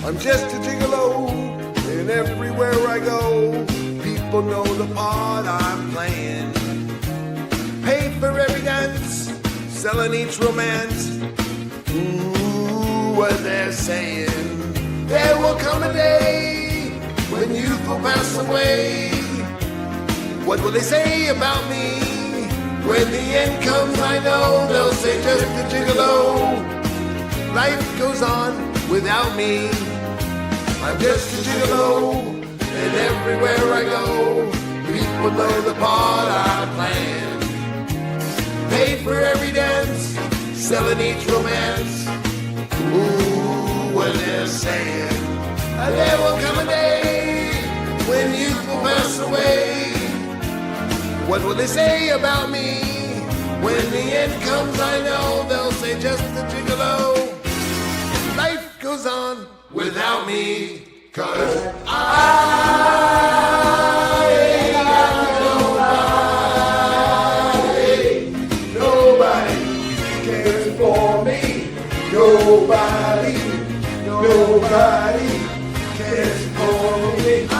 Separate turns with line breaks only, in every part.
I'm just a gigolo, and everywhere I go, people know the part I'm playing. Pay for every dance, selling each romance. Ooh, what they're saying. There will come a day when youth will pass away. What will they say about me? When the end comes, I know they'll say just a gigolo. Life goes on without me. I'm just a gigolo, and everywhere I go, people know the part I'm playing. Paid for every dance, selling each romance. Ooh, what they're saying. There will come a day when youth will pass away. What will they say about me? When the end comes, I know they'll say just a gigolo. Life goes on without me, 'cause I ain't got nobody. Nobody cares for me. Nobody cares for me. I'm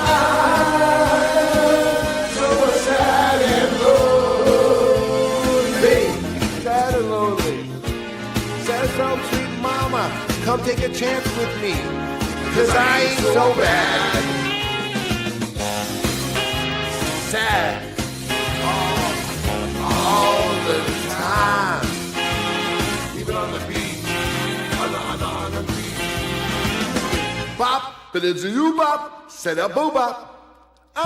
so sad and lonely. Sad and lonely. Sad, so sweet mama, come take a chance with me, 'cause I ain't so bad. Sad all the time. Even on the beat, on the beat. Bop, but it's a you bop, set up boo bop. I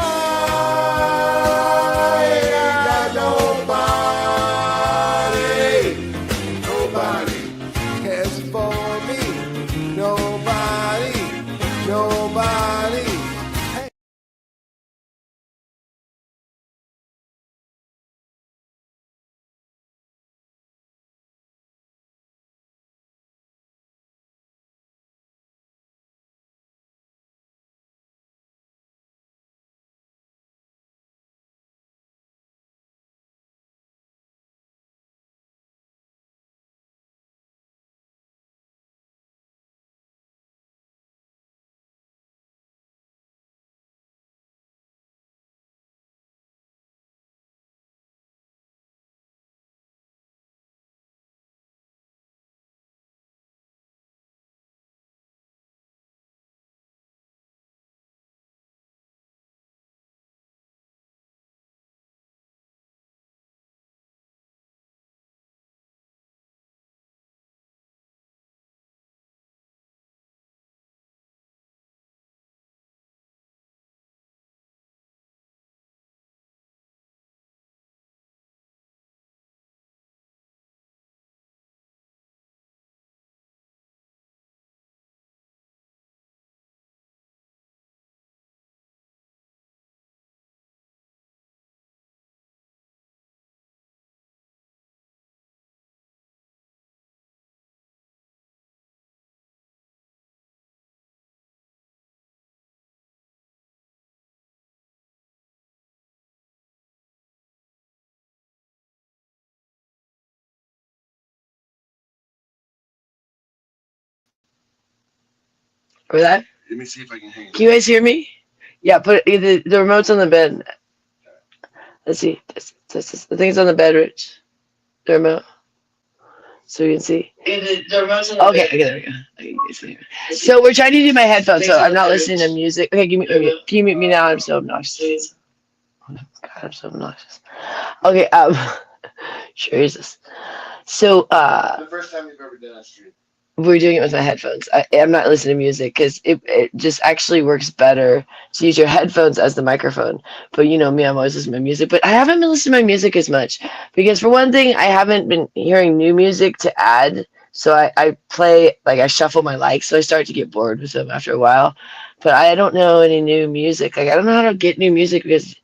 ain't got nobody. Nobody cares for me. Nobody. Hey.
Or that?
Let me see if I can hang it.
Can you guys hear me? Yeah, put the remote's on the bed. Let's see. The thing's on the bed, Rich. The remote. So you can see. The remote's on the bed. Okay, there we go. Okay, you can see. So we're trying to do my headphones, so I'm not listening to music. Okay, can you mute me now? I'm so obnoxious. God, I'm so obnoxious. Okay, Jesus. So,
The first time you've ever done a stream.
we're doing it with my headphones. I'm not listening to music because it just actually works better to use your headphones as the microphone. But you know me, I'm always listening to my music. But I haven't been listening to my music as much because, for one thing, I haven't been hearing new music to add. So I play, like, I shuffle my likes, so I start to get bored with them after a while. But I don't know any new music. Like, I don't know how to get new music because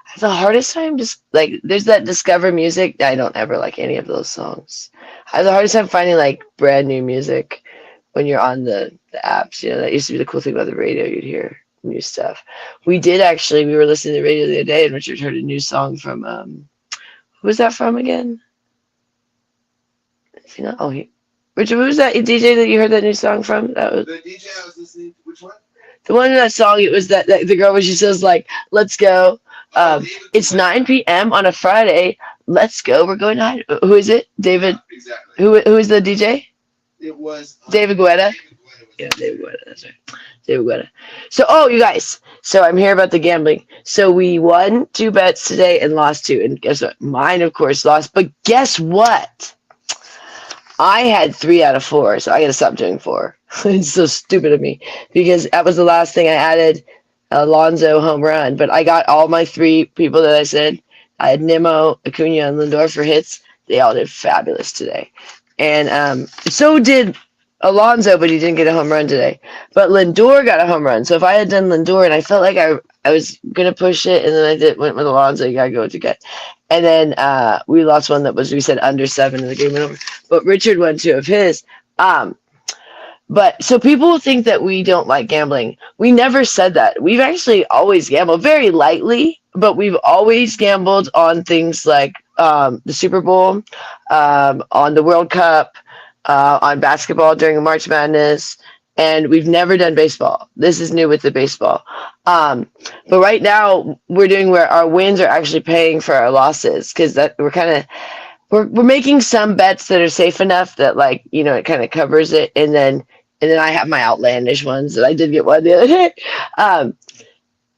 I have the hardest time just, like, there's that Discover Music. I don't ever like any of those songs. I have the hardest time finding, like, brand new music when you're on the apps. You know, that used to be the cool thing about the radio. You'd hear new stuff. We were listening to the radio the other day, and Richard heard a new song from, who was that from again? Is he not? Richard, who was that DJ that you heard that new song from? That was
the DJ I was listening
The one in that song, it was that the girl where she says like, "Let's go. It's 9 p.m. on a Friday. Let's go. We're going to hide." Who is it? David.
Exactly.
Who is the DJ?
It was
David Guetta. Yeah, David Guetta. That's right. David Guetta. So, oh, you guys. So I'm here about the gambling. So we won 2 bets today and lost 2. And guess what? Mine, of course, lost. But guess what? I had 3 out of 4, so I gotta stop doing 4. It's so stupid of me because that was the last thing I added. Alonso home run, but I got all my 3 people that I said. I had Nimmo, Acuna, and Lindor for hits. They all did fabulous today, and so did Alonso, but he didn't get a home run today. But Lindor got a home run. So if I had done Lindor, and I felt like I was gonna push it, and then went with Alonso. You gotta go with your gut. And then we lost one that was, we said, under 7, and the game went over. But Richard won 2 of his. But so people think that we don't like gambling. We never said that. We've actually always gambled very lightly, but we've always gambled on things like the Super Bowl, on the World Cup, on basketball during March Madness, and we've never done baseball. This is new with the baseball. But right now we're doing where our wins are actually paying for our losses, because that we're making some bets that are safe enough that, like, you know, it kind of covers it, and then I have my outlandish ones that I did get one the other day.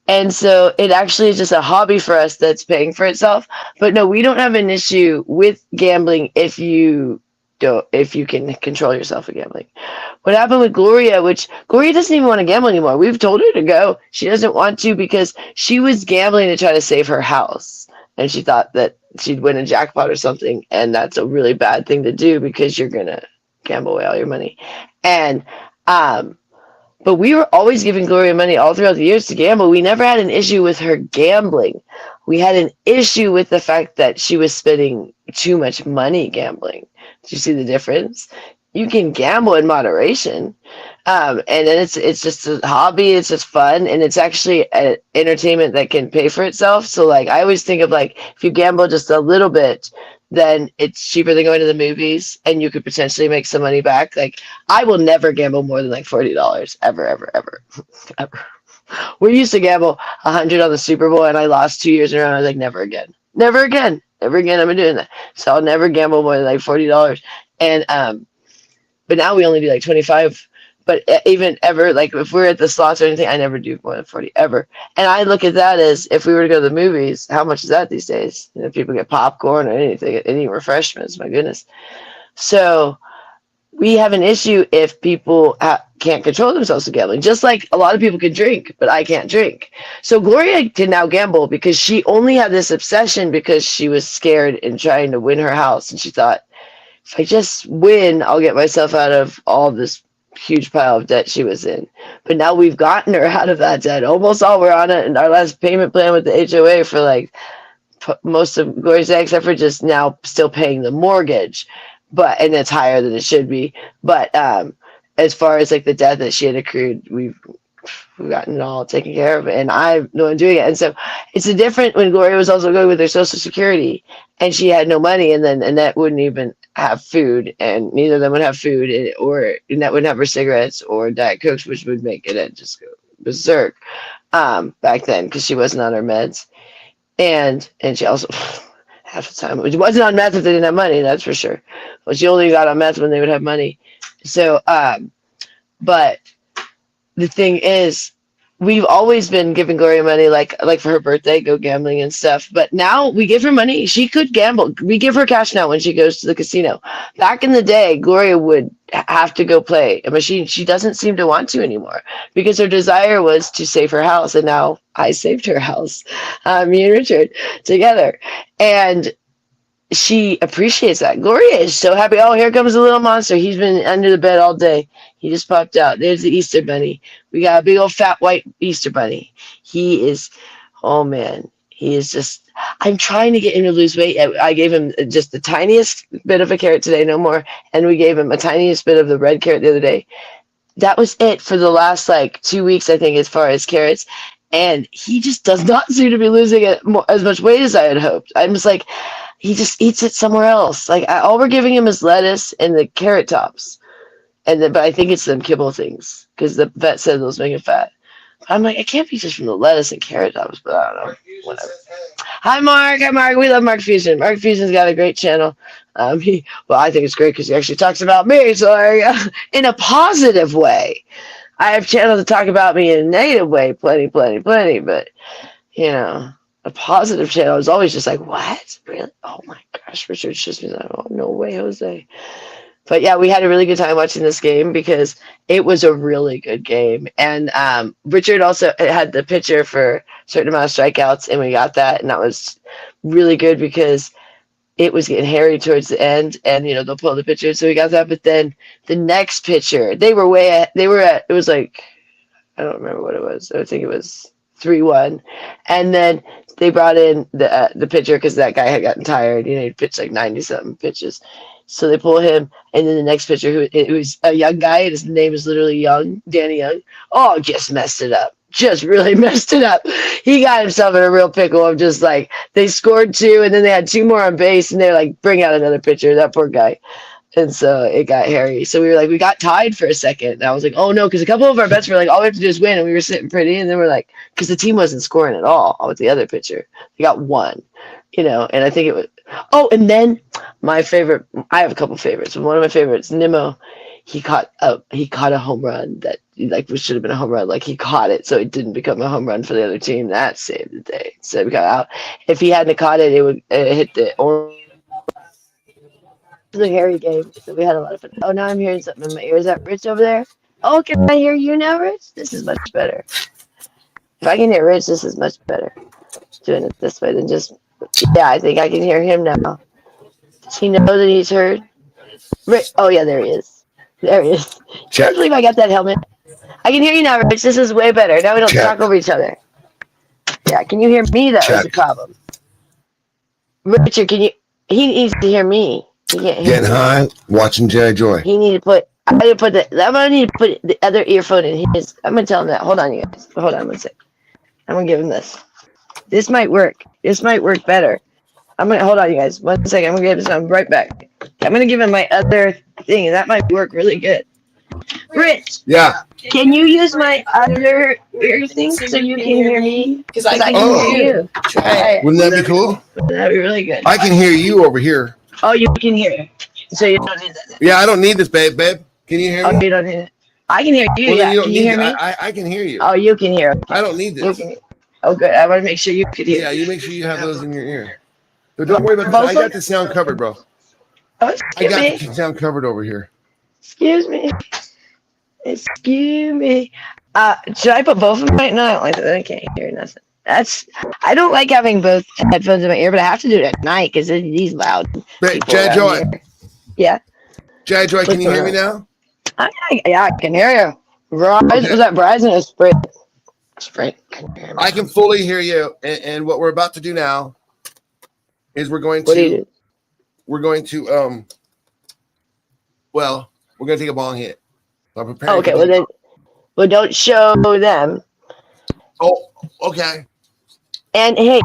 And so it actually is just a hobby for us that's paying for itself. But no, we don't have an issue with gambling if you can control yourself with gambling. What happened with Gloria, which Gloria doesn't even want to gamble anymore. We've told her to go. She doesn't want to because she was gambling to try to save her house. And she thought that she'd win a jackpot or something. And that's a really bad thing to do because you're going to gamble away all your money. And but we were always giving Gloria money all throughout the years to gamble. We never had an issue with her gambling. We had an issue with the fact that she was spending too much money gambling. Do you see the difference? You can gamble in moderation. And then it's just a hobby, it's just fun, and it's actually an entertainment that can pay for itself. So, like, I always think of, like, if you gamble just a little bit, then it's cheaper than going to the movies, and you could potentially make some money back. Like, I will never gamble more than like $40, ever, ever, ever, ever. We used to gamble 100 on the Super Bowl, and I lost 2 years in a row. I was like, never again, never again, never again. I'm doing that. So I'll never gamble more than like $40. And but now we only do like 25. But even ever, like, if we're at the slots or anything, I never do more than 40 ever. And I look at that as, if we were to go to the movies, how much is that these days? You know, people get popcorn or anything, any refreshments. My goodness. So we have an issue if people can't control themselves with gambling. Just like a lot of people can drink, but I can't drink. So Gloria can now gamble because she only had this obsession because she was scared and trying to win her house. And she thought, if I just win, I'll get myself out of all this huge pile of debt she was in. But now we've gotten her out of that debt. Almost all we're on it, and our last payment plan with the HOA for like most of Gloria's debt, except for just now still paying the mortgage. But, and it's higher than it should be. But as far as like the debt that she had accrued, we've gotten it all taken care of, and I'm the one doing it. And so it's a different when Gloria was also going with her Social Security, and she had no money, and then Annette wouldn't even have food, and neither of them would have food, or Annette wouldn't have her cigarettes or Diet Cokes, which would make Annette just go berserk back then because she wasn't on her meds, and she also half the time it wasn't on meth if they didn't have money, that's for sure. Well, she only got on meth when they would have money. So but the thing is, we've always been giving Gloria money, like for her birthday, go gambling and stuff. But now we give her money. She could gamble. We give her cash now when she goes to the casino. Back in the day, Gloria would have to go play a machine. She doesn't seem to want to anymore because her desire was to save her house. And now I saved her house, me and Richard together. And she appreciates that. Gloria is so happy. Oh, here comes the little monster. He's been under the bed all day. He just popped out. There's the Easter bunny. We got a big old fat white Easter bunny. He is, oh man, he is just, I'm trying to get him to lose weight. I gave him just the tiniest bit of a carrot today, no more. And we gave him a tiniest bit of the red carrot the other day. That was it for the last like 2 weeks, I think, as far as carrots. And he just does not seem to be losing as much weight as I had hoped. I'm just like, he just eats it somewhere else. Like, all we're giving him is lettuce and the carrot tops. And then, but I think it's them kibble things because the vet said those make him fat. I'm like, it can't be just from the lettuce and carrot tops, but I don't know. Whatever. Hi, Mark. Hi, Mark. We love Mark Fusion. Mark Fusion's got a great channel. Well, I think it's great because he actually talks about me, so in a positive way. I have channels to talk about me in a negative way, plenty, plenty, plenty, but you know, a positive channel is always just like, what? Really? Oh my gosh, Richard's just like, oh, no way, Jose. But yeah, we had a really good time watching this game because it was a really good game. And Richard also had the pitcher for a certain amount of strikeouts, and we got that, and that was really good because it was getting hairy towards the end, and they'll pull the pitcher, so we got that. But then the next pitcher, they were it was like, I don't remember what it was. I think it was 3-1, and then they brought in the pitcher because that guy had gotten tired. He pitched like 90-something pitches, so they pull him, and then the next pitcher, who was a young guy, and his name is literally Young, Danny Young. Oh, just messed it up. Just really messed it up. He got himself in a real pickle of just like, they scored 2, and then they had 2 more on base, and they're like, bring out another pitcher. That poor guy. And so it got hairy. So we were like, we got tied for a second. And I was like, oh no, because a couple of our bets were like, all we have to do is win. And we were sitting pretty. And then we're like, because the team wasn't scoring at all with the other pitcher. They got 1, and I think it was, oh, and then my favorite, I have a couple favorites. One of my favorites, Nimmo, he caught a home run that should have been a home run. Like, he caught it, so it didn't become a home run for the other team. That saved the day. So we got out. If he hadn't caught it, it would hit the orange. It was a hairy game, so we had a lot of fun. Oh, now I'm hearing something in my ear. Is that Rich over there? Oh, can I hear you now, Rich? This is much better. If I can hear Rich, this is much better. Doing it this way than just, yeah, I think I can hear him now. Does he know that he's heard? Rich, oh yeah, there he is. There he is.
Check.
I can't believe I got that helmet. I can hear you now, Rich. This is way better. Now we don't talk over each other. Yeah, can you hear me? That was the problem. Richard, he needs to hear me. He can't hear
Getting
me.
high, watching Jerry Joy.
I'm gonna need to put the other earphone in his. I'm gonna tell him that. Hold on, you guys. Hold on one sec. I'm gonna give him this. This might work. This might work better. Hold on, you guys. 1 second. I'm gonna give this. I'm right back. I'm gonna give him my other thing, and that might work really good. Rich.
Yeah.
Can you use my other ear thing so you can hear me? Because I can hear you.
Wouldn't that be cool?
That'd be really good.
I can hear you over here.
Oh, you can hear. So you don't need that.
Yeah, I don't need this, babe. Can you hear me?
Oh, you don't need it. I can hear you.
Well,
yeah.
you
Can you hear me?
I can hear you.
Oh, you can hear. Okay.
I don't need this.
Oh, good. I want to make sure you could hear.
Yeah, you make sure you have those in your ear. But don't worry about that. I got the sound covered, bro.
Oh,
I got the sound covered over here.
Excuse me. Excuse me. Should I put both of them right now? I don't like that. I can't hear nothing. I don't like having both headphones in my ear, but I have to do it at night because these loud.
Jay Joy.
Yeah.
Jay Joy, can you hear me now?
Yeah, I can hear you. Okay. Was that Bryson or Sprint? Sprint.
I can fully hear you. And what we're about to do now is we're going to take a bong hit. I'm preparing.
Okay, well don't show them.
Oh, okay.
And hey,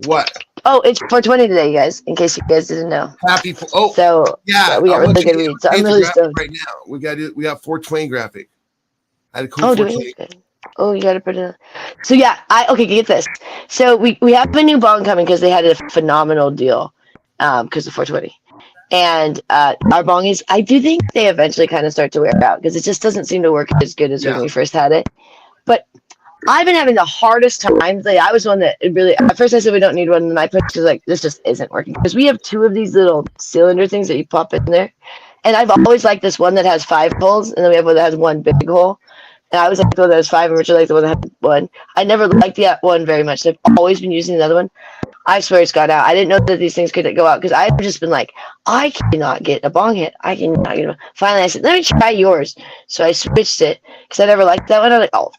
what?
Oh, it's 420 today, you guys. In case you guys didn't know.
Happy.
So yeah, we got really good reads. So I'm really stoked
right now. We got 420 graphic. I had a cool 420.
Oh, you got to put it on. So yeah, okay, get this. So we have a new bong coming because they had a phenomenal deal because of 420. And our bong is, I do think they eventually kind of start to wear out because it just doesn't seem to work as good as when we first had it. But I've been having the hardest times. Like, I was one that really, at first I said we don't need one, and my push was like, this just isn't working. Because we have 2 of these little cylinder things that you pop in there. And I've always liked this one that has 5 holes, and then we have one that has 1 big hole. And I always like the one that has 5, and Richard liked the one that had 1. I never liked that one very much. I've always been using the other one. I swear it's got out. I didn't know that these things could go out because I've just been like, I cannot get a bong hit. I cannot get a. Finally, I said, let me try yours. So I switched it because I never liked that one. I was like, oh,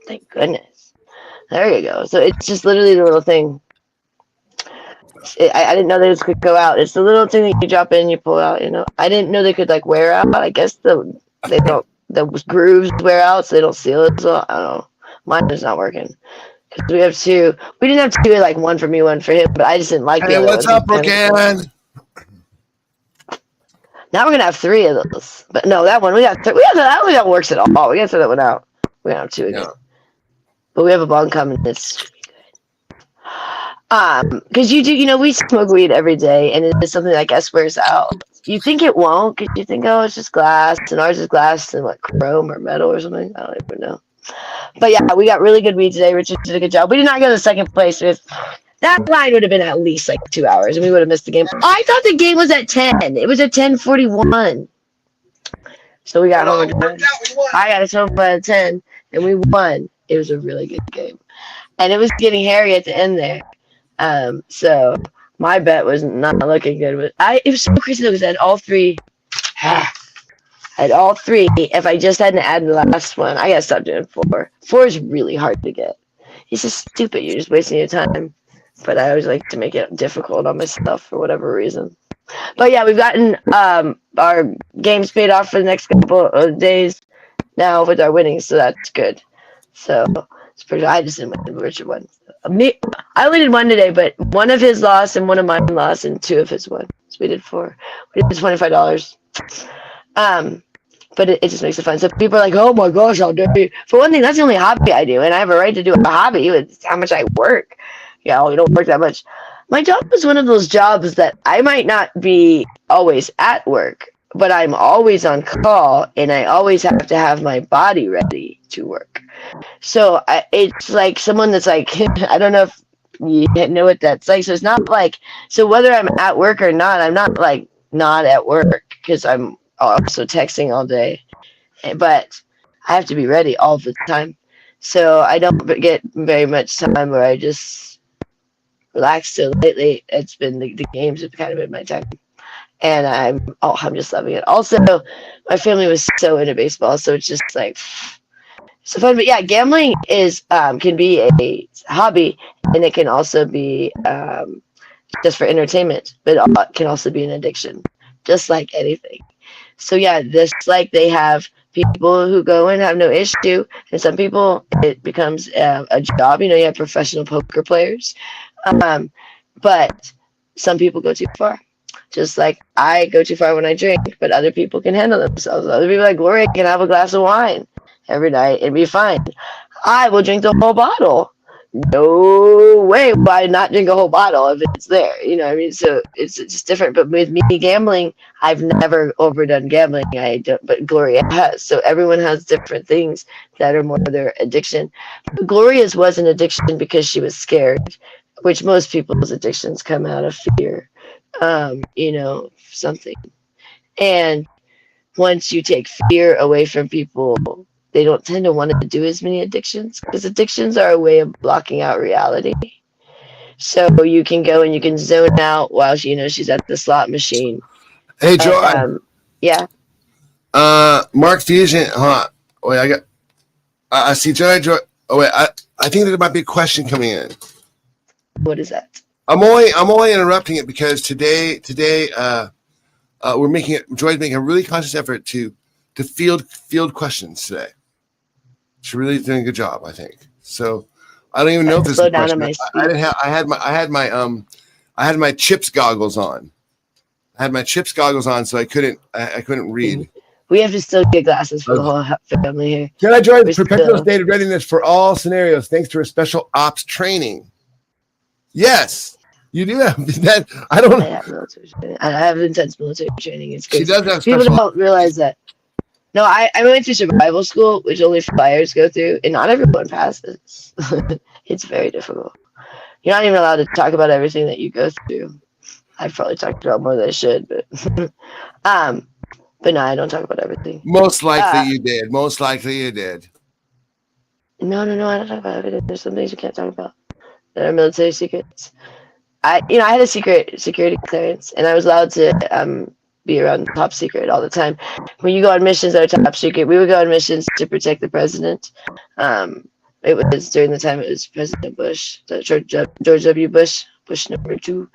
thank goodness. There you go. So it's just literally the little thing. I didn't know they could go out. It's the little thing that you drop in, you pull out. I didn't know they could like wear out. I guess the grooves wear out, so they don't seal it. So I don't know. Mine is not working. We have 2. We didn't have 2, like 1 for me, 1 for him, but I just didn't like the other one.
What's up, Brooklyn?
Now we're gonna have 3 of those. But no, that one we got. That one that works at all. We gotta throw that one out. We don't have 2 again.
Yeah.
But we have a bong coming. It's because we smoke weed every day, and it is something that I guess wears out. You think it won't, because you think, oh, it's just glass, and ours is glass and what, chrome or metal or something. I don't even know. But yeah, we got really good weed today. Richard did a good job. We did not go to second place. That line would have been at least like 2 hours, and we would have missed the game. I thought the game was at 10. It was at 10:41. So we got home. I got us home by 10, and we won. It was a really good game, and it was getting hairy at the end there. So my bet was not looking good. It was so crazy though, because I had all 3. If I just hadn't added the last one, I gotta stop doing 4. 4 is really hard to get. It's just stupid. You're just wasting your time. But I always like to make it difficult on myself for whatever reason. But yeah, we've gotten our games paid off for the next couple of days now with our winnings, so that's good. So it's pretty. I just didn't win. Richard won. I only did 1 today, but 1 of his lost and 1 of mine lost, and 2 of his won. So we did 4. We did $25. But it just makes it fun. So people are like, oh my gosh, how dare you. For one thing, that's the only hobby I do, and I have a right to do a hobby with how much I work. Yeah, we don't work that much. My job is one of those jobs that I might not be always at work, but I'm always on call, and I always have to have my body ready to work. So it's like someone that's like, I don't know if you know what that's like. So it's not like, so whether I'm at work or not, I'm not like not at work because I'm also texting all day, but I have to be ready all the time. So I don't get very much time where I just relax. So lately, it's been the games have kind of been my time, and I'm just loving it. Also, my family was so into baseball, so it's just like so fun. But yeah, gambling is can be a hobby, and it can also be just for entertainment, but it can also be an addiction, just like anything. So yeah, this like they have people who go and have no issue, and some people it becomes a job. You have professional poker players, but some people go too far. Just like I go too far when I drink, but other people can handle themselves. Other people like Gloria can have a glass of wine every night and be fine. I will drink the whole bottle. No way why not drink a whole bottle if it's there. What I mean? So it's just different. But with me gambling, I've never overdone gambling. I don't, but Gloria has. So everyone has different things that are more their addiction. But Gloria's was an addiction because she was scared, which most people's addictions come out of fear. Something. And once you take fear away from people, they don't tend to want to do as many addictions because addictions are a way of blocking out reality. So you can go and you can zone out while she's at the slot machine.
Hey, Joy.
Yeah.
Mark Fusion. Wait, I see Joy. Oh wait, I think there might be a question coming in.
What is that?
I'm only interrupting it because today we're Joy's making a really conscious effort to field questions today. She's really doing a good job, I think. So I don't even know if this is a question. I had my chips goggles on. So I couldn't read.
We have to still get glasses for the whole family here.
Can I join perpetual state of readiness for all scenarios thanks to her special ops training? Yes, you do have that. I have
military training. I have intense military training. It's crazy.
She does have
people don't realize that. No, I went to survival school, which only flyers go through, and not everyone passes. It's very difficult. You're not even allowed to talk about everything that you go through. I've probably talked about more than I should, but but no, I don't talk about everything.
Most likely you did.
No, I don't talk about everything. There's some things you can't talk about that are military secrets. I had a secret security clearance, and I was allowed to be around top secret all the time. When you go on missions that are top secret, we would go on missions to protect the president. It was during the time it was President Bush, George W. Bush number 2.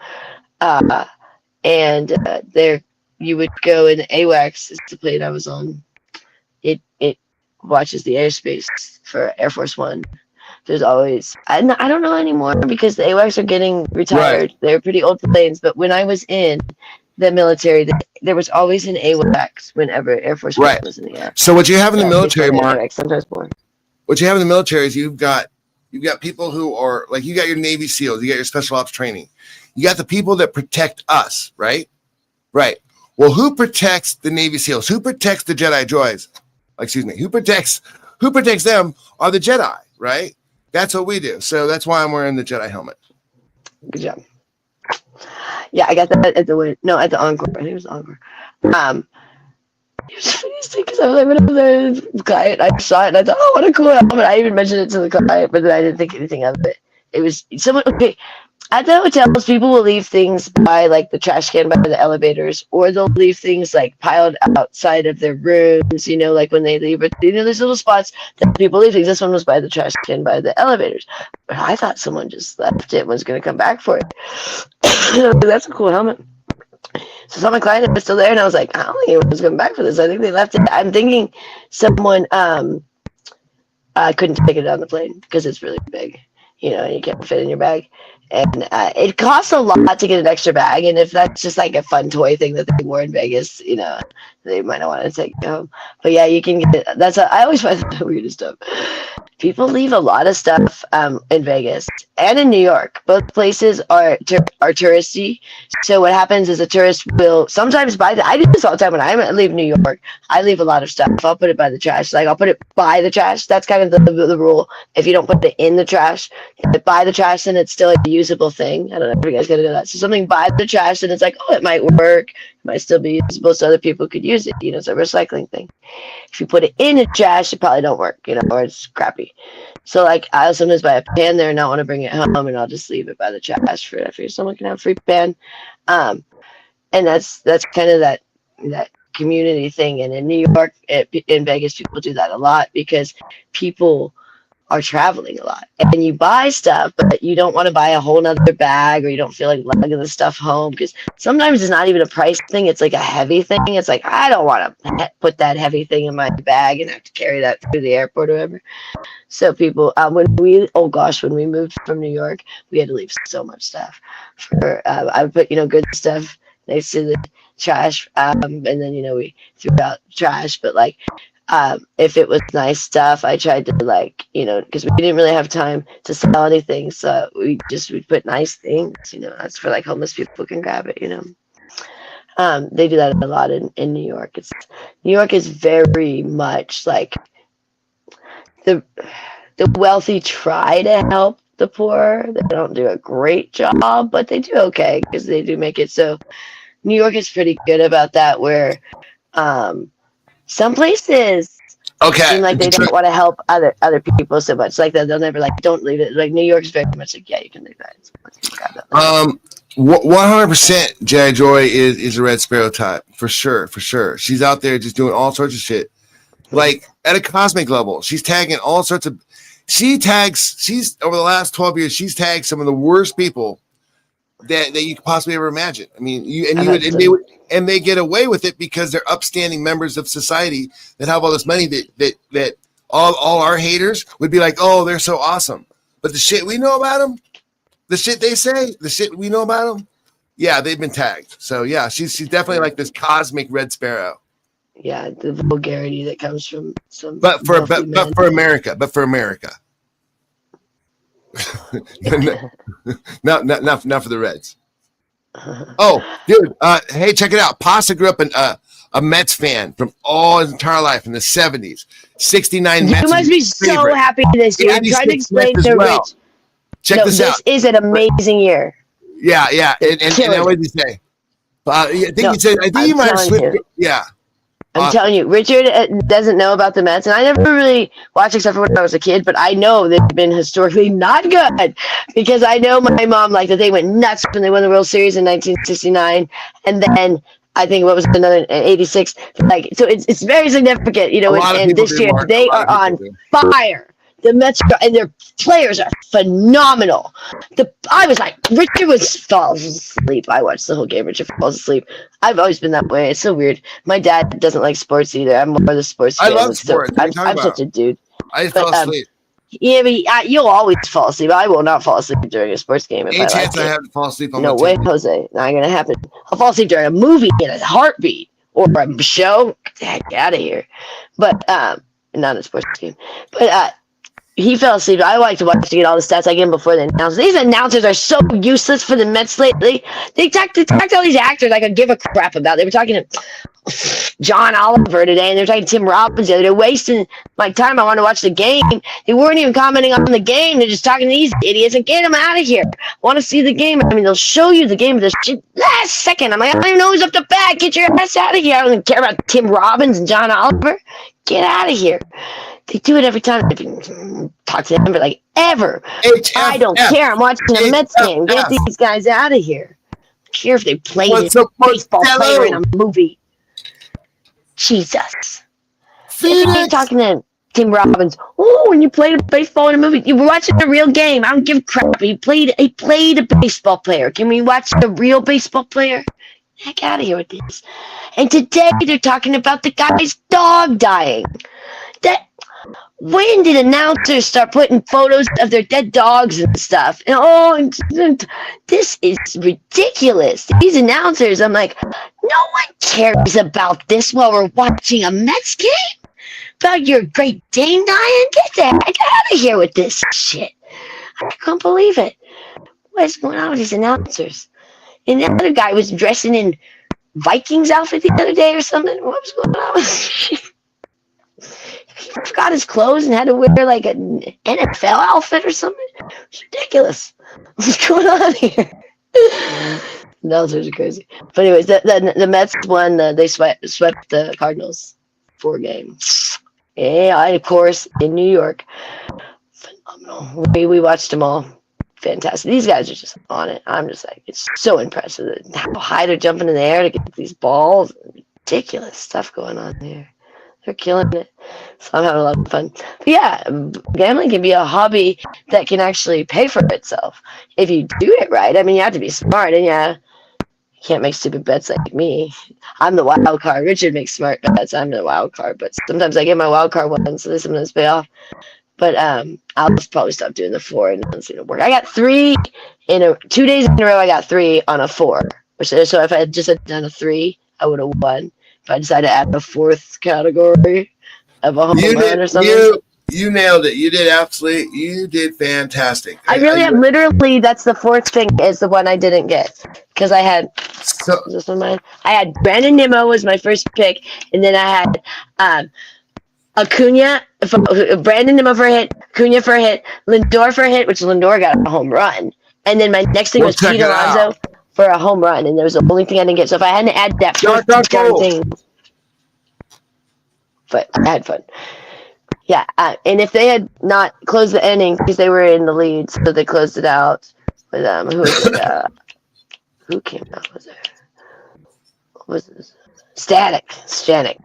And there you would go in AWACS, is the plane I was on. It watches the airspace for Air Force One. There's always, I don't know anymore because the AWACS are getting retired. Right. They're pretty old planes, but when I was in, the military, there was always an AWACS whenever Air Force One
Right.
was in the air.
So what you have in the
Yeah,
military, Mark,
AWACS, sometimes more.
what you have in the military is you've got people who are like, you got your Navy SEALs, you got your special ops training, you got the people that protect us, right? Right. Well, who protects the Navy SEALs? Who protects the Jedi droids? Excuse me. Who protects them are the Jedi, right? That's what we do. So that's why I'm wearing the Jedi helmet.
Good job. Yeah, I got that at the Encore. I think it was the Encore. It was the funniest thing because I was like, when I was there, the client, I saw it and I thought, oh, what a cool helmet. I even mentioned it to the client, but then I didn't think anything of it. It was someone, okay, at the hotels, people will leave things by like the trash can by the elevators, or they'll leave things like piled outside of their rooms, like when they leave. But there's little spots that people leave things. This one was by the trash can by the elevators. But I thought someone just left it and was going to come back for it. That's a cool helmet. So saw my client was still there, and I was like, I don't think anyone's coming back for this. I think they left it. I'm thinking someone couldn't take it on the plane because it's really big, and you can't fit in your bag. And it costs a lot to get an extra bag, and if that's just like a fun toy thing that they wore in Vegas, they might not want to take it home. But yeah, you can get it. I always find the weirdest stuff. People leave a lot of stuff in Vegas and in New York. Both places are touristy. So what happens is a tourist will sometimes buy I do this all the time when I leave New York. I leave a lot of stuff. I'll put it by the trash. Like I'll put it by the trash. That's kind of the rule. If you don't put it in the trash, by the trash, then it's still a usable thing. I don't know if you guys gotta know that. So something by the trash, then it's like, oh, it might work. It might still be usable, so other people could use it. It's a recycling thing. If you put it in the trash, it probably don't work, or it's crappy. So like I'll sometimes buy a pan there and not want to bring it home, and I'll just leave it by the trash for someone can have a free pan. And that's kind of that community thing. And in New York, in Vegas, people do that a lot because people are traveling a lot, and you buy stuff, but you don't want to buy a whole nother bag, or you don't feel like lugging the stuff home, because sometimes it's not even a price thing, it's like a heavy thing. It's like, I don't want to put that heavy thing in my bag and have to carry that through the airport or whatever. So people, when we moved from New York, we had to leave so much stuff. I would put good stuff next to the trash, and then we threw out trash, but like if it was nice stuff, I tried to because we didn't really have time to sell anything, so we put nice things, that's for like homeless people can grab it, They do that a lot in New York. New York is very much like the wealthy try to help the poor. They don't do a great job, but they do okay because they do make it so. New York is pretty good about that, where some places seem like they don't want to help other people so much. Like they'll never don't leave it. Like New York's very much like, yeah, you can leave that.
100% Jedi Joy is a Red Sparrow type for sure. She's out there just doing all sorts of shit. Like at a cosmic level, she's tagging all sorts of. She's over the last 12 years, she's tagged some of the worst people that you could possibly ever imagine. I mean, they get away with it because they're upstanding members of society that have all this money that all our haters would be like, oh, they're so awesome. But the shit we know about them, the shit they say, the shit we know about them, yeah, they've been tagged. So yeah, she's definitely like this cosmic Red Sparrow.
Yeah, the vulgarity that comes from some.
But for America. not for the Reds. Oh, dude! Hey, check it out. Pasta grew up a Mets fan from all his entire life in the 70s. 69 Mets.
You must be so happy this year. I'm trying to explain to Rich.
Check this out.
This is an amazing year.
Yeah. And what did you say? I think you might have slipped. Yeah.
I'm telling you, Richard doesn't know about the Mets, and I never really watched except for when I was a kid, but I know they've been historically not good because I know my mom, that they went nuts when they won the World Series in 1969, and then I think what was another in 86. So it's very significant, and this year they are on fire. The Mets and their players are phenomenal. I was like, Richard falls asleep. I watched the whole game. Richard falls asleep. I've always been that way. It's so weird. My dad doesn't like sports either. I'm more the sports fan.
I love sports.
I'm such a dude.
I fell asleep.
Yeah, but you'll always fall asleep. I will not fall asleep during a sports game if
Any
I like
chance I
it.
have to fall asleep on
No
my
way,
TV?
Jose. Not gonna happen. I'll fall asleep during a movie in a heartbeat or a show. Get the heck out of here. But not a sports game. But he fell asleep. I like to watch to get all the stats I get him before the announcers. These announcers are so useless for the Mets lately. They talk to all these actors I could give a crap about. They were talking to John Oliver today, and they're talking to Tim Robbins the other day, wasting my time. I want to watch the game. They weren't even commenting on the game. They're just talking to these idiots and get them out of here. I want to see the game. I mean, they'll show you the game, but the last second, I'm like, I don't even know who's up to bat. Get your ass out of here. I don't even care about Tim Robbins and John Oliver. Get out of here. They do it every time. Talk to them, but like ever. I don't care. I'm watching a Mets game. Get these guys out of here. I don't care if they played a baseball player in a movie. Jesus. If I ain't talking to Tim Robbins, oh, when you played a baseball in a movie, you were watching a real game. I don't give a crap. He played a baseball player. Can we watch a real baseball player? Heck out of here with this. And today they're talking about the guy's dog dying. When did announcers start putting photos of their dead dogs and stuff? And this is ridiculous. These announcers, I'm like, no one cares about this while we're watching a Mets game? About your Great Dane dying? Get the heck out of here with this shit. I can't believe it. What is going on with these announcers? And the other guy was dressing in Vikings outfit the other day or something. What was going on with this shit? He forgot his clothes and had to wear like an NFL outfit or something. It's ridiculous. What's going on here? Those are crazy. But anyways, the Mets won. They swept the Cardinals 4 games. Yeah, of course, in New York. Phenomenal. We watched them all. Fantastic. These guys are just on it. I'm just like, it's so impressive how high they're jumping in the air to get these balls. Ridiculous stuff going on there. They're killing it. So I'm having a lot of fun. But yeah, gambling can be a hobby that can actually pay for itself if you do it right. I mean, you have to be smart, and yeah, you can't make stupid bets like me. I'm the wild card. Richard makes smart bets. I'm the wild card, but sometimes I get my wild card ones, so they sometimes pay off. But I'll just probably stop doing the 4 and it's gonna work. I got 3 in 2 days in a row. I got 3 on a 4. So if I had just done a 3, I would have won. If I decided to add a 4th category of a home run or something.
You nailed it. You did fantastic.
I really have literally, that's the 4th thing is the one I didn't get. Because I had, is this one mine? I had Brandon Nimmo was my first pick. And then I had Acuna, Brandon Nimmo for a hit, Acuna for a hit, Lindor for a hit, which Lindor got a home run. And then my next thing was Pete Alonso for a home run, and there was the only thing I didn't get. So if I hadn't added that first thing, but I had fun. Yeah, and if they had not closed the inning because they were in the lead, so they closed it out with who was it? Who came out? Was there? What was this? Stanek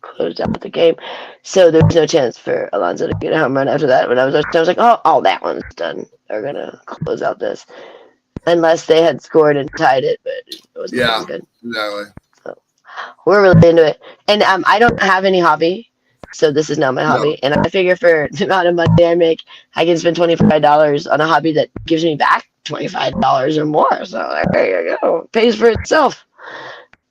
closed out the game, so there was no chance for Alonso to get a home run after that. When I was like, oh, that one's done. They're gonna close out this. Unless they had scored and tied it, but it wasn't good.
Exactly.
So we're really into it. And I don't have any hobby, so this is not my hobby. And I figure for the amount of money I make, I can spend $25 on a hobby that gives me back $25 or more. So there you go. It pays for itself.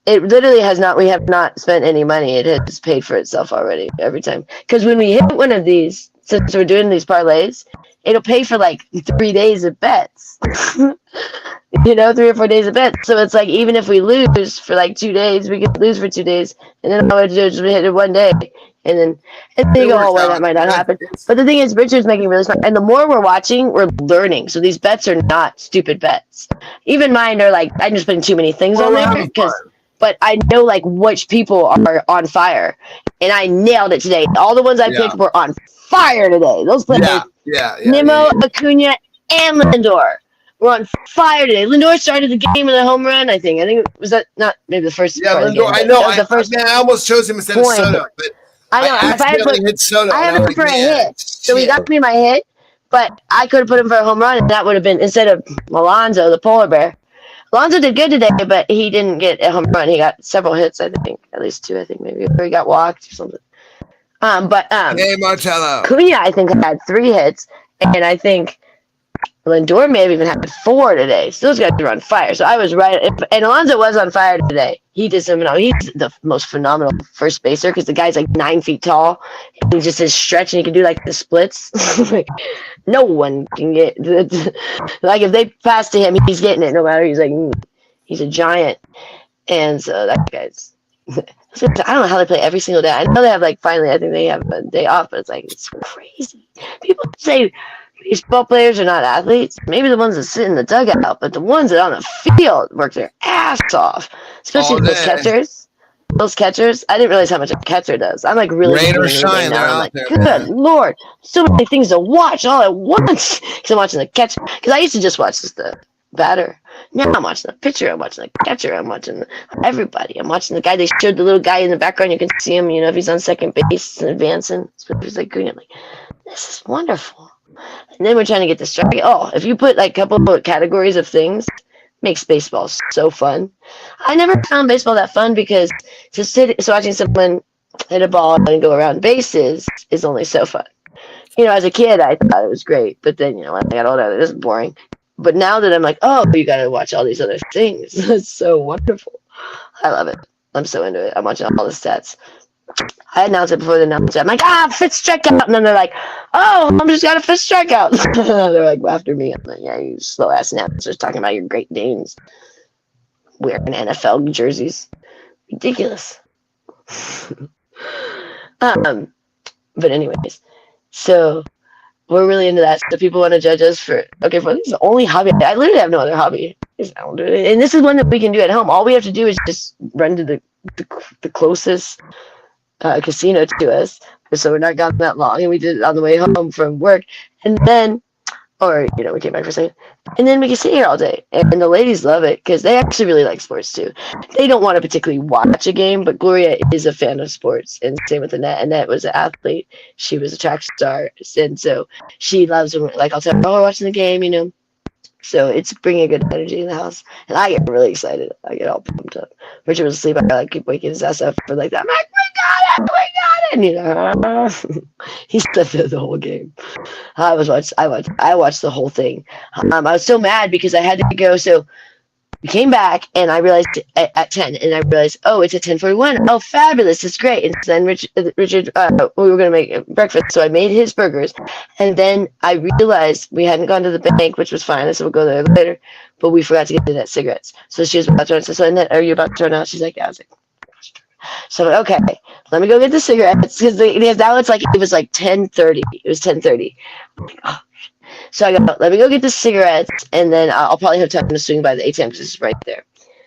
It literally has not. We have not spent any money. It has paid for itself already every time. Because when we hit one of these, since we're doing these parlays, it'll pay for like 3 days of bets. 3 or 4 days of bets. So it's like even if we lose for like 2 days, we could lose for 2 days, and then all we have to do is just hit it one day, and then you go, oh well, that might not happen. But the thing is, Richard's making really smart, and the more we're watching, we're learning. So these bets are not stupid bets. Even mine are like I'm just putting too many things on there but I know like which people are on fire, and I nailed it today. All the ones I picked were on fire today. Those players, Nimmo, Acuna, and Lindor were on fire today. Lindor started the game with a home run. I think was that not maybe the first.
Yeah, Lindor. I know. I almost chose him instead of Soto, but
I know.
I accidentally hit Soto.
I have him for a hit, so he got me my hit. But I could have put him for a home run, and that would have been instead of Alonso, the polar bear. Alonso did good today, but he didn't get a home run. He got several hits, I think. At least 2, I think, maybe. Or he got walked or something. But
Hey, Martello.
Cunha, I think, had 3 hits, and I think Lindor may have even had 4 today. So those guys are on fire. So I was right. And Alonso was on fire today. He did some. He's the most phenomenal first baser because the guy's like 9 feet tall. And he just is stretch and he can do like the splits. Like no one can get. Like if they pass to him, he's getting it no matter. He's like he's a giant. And so that guy's. I don't know how they play every single day. I know they have like finally. I think they have a day off, but it's like it's crazy. People say baseball players are not athletes. Maybe the ones that sit in the dugout, but the ones that on the field work their ass off. Especially those catchers. Those catchers. I didn't realize how much a catcher does. I'm like really
rain or shine. They're out
like,
there.
good
Man.
Lord, so many things to watch all at once. Because I'm watching the catcher. Because I used to just watch the batter. Now I'm watching the pitcher. I'm watching the catcher. I'm watching everybody. I'm watching the guy. They showed the little guy in the background. You can see him. If he's on second base and advancing. He's like green. I'm like, this is wonderful. And then we're trying to get the strike. Oh, if you put like a couple of categories of things, makes baseball so fun. I never found baseball that fun because so watching someone hit a ball and go around bases is only so fun. As a kid, I thought it was great, but then when I got older, it was boring. But now that I'm like, oh, you got to watch all these other things. It's so wonderful. I love it. I'm so into it. I'm watching all the stats. I announced it before they announced it. I'm like, fifth strikeout. And then they're like, oh, I'm just got a fifth strikeout. They're like, after me. I'm like, yeah, you slow ass announcers talking about your Great Danes wearing NFL jerseys. Ridiculous. But anyways, so we're really into that. So people want to judge us for, this is the only hobby. I literally have no other hobby. I don't do it. And this is one that we can do at home. All we have to do is just run to the closest casino to us, so we're not gone that long, and we did it on the way home from work, and then we came back for a second, and then we can sit here all day, and the ladies love it because they actually really like sports too. They don't want to particularly watch a game, but Gloria is a fan of sports, and same with Annette. Annette was an athlete. She was a track star, and so she loves them. Like I'll tell her, we're watching the game, So it's bringing a good energy in the house, and I get really excited. I get all pumped up. Richard was asleep. I keep waking his ass up for like that. I'm like, we got it, and he slept through the whole game. I watched the whole thing. I was so mad because I had to go. So we came back, and I realized at 10, and I realized, oh, it's at 10:41. Oh, fabulous! It's great. And then Richard, we were gonna make breakfast, so I made his burgers, and then I realized we hadn't gone to the bank, which was fine. I said we'll go there later, but we forgot to get Annette cigarettes. So she was about to run. So Annette, are you about to run out? She's like, yeah. I was like, so I'm like, okay, let me go get the cigarettes because now it was like 10:30. It was 10:30. I'm like, oh. So I go, let me go get the cigarettes, and then I'll probably have time to swing by the ATM because it's right there.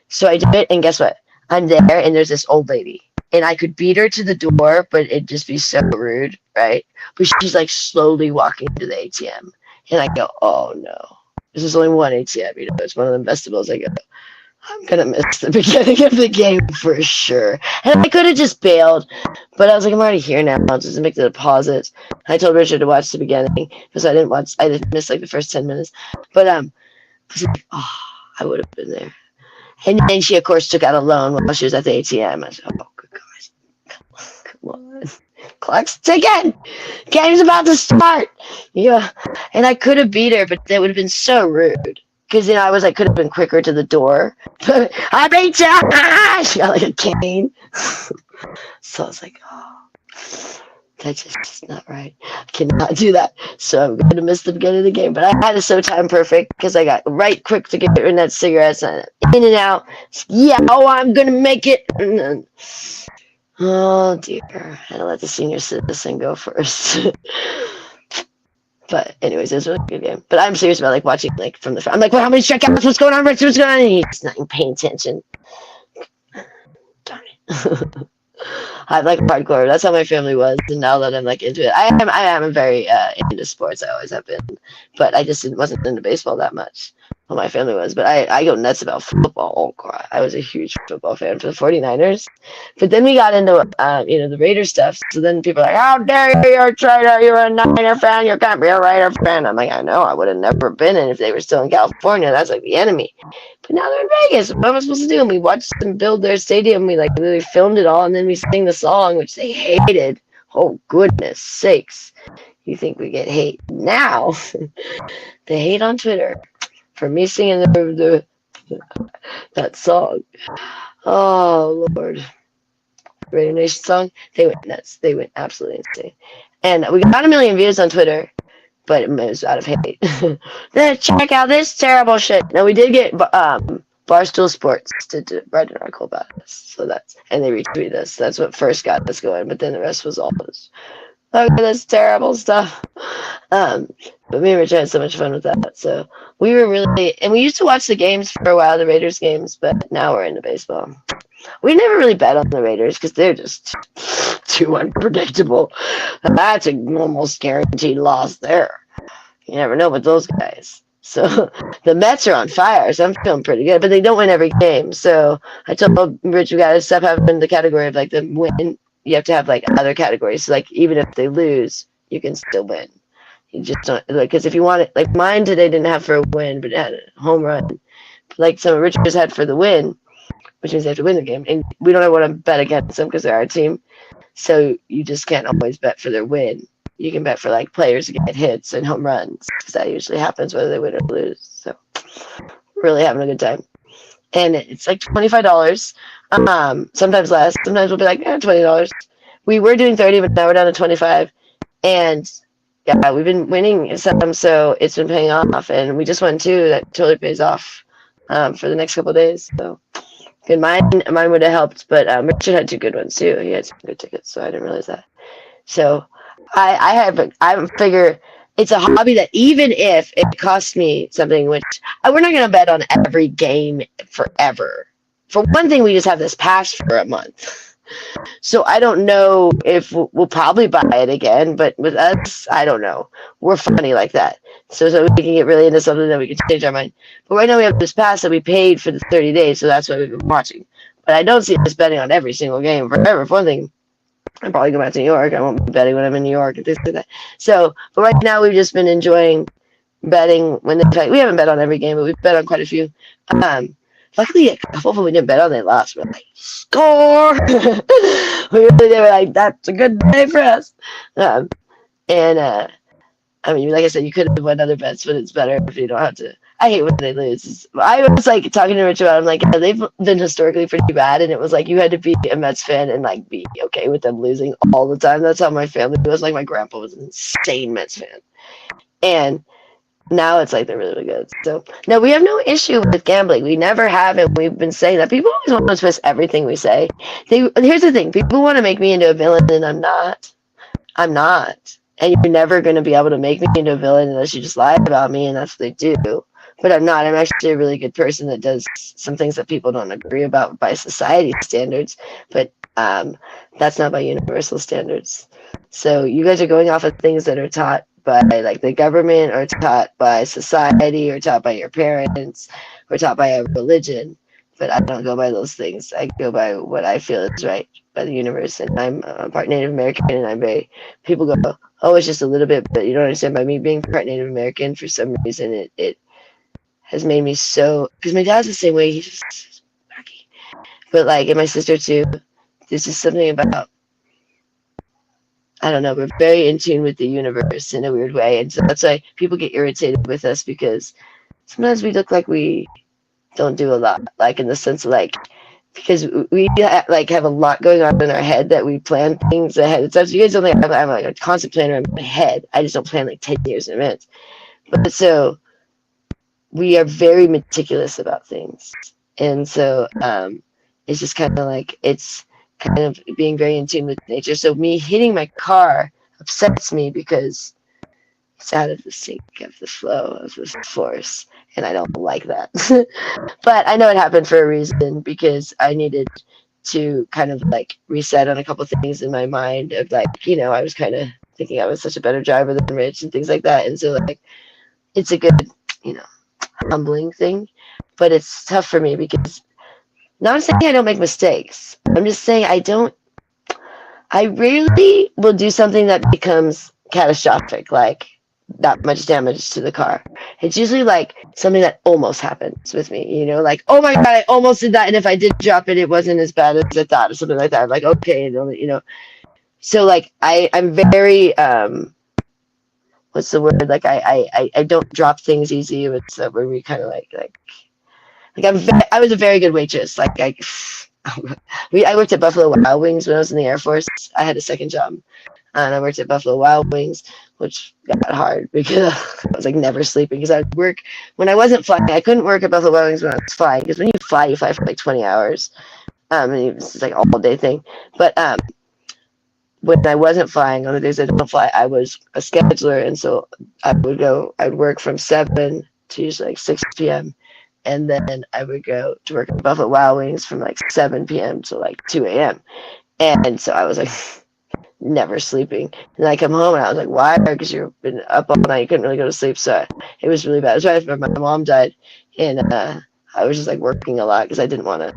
So I did it, and guess what? I'm there, and there's this old lady. And I could beat her to the door, but it'd just be so rude, right? But she's like slowly walking to the ATM. And I go, oh no. This is only one ATM, it's one of the vegetables. I go, I'm going to miss the beginning of the game for sure. And I could have just bailed, but I was like, I'm already here now. I'll just make the deposits. I told Richard to watch the beginning because I didn't miss like the first 10 minutes. But I was like, oh, I would have been there. And then she, of course, took out a loan while she was at the ATM. I said, oh, good gosh. Come on. Clock's ticking. Game's about to start. Yeah. And I could have beat her, but that would have been so rude. Because, I was like, could have been quicker to the door. But I beat you! She got like a cane. So I was like, oh, that's just not right. I cannot do that. So I'm going to miss the beginning of the game. But I had it so time perfect because I got right quick to get in that cigarettes and in and out. Yeah, I'm going to make it. And then, oh, dear. I had to let the senior citizen go first. But anyways, it was a really good game. But I'm serious about watching from the front. I'm like, well, how many strikeouts? What's going on, Richard? What's going on? And he's not even paying attention. Darn it. I'm like hardcore. That's how my family was. And now that I'm into it, I am very into sports. I always have been. But I just wasn't into baseball that much. Well, my family was. But I go nuts about football. Oh, God. I was a huge football fan for the 49ers. But then we got into, the Raiders stuff. So then people are like, how dare you? You're a traitor. You're a Niner fan. You can't be a Raider fan. I'm like, I know. I would have never been in if they were still in California. That's like the enemy. But now they're in Vegas. What am I supposed to do? And we watched them build their stadium. We literally filmed it all. And then we sang the song, which they hated. Oh, goodness sakes. You think we get hate now? The hate on Twitter for me singing that song. Oh, Lord. Radio Nation song. They went nuts. They went absolutely insane. And we got 1 million views on Twitter, but it was out of hate. Then check out this terrible shit. Now, we did get Barstool Sports to write an article about us. So and they retweeted us. That's what first got us going, but then the rest was all this. Look at this terrible stuff. But me and Rich had so much fun with that. So we were really, and we used to watch the games for a while, the Raiders games, but now we're into baseball. We never really bet on the Raiders because they're just too unpredictable. That's an almost guaranteed loss there. You never know with those guys. So the Mets are on fire, so I'm feeling pretty good. But they don't win every game. So I told Rich, we got to stop having the category of like the win. You have to have like other categories. So like even if they lose, you can still win. You just don't like because if you want it, like mine today didn't have for a win, but it had a home run. Like some of Richard's had for the win, which means they have to win the game. And we don't want to bet against them because they're our team. So you just can't always bet for their win. You can bet for like players to get hits and home runs because that usually happens whether they win or lose. So really having a good time. And it's like $25. Sometimes less. Sometimes we'll be like, $20. We were doing 30, but now we're down to 25. And yeah, we've been winning some, so it's been paying off. And we just won 2. That totally pays off for the next couple of days. So good. Mine would have helped, but Richard had 2 good ones too. He had some good tickets, so I didn't realize that. So I figure it's a hobby that even if it costs me something, which we're not going to bet on every game forever. For one thing, we just have this pass for a month. So I don't know if we'll probably buy it again, but with us, I don't know. We're funny like that. So we can get really into something that we can change our mind. But right now we have this pass that we paid for the 30 days, so that's why we've been watching. But I don't see us betting on every single game forever. For one thing, I'm probably going back to New York. I won't be betting when I'm in New York and things like that. So, but right now we've just been enjoying betting when they play. We haven't bet on every game, but we've bet on quite a few. Luckily, a couple of them we didn't bet on, they lost. We're like, score! They were like, that's a good day for us. I mean, like I said, you could have won other bets, but it's better if you don't have to. I hate when they lose. I was like talking to Rich about it. I'm like, yeah, they've been historically pretty bad, and it was like you had to be a Mets fan and like be okay with them losing all the time. That's how my family was. Like my grandpa was an insane Mets fan, and now it's like they're really, really good. So no, we have no issue with gambling. We never have, and we've been saying that. People always want to twist everything we say. Here's the thing: people want to make me into a villain, and I'm not. I'm not. And you're never going to be able to make me into a villain unless you just lie about me, and that's what they do. But I'm not. I'm actually a really good person that does some things that people don't agree about by society standards. But that's not by universal standards. So you guys are going off of things that are taught by like the government or taught by society or taught by your parents or taught by a religion. But I don't go by those things. I go by what I feel is right by the universe. And I'm part Native American, and I'm very, people go, oh, it's just a little bit, but you don't understand. By me being part Native American, for some reason, it has made me so, because my dad's the same way, he's just wacky. But like, and my sister too, there's just something about, I don't know, we're very in tune with the universe in a weird way. And so that's why people get irritated with us, because sometimes we look like we don't do a lot, like in the sense of like, because we like have a lot going on in our head that we plan things ahead. So you guys don't think I'm like a constant planner in my head. I just don't plan like 10 years in advance. But so we are very meticulous about things. And so it's just kind of like, it's kind of being very in tune with nature. So me hitting my car upsets me because it's out of the sync of the flow of the force. And I don't like that. But I know it happened for a reason, because I needed to kind of like reset on a couple of things in my mind of like, you know, I was kind of thinking I was such a better driver than Rich and things like that. And so like, it's a good, you know, humbling thing, but it's tough for me because not saying I don't make mistakes. I'm just saying I rarely will do something that becomes catastrophic, like that much damage to the car. It's usually like something that almost happens with me, you know, like, oh my God, I almost did that. And if I did drop it, it wasn't as bad as I thought, or something like that. I'm like, okay, you know, So like I'm very what's the word? Like I don't drop things easy. It's where we kind of I was a very good waitress. I worked at Buffalo Wild Wings when I was in the Air Force. I had a second job, and I worked at Buffalo Wild Wings, which got hard because I was like never sleeping because I would work when I wasn't flying. I couldn't work at Buffalo Wild Wings when I was flying because when you fly for like 20 hours. And it's like all day thing. But when I wasn't flying, on the days I don't fly, I was a scheduler, and so I'd work from 7 to usually like 6 p.m. And then I would go to work at Buffalo Wild Wings from like 7 p.m. to like 2 a.m. And so I was like never sleeping. And I come home and I was like, why? Because you've been up all night. You couldn't really go to sleep. So it was really bad. It was right after my mom died. And I was just like working a lot because I didn't want to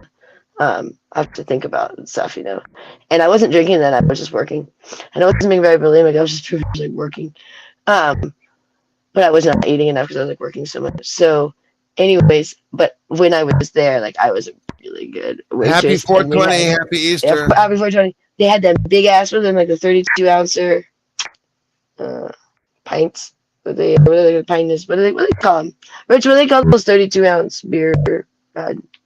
have to think about stuff, you know. And I wasn't drinking then, I was just working. And I wasn't being very bulimic, I was just like working. But I was not eating enough because I was like working so much. So anyways, but when I was there, like I was a really good waitress.
Happy 420, happy Easter.
Yeah, happy 420. They had them big ass ones, like the 32 ouncer pints. What do they call them? Rich, what do they call those 32 ounce beer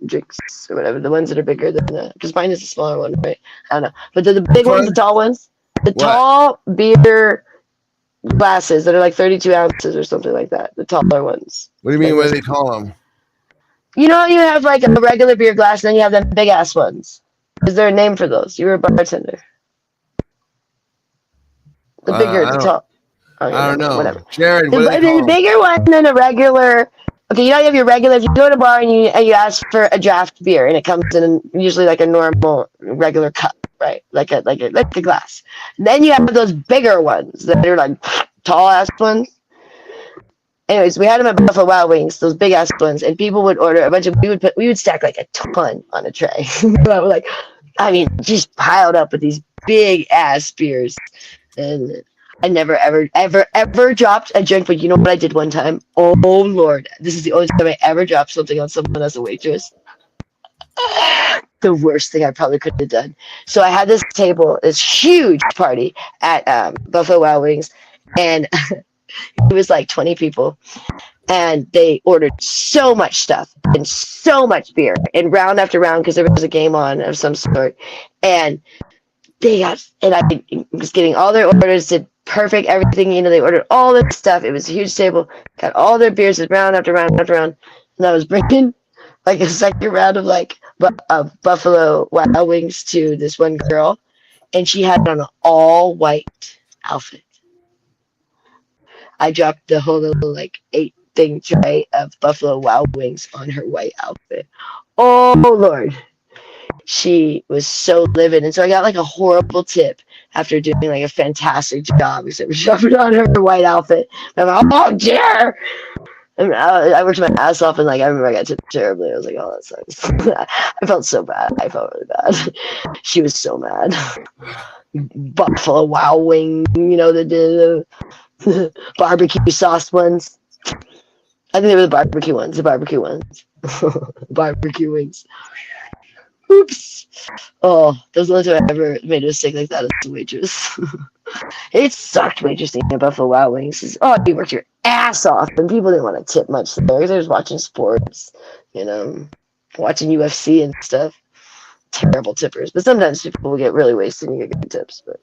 drinks or whatever? The ones that are bigger than because mine is the smaller one, right? I don't know. But they're the big ones, the tall ones. The tall beer glasses that are like 32 ounces or something like that. The taller ones.
What do you mean? What do they call them?
You know, you have like a regular beer glass, and then you have them big ass ones. Is there a name for those? You were a bartender. The bigger, the tall.
I don't know.
Whatever.
Jared, what
the bigger one than a regular. Okay, you know you have your regular. If you go to a bar and you ask for a draft beer, and it comes in usually like a normal regular cup, right? Like a glass. Then you have those bigger ones that are like tall ass ones. Anyways, we had them at Buffalo Wild Wings, those big ass ones, and people would order a bunch of. We would stack like a ton on a tray. Like, I mean, just piled up with these big ass beers, and I never ever dropped a drink. But you know what I did one time? Oh Lord, this is the only time I ever dropped something on someone as a waitress. The worst thing I probably could have done. So I had this table, this huge party at Buffalo Wild Wings, and it was like 20 people, and they ordered so much stuff and so much beer and round after round because there was a game on of some sort, and I was getting all their orders, did perfect everything, you know. They ordered all this stuff. It was a huge table, got all their beers round after round after round, and I was bringing like a second round of Buffalo Wild Wings to this one girl, and she had on an all white outfit. I dropped the whole little like 8-thing tray of Buffalo Wild Wings on her white outfit. Oh Lord, she was so livid, and so I got like a horrible tip after doing like a fantastic job, except for shoving on her white outfit. And I'm like, oh dear. And I worked my ass off, and like I remember I got tipped terribly. I was like, oh, that sucks. I felt so bad. I felt really bad. She was so mad. Buffalo Wild Wing, you know, the barbecue sauce ones. I think they were the barbecue ones. Barbecue wings. Oops. Oh, those ones I ever made a mistake like that as a waitress. It sucked waitressing at Buffalo Wild Wings. Oh, you worked your ass off, and people didn't want to tip much there because they were watching sports, you know, watching UFC and stuff. Terrible tippers. But sometimes people will get really wasted and you get good tips. But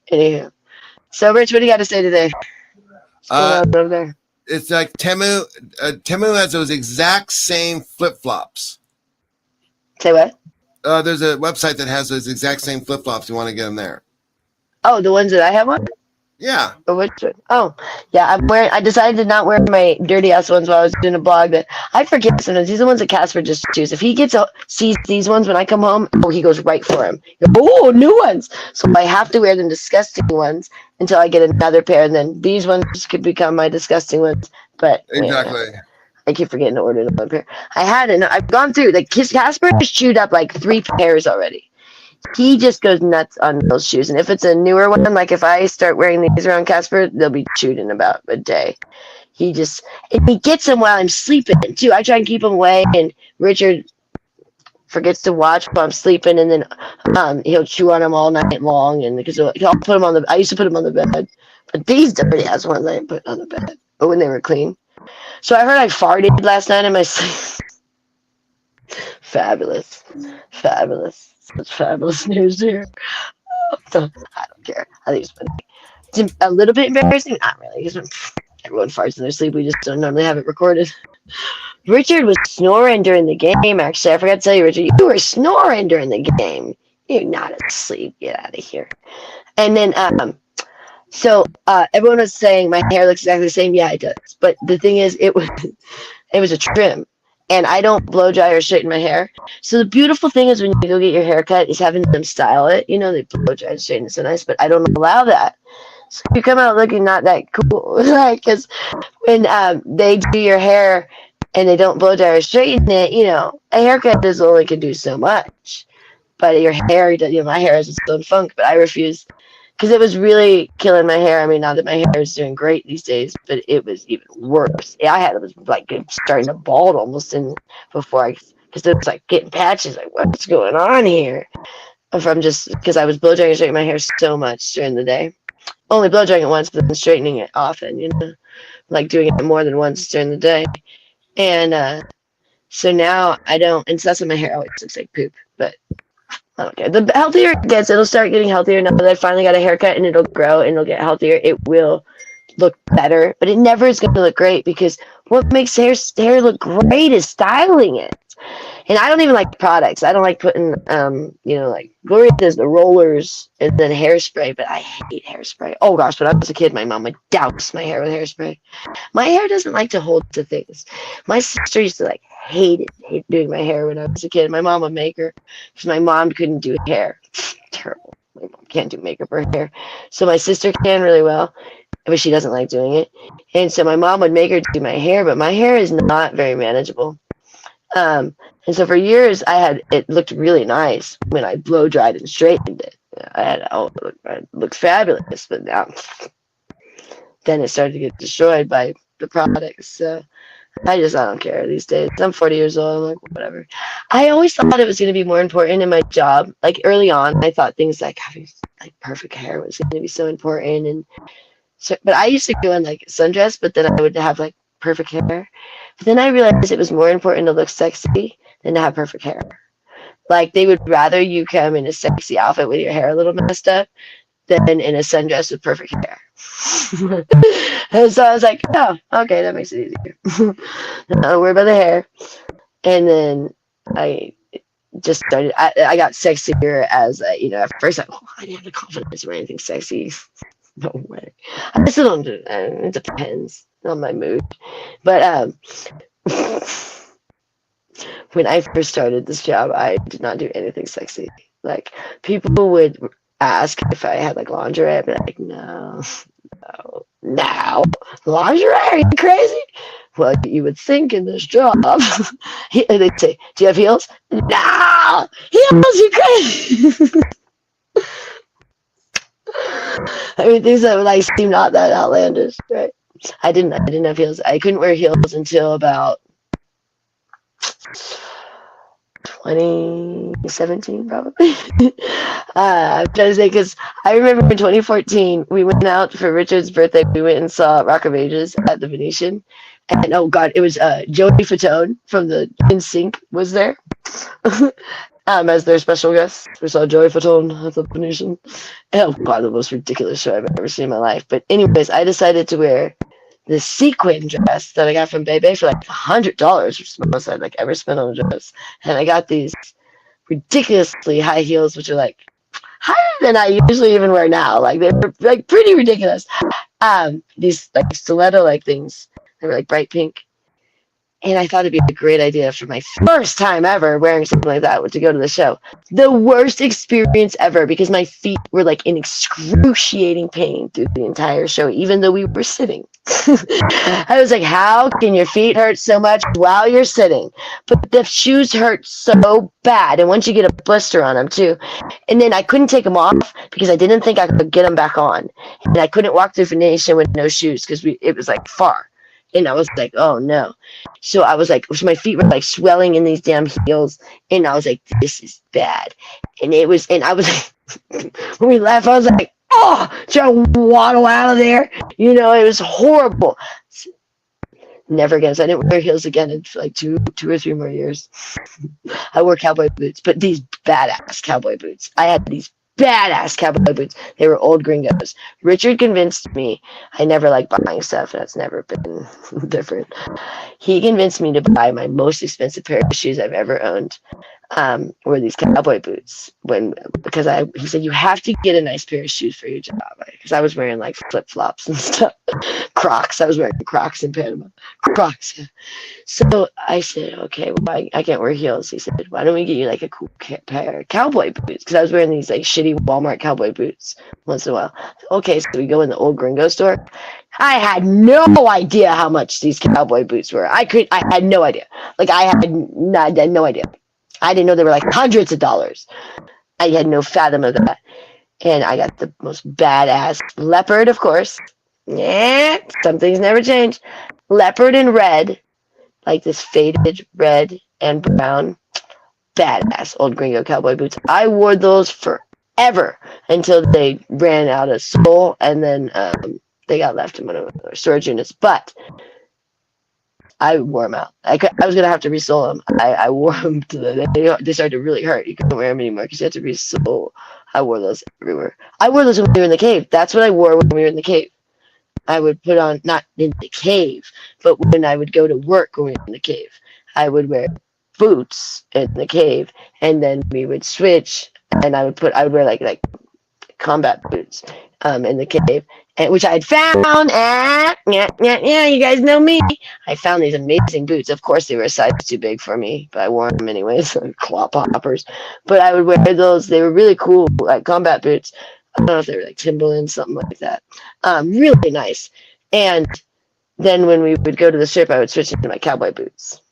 anyhow. So, Rich, what do you got to say today? What's going on over there?
It's like Temu. Temu has those exact same flip-flops.
Say what?
There's a website that has those exact same flip-flops. You want to get them there.
Oh, the ones that I have on?
Yeah.
Or which one? Oh, yeah. I decided to not wear my dirty ass ones while I was doing a blog. That I forget sometimes. These are the ones that Casper just chooses. If he sees these ones when I come home, he goes right for them. Oh, new ones. So I have to wear the disgusting ones until I get another pair, and then these ones could become my disgusting ones. But
exactly.
Yeah, I keep forgetting to order another pair. I've gone through. Like Casper has chewed up like 3 pairs already. He just goes nuts on those shoes. And if it's a newer one, like if I start wearing these around Casper, they'll be chewed in about a day. He gets them while I'm sleeping too. I try and keep them away. And Richard forgets to watch while I'm sleeping, and then he'll chew on them all night long. And because I'll put them on the, I used to put them on the bed, but these dirty ass ones I put on the bed. But when they were clean. So I heard I farted last night in my sleep. Fabulous, fabulous, such fabulous news here. So, I don't care. I think it's funny. It's a little bit embarrassing, not really, because everyone farts in their sleep. We just don't normally have it recorded. Richard was snoring during the game, actually. I forgot to tell you, Richard, you were snoring during the game. You're not asleep. Get out of here. And then, so everyone was saying my hair looks exactly the same. Yeah, it does. But the thing is, it was a trim. And I don't blow dry or straighten my hair. So the beautiful thing is when you go get your hair cut is having them style it. You know, they blow dry and straighten it so nice, but I don't allow that. So you come out looking not that cool. Because when they do your hair and they don't blow dry or straighten it, you know, a haircut is only can do so much. But your hair, you know, my hair has its own funk, but I refuse because it was really killing my hair. I mean, not that my hair is doing great these days, but it was even worse. Yeah, it was like starting to bald almost in before I, because it was like getting patches. Like, what's going on here? From just because I was blow drying and straightening my hair so much during the day. Only blow drying it once, but then straightening it often. You know, like doing it more than once during the day. And so now I don't. And so that's why my hair always looks like poop, but. I don't care. The healthier it gets, it'll start getting healthier. Now that I finally got a haircut and it'll grow and it'll get healthier, it will look better. But it never is going to look great because what makes hair look great is styling it. And I don't even like products. I don't like putting, you know, like Gloria does the rollers and then hairspray, but I hate hairspray. Oh gosh, when I was a kid, my mom would douse my hair with hairspray. My hair doesn't like to hold to things. My sister used to like hate doing my hair when I was a kid. My mom would make her because my mom couldn't do hair. Terrible. My mom can't do makeup or hair. So my sister can really well, but she doesn't like doing it. And so my mom would make her do my hair, but my hair is not very manageable. And so for years it looked really nice when I blow dried and straightened it. It looked fabulous, but now then it started to get destroyed by the products. So I don't care these days. I'm 40 years old. I'm like, whatever. I always thought it was going to be more important in my job. Like early on, I thought things like having like perfect hair was going to be so important. And so, but I used to go in like sundress, but then I would have like perfect hair. But then I realized it was more important to look sexy than to have perfect hair. Like they would rather you come in a sexy outfit with your hair a little messed up than in a sundress with perfect hair. And so I was like, oh, okay, that makes it easier. Don't worry about the hair. And then I just started, I got sexier as, you know, at first I didn't have the confidence or anything sexy. No way. I still don't do it. It depends on my mood. But when I first started this job, I did not do anything sexy. Like people would ask if I had like lingerie. I'd be like, no, lingerie? Are you crazy? Well, you would think in this job. They'd say, do you have heels? No, heels, you crazy? I mean, things that would like seem not that outlandish, right? I didn't have heels. I couldn't wear heels until about 2017, probably. I'm trying to say, because I remember in 2014, we went out for Richard's birthday. We went and saw Rock of Ages at the Venetian. And oh God, it was Joey Fatone from the NSYNC was there. As their special guest. We saw Joey Fatone at the Venetian. And, oh God, the most ridiculous show I've ever seen in my life. But anyways, I decided to wear this sequin dress that I got from Bebe for like $100, which is the most I'd like ever spent on a dress. And I got these ridiculously high heels, which are like higher than I usually even wear now. Like they were like pretty ridiculous. These like stiletto like things. They were like bright pink. And I thought it'd be a great idea for my first time ever wearing something like that to go to the show. The worst experience ever because my feet were like in excruciating pain through the entire show, even though we were sitting. I was like, how can your feet hurt so much while you're sitting? But the shoes hurt so bad. And once you get a blister on them too. And then I couldn't take them off because I didn't think I could get them back on. And I couldn't walk through Venetian with no shoes because it was like far. And I was like, oh no. So I was like, so my feet were like swelling in these damn heels. And I was like, this is bad. And I was like, when we left, I was like, oh, trying to waddle out of there. You know, it was horrible. Never again. So I didn't wear heels again in like two or three more years. I wore cowboy boots, but these badass cowboy boots. I had these badass cowboy boots. They were old gringos. Richard convinced me. I never like buying stuff. That's never been different. He convinced me to buy my most expensive pair of shoes I've ever owned. Were these cowboy boots because he said you have to get a nice pair of shoes for your job, because I was wearing like flip flops and stuff. Crocs. I was wearing Crocs in Panama. Crocs. Yeah. So I said, okay, well, I can't wear heels. He said, why don't we get you like a cool pair of cowboy boots? Because I was wearing these like shitty Walmart cowboy boots once in a while. Okay, so we go in the old gringo store. I had no idea how much these cowboy boots were. I had no idea. Like I had no idea. I didn't know they were like hundreds of dollars. I had no fathom of that. And I got the most badass leopard, of course. Yeah, some things never change. Leopard and red, like this faded red and brown, badass old gringo cowboy boots. I wore those forever until they ran out of sole, and then they got left in one of our storage units. But I wore them out. I was gonna have to resole them. I wore them they started to really hurt. You couldn't wear them anymore because you had to resole. I wore those everywhere. I wore those when we were in the cave. That's what I wore when we were in the cave. I would put on, not in the cave, but when I would go to work when we were in the cave, I would wear boots in the cave, and then we would switch, and I would wear like combat boots in the cave, which I had found. Yeah, you guys know me. I found these amazing boots. Of course, they were a size too big for me, but I wore them anyways, claw poppers. But I would wear those. They were really cool, like combat boots. I don't know if they were like Timberland, something like that. Really nice. And then when we would go to the strip, I would switch into my cowboy boots.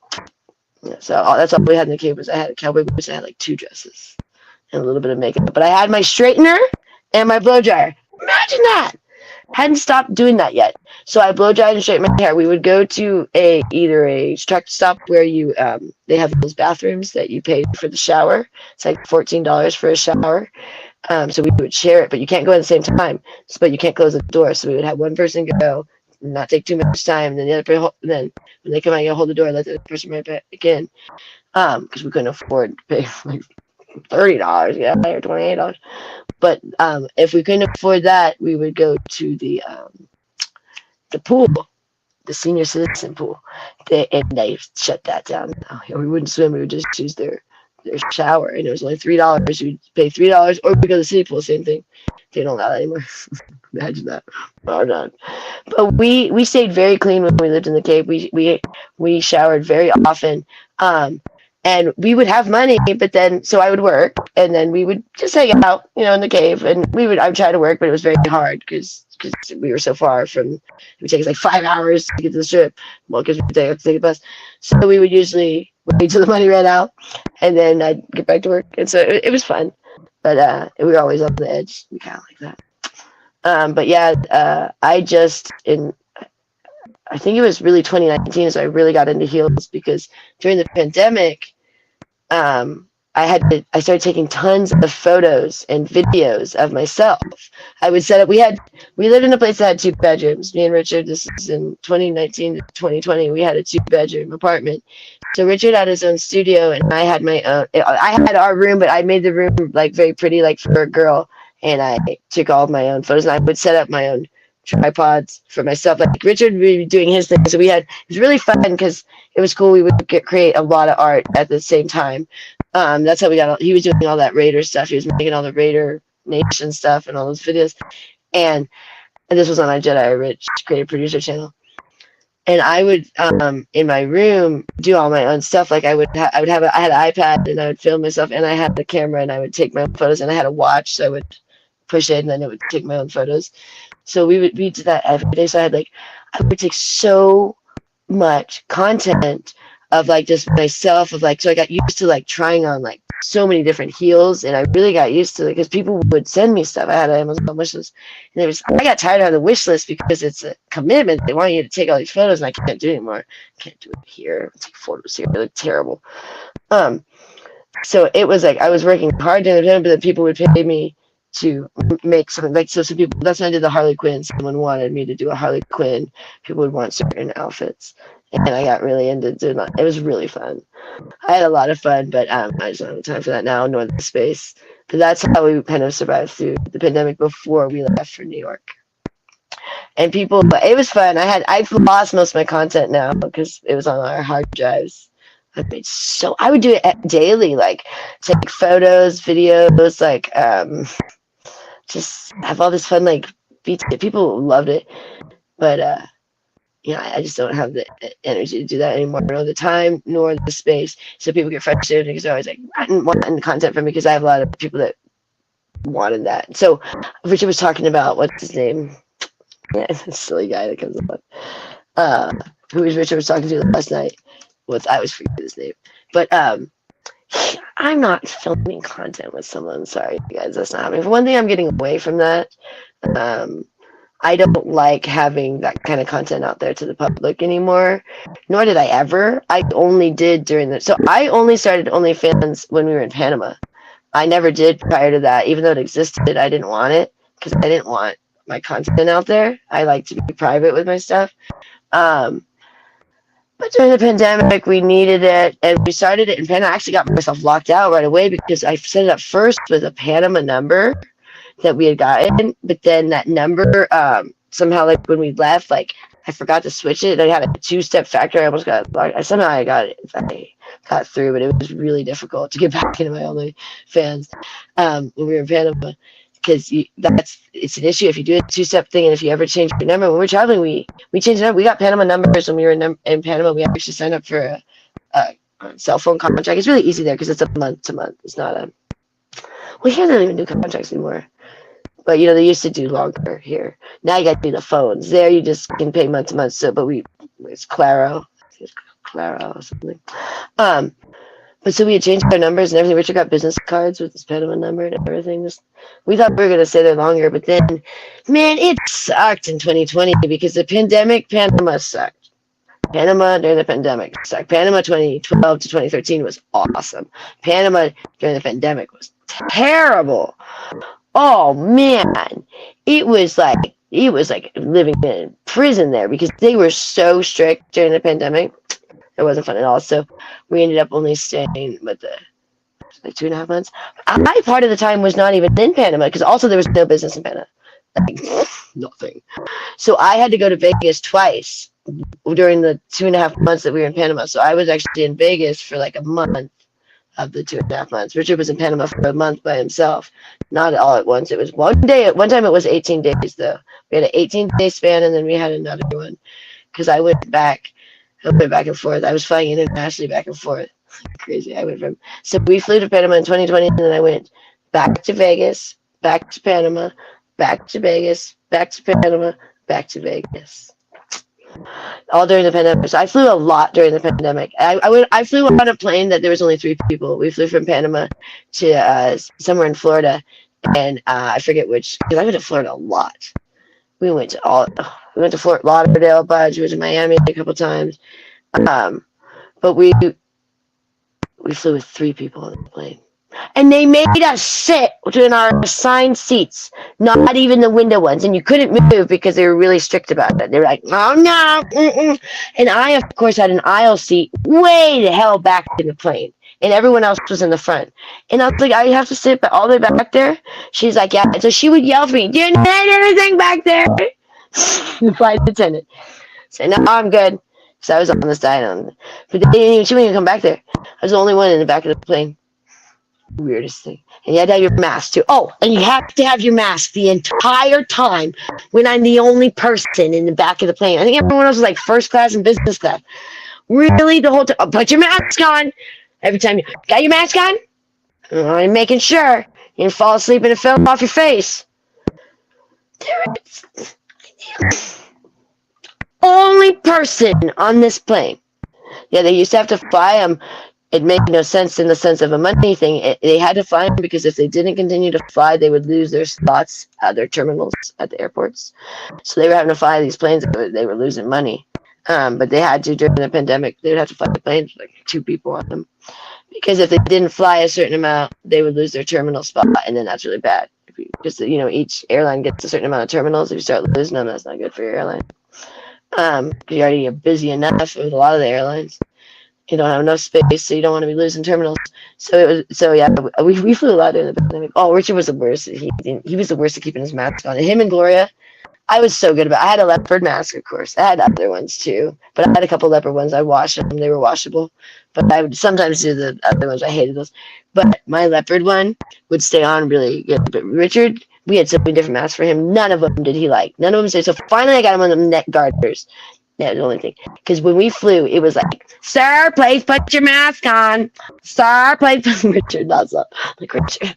Yeah, so that's all we had in the cave was I had cowboy boots. I had like 2 dresses and a little bit of makeup. But I had my straightener and my blow dryer. Imagine that. Hadn't stopped doing that yet. So I blow dried and straightened my hair. We would go to either a truck stop where you they have those bathrooms that you pay for the shower. It's like $14 for a shower. So we would share it, but you can't go at the same time. But you can't close the door. So we would have one person go, not take too much time, and then the other person, then when they come out, you hold the door, let the other person right back in. Because we couldn't afford to pay like $30, yeah, or $28. But if we couldn't afford that, we would go to the pool, the senior citizen pool, and they shut that down now. We wouldn't swim; we would just use their shower, and it was only $3. You'd pay $3, or we go to the city pool, same thing. They don't allow that anymore. Imagine that. Oh, no. But we stayed very clean when we lived in the cave. We showered very often. And we would have money, but then, so I would work, and then we would just hang out, in the cave, and I would try to work, but it was very hard because we were so far from, it would take us like 5 hours to get to the strip, well, because we have to take a bus. So we would usually wait till the money ran out, and then I'd get back to work, and so it was fun, but we were always on the edge. We kind of like that. But yeah, I think it was really 2019, so I really got into heels because during the pandemic, I started taking tons of photos and videos of myself. I would set up, we lived in a place that had 2 bedrooms. Me and Richard, this is in 2019 to 2020, we had a 2-bedroom apartment. So Richard had his own studio, and I had my own. I had our room, but I made the room like very pretty, like for a girl, and I took all of my own photos, and I would set up my own tripods for myself. Like Richard would be doing his thing, so it was really fun because it was cool. We would create a lot of art at the same time. That's how he was doing all that Raider stuff. He was making all the Raider Nation stuff and all those videos. And this was on our Jedi Rich creative producer channel. And I would in my room do all my own stuff. Like I had an iPad, and I would film myself, and I had the camera, and I would take my own photos, and I had a watch, so I would push it, and then it would take my own photos. So we did that every day. So I would take so much content of like just myself, of like, so I got used to like trying on like so many different heels, and I really got used to it because people would send me stuff. I had an Amazon wish list, and I got tired of the wish list because it's a commitment. They want you to take all these photos, and I can't do it anymore. I can't do it here. Take photos here. They look terrible. So it was like I was working hard during the time, but then people would pay me to make something like, so some people, that's when I did the Harley Quinn. Someone wanted me to do a Harley Quinn. People would want certain outfits, and I got really into doing that. It was really fun. I had a lot of fun, but I just don't have time for that now, nor the space. But that's how we kind of survived through the pandemic before we left for New York. And people, it was fun. I've lost most of my content now because it was on our hard drives. I would do it daily, like take photos, videos, like just have all this fun, like people loved it, but I just don't have the energy to do that anymore, nor the time, nor the space. So people get frustrated because they're always like, I didn't want content from me, because I have a lot of people that wanted that. So Richard was talking about, what's his name? Yeah, this silly guy that comes up. Who Richard was talking to last night? I always forget his name, but I'm not filming content with someone. Sorry, guys, that's not happening. For one thing, I'm getting away from that. I don't like having that kind of content out there to the public anymore, nor did I ever. I only did I only started OnlyFans when we were in Panama. I never did prior to that, even though it existed. I didn't want it because I didn't want my content out there. I like to be private with my stuff. But during the pandemic, we needed it, and we started it in Panama. I actually got myself locked out right away because I set it up first with a Panama number that we had gotten, but then that number, somehow, like when we left, like I forgot to switch it. I had a 2-step factor. I almost got locked. Somehow I got through, but it was really difficult to get back into my OnlyFans when we were in Panama. Because it's an issue if you do a 2-step thing, and if you ever change your number. When we're traveling, we changed it up. We got Panama numbers when we were in Panama. We actually signed up for a cell phone contract. It's really easy there because it's a month to month. It's not a. Well, here they don't even do contracts anymore. But they used to do longer here. Now you got to do the phones. There you just can pay month to month. So, but it's Claro. It's Claro or something. But so we had changed our numbers and everything. Richard got business cards with his Panama number and everything. We thought we were going to stay there longer, but then, man, it sucked in 2020 because the pandemic, Panama sucked. Panama during the pandemic sucked. Panama 2012 to 2013 was awesome. Panama during the pandemic was terrible. Oh, man. It was like living in prison there because they were so strict during the pandemic. It wasn't fun at all. So we ended up only staying like 2.5 months. My part of the time was not even in Panama because also there was no business in Panama. Like, nothing. So I had to go to Vegas twice during the 2.5 months that we were in Panama. So I was actually in Vegas for like a month of the 2.5 months. Richard was in Panama for a month by himself. Not all at once. It was one day. At one time it was 18 days though. We had an 18-day span and then we had another one because I went back and forth. I was flying internationally back and forth. Crazy. So we flew to Panama in 2020, and then I went back to Vegas, back to Panama, back to Vegas, back to Panama, back to Vegas. All during the pandemic. So I flew a lot during the pandemic. I flew on a plane that there was only 3 people. We flew from Panama to somewhere in Florida, and I forget which, because I went to Florida a lot. We went to Fort Lauderdale a bunch. We went to Miami a couple times. But we flew with 3 people on the plane. And they made us sit in our assigned seats, not even the window ones. And you couldn't move because they were really strict about it. They were like, oh, no. Mm-mm. And I, of course, had an aisle seat way the hell back in the plane. And everyone else was in the front. And I was like, I have to sit all the way back there? She's like, yeah. And so she would yell for me, do you need anything back there? The flight attendant. So, no, I'm good. So I was on the side. But she wouldn't even come back there. I was the only one in the back of the plane. Weirdest thing. And you had to have your mask too. Oh, and you have to have your mask the entire time when I'm the only person in the back of the plane. I think everyone else was like first class and business class. Really, the whole time. Oh, put your mask on. Every time you got your mask on, I'm making sure you didn't fall asleep and it fell off your face. Only person on this plane. Yeah, they used to have to fly them. It made no sense in the sense of a money thing. They had to fly them because if they didn't continue to fly, they would lose their slots at their terminals at the airports. So they were having to fly these planes. They were losing money. But they had to during the pandemic. They would have to fly the planes with like 2 people on them because if they didn't fly a certain amount, they would lose their terminal spot, and then that's really bad. Because each airline gets a certain amount of terminals. If you start losing them, that's not good for your airline. Because you already are busy enough with a lot of the airlines. You don't have enough space, so you don't want to be losing terminals. So yeah, we flew a lot during the pandemic. Oh, Richard was the worst. He was the worst at keeping his mask on. And him and Gloria, I was so good about. I had a leopard mask, of course. I had other ones too, but I had a couple leopard ones. I washed them; they were washable. But I would sometimes do the other ones. I hated those. But my leopard one would stay on really good. But Richard, we had so many different masks for him. None of them did he like. None of them stayed. So finally, I got him on the neck garters. Yeah, the only thing. Because when we flew, it was like, "Sir, please put your mask on. Sir, please." Richard, not so. Like Richard.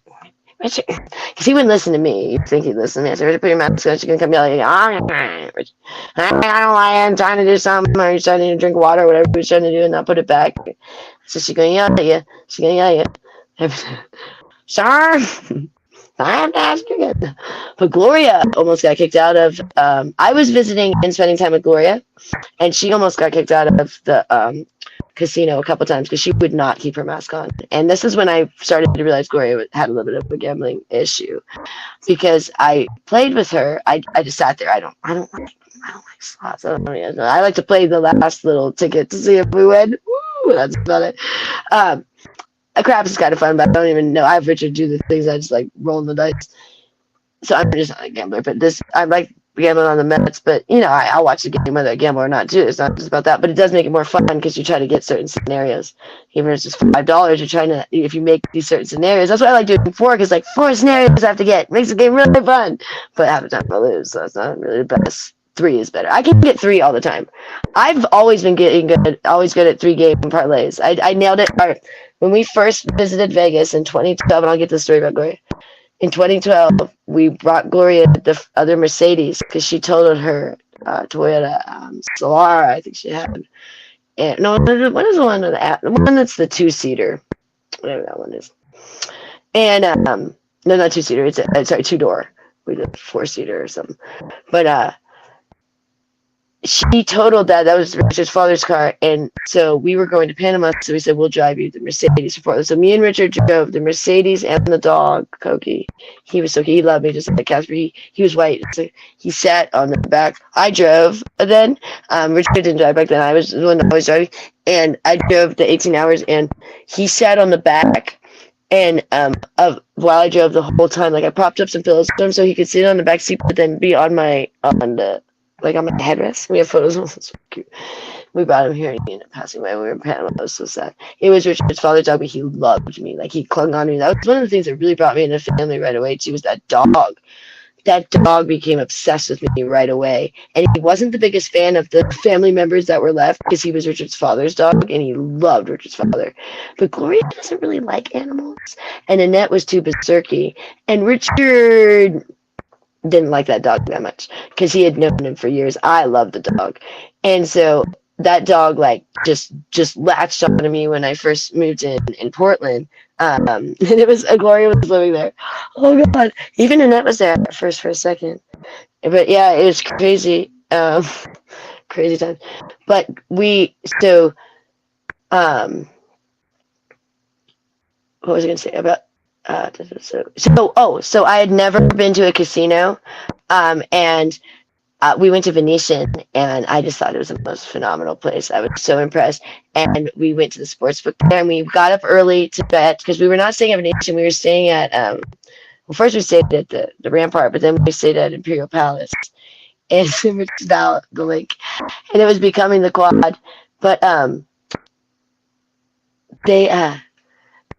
Because he wouldn't listen to me. You'd think he'd listen to me. I said, "Richard, put your mask on." She's going to come yelling, "I don't know why I'm trying to do something, or you're trying to drink water, or whatever he was trying to do, and not put it back." So she's going to yell at you. She's going to yell at you. "Sir, I have to ask you again." But Gloria almost got kicked out of. I was visiting and spending time with Gloria, and she almost got kicked out of the casino a couple times because she would not keep her mask on. And this is when I started to realize Gloria had a little bit of a gambling issue because I played with her. I just sat there. I don't like slots. I like to play the last little ticket to see if we win. Woo, that's about it. Craps is kind of fun, but I don't even know. I have Richard do the things. I just like rolling the dice. So I'm just not a gambler, but I like gambling on the Mets. But I'll watch the game whether I gamble or not too. It's not just about that, but it does make it more fun because you try to get certain scenarios. Even if it's just $5, you're trying to. If you make these certain scenarios, that's why I like doing 4 because like 4 scenarios I have to get makes the game really fun. But half the time I lose, so it's not really the best. 3 is better. I can get 3 all the time. I've always been always good at 3-game parlays. I nailed it. All right. When we first visited Vegas in 2012, and I'll get the story about Gloria. In 2012, we brought Gloria the other Mercedes because she totaled her Toyota Solara, I think she had. And, no, what is the one? The one that's the 2-seater, whatever that one is. And no, not 2-seater. It's sorry, 2-door. We did 4-seater or something. But she totaled that. That was Richard's father's car, and so we were going to Panama. So we said we'll drive you the Mercedes for Portland. So me and Richard drove the Mercedes and the dog, Koki. He was so he loved me just like Casper. He was white, so he sat on the back. I drove then. Richard didn't drive back then. I was the one that was driving, and I drove the 18 hours, and he sat on the back. And while I drove the whole time, like I propped up some pillows for him so he could sit on the back seat, but then be on my headrest. We have photos of him. So cute. We brought him here and he ended up passing away. We were in Panama. It was so sad. It was Richard's father's dog, but he loved me. Like he clung on to me. That was one of the things that really brought me into the family right away. She was that dog. That dog became obsessed with me right away. And he wasn't the biggest fan of the family members that were left because he was Richard's father's dog and he loved Richard's father. But Gloria doesn't really like animals. And Annette was too berserky. And Richard didn't like that dog that much because he had known him for years. I loved the dog, and so that dog like just latched onto me when I first moved in Portland. And it was Gloria was living there. Oh God, even Annette was there at first for a second, but yeah, it was crazy, crazy time. But what was I gonna say about? So I had never been to a casino, and we went to Venetian, and I just thought it was the most phenomenal place. I was so impressed, and we went to the sports book there, and we got up early to bet because we were not staying at Venetian. We were staying at well, first we stayed at the Rampart, but then we stayed at Imperial Palace, and which is now the lake, and it was becoming the Quad, but they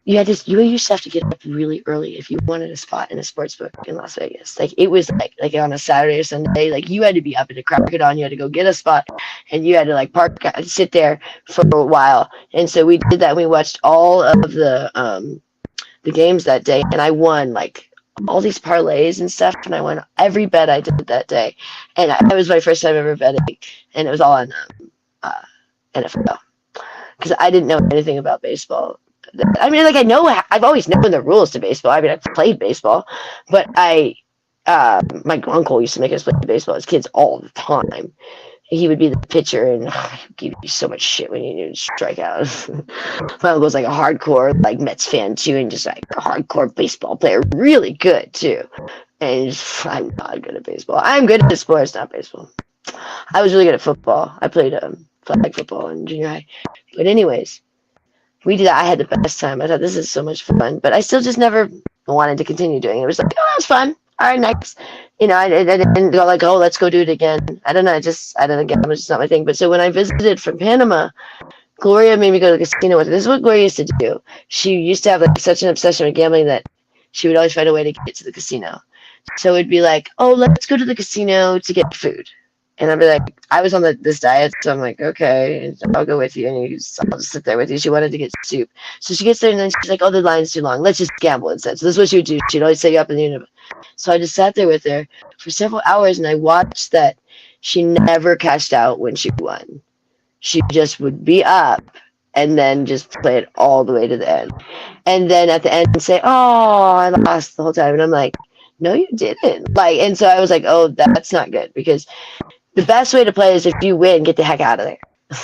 you used to have to get up really early if you wanted a spot in a sports book in Las Vegas. Like it was like on a Saturday or Sunday, like you had to be up at the crack of dawn. You had to go get a spot, and you had to like sit there for a while. And so we did that. And we watched all of the games that day, and I won like all these parlays and stuff, and I won every bet I did that day. And it was my first time ever betting, and it was all on NFL. because I didn't know anything about baseball. I mean, like I've always known the rules to baseball. I mean, I've played baseball, but my uncle used to make us play baseball as kids all the time. He would be the pitcher and he'd give you so much shit when you didn't strike out. My uncle's like a hardcore like Mets fan too, and just like a hardcore baseball player, really good too. And I'm not good at baseball. I'm good at sports, not baseball. I was really good at football. I played flag football in junior high. But anyways, we did that. I had the best time. I thought this is so much fun, but I still just never wanted to continue doing it. It was like, oh, that's fun. All right, next. I didn't go like, oh, let's go do it again. I don't know. I don't know. Again, it was just not my thing. But so when I visited from Panama, Gloria made me go to the casino with her. This is what Gloria used to do. She used to have like such an obsession with gambling that she would always find a way to get to the casino. So it'd be like, oh, let's go to the casino to get food. And I'd be like, I was on this diet, so I'm like, okay, I'll go with you, and I'll just sit there with you. She wanted to get soup. So she gets there, and then she's like, oh, the line's too long. Let's just gamble instead. So this is what she would do. She'd always set you up in the universe. So I just sat there with her for several hours, and I watched that she never cashed out when she won. She just would be up and then just play it all the way to the end. And then at the end say, oh, I lost the whole time. And I'm like, no, you didn't. And so I was like, oh, that's not good, because the best way to play is if you win, get the heck out of there.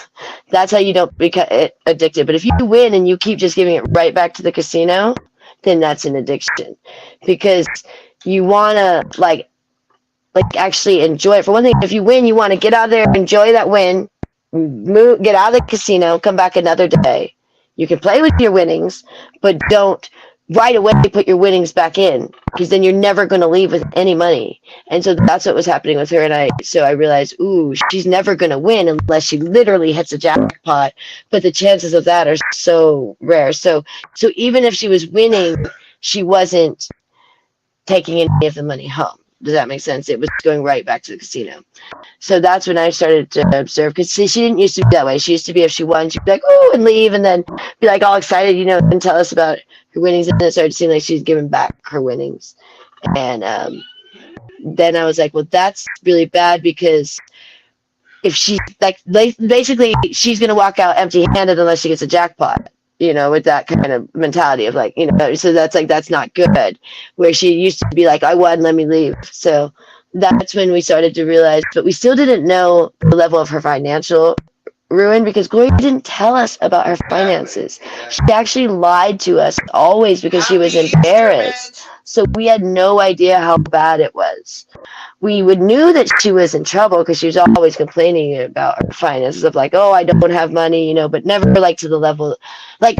That's how you don't become addicted. But if you win and you keep just giving it right back to the casino, then that's an addiction, because you want to like actually enjoy it. For one thing, if you win, you want to get out there, enjoy that win, get out of the casino, come back another day. You can play with your winnings, but don't right away put your winnings back in, because then you're never going to leave with any money. And so that's what was happening with her. And I realized, ooh, she's never going to win unless she literally hits a jackpot. But the chances of that are so rare. So even if she was winning, she wasn't taking any of the money home. Does that make sense? It was going right back to the casino. So that's when I started to observe, because she didn't used to be that way. She used to be, if she won, she'd be like, oh, and leave, and then be like all excited, and tell us about her winnings. And then it started to seem like she's giving back her winnings. And then I was like, well, that's really bad, because if she, basically, she's going to walk out empty-handed unless she gets a jackpot. With that kind of mentality of so that's not good. Where she used to be like, I won, let me leave. So that's when we started to realize, but we still didn't know the level of her financial ruin, because Gloria didn't tell us about her finances. She actually lied to us always because she was embarrassed. So we had no idea how bad it was. We knew that she was in trouble because she was always complaining about her finances of like, oh, I don't have money, but never to the level,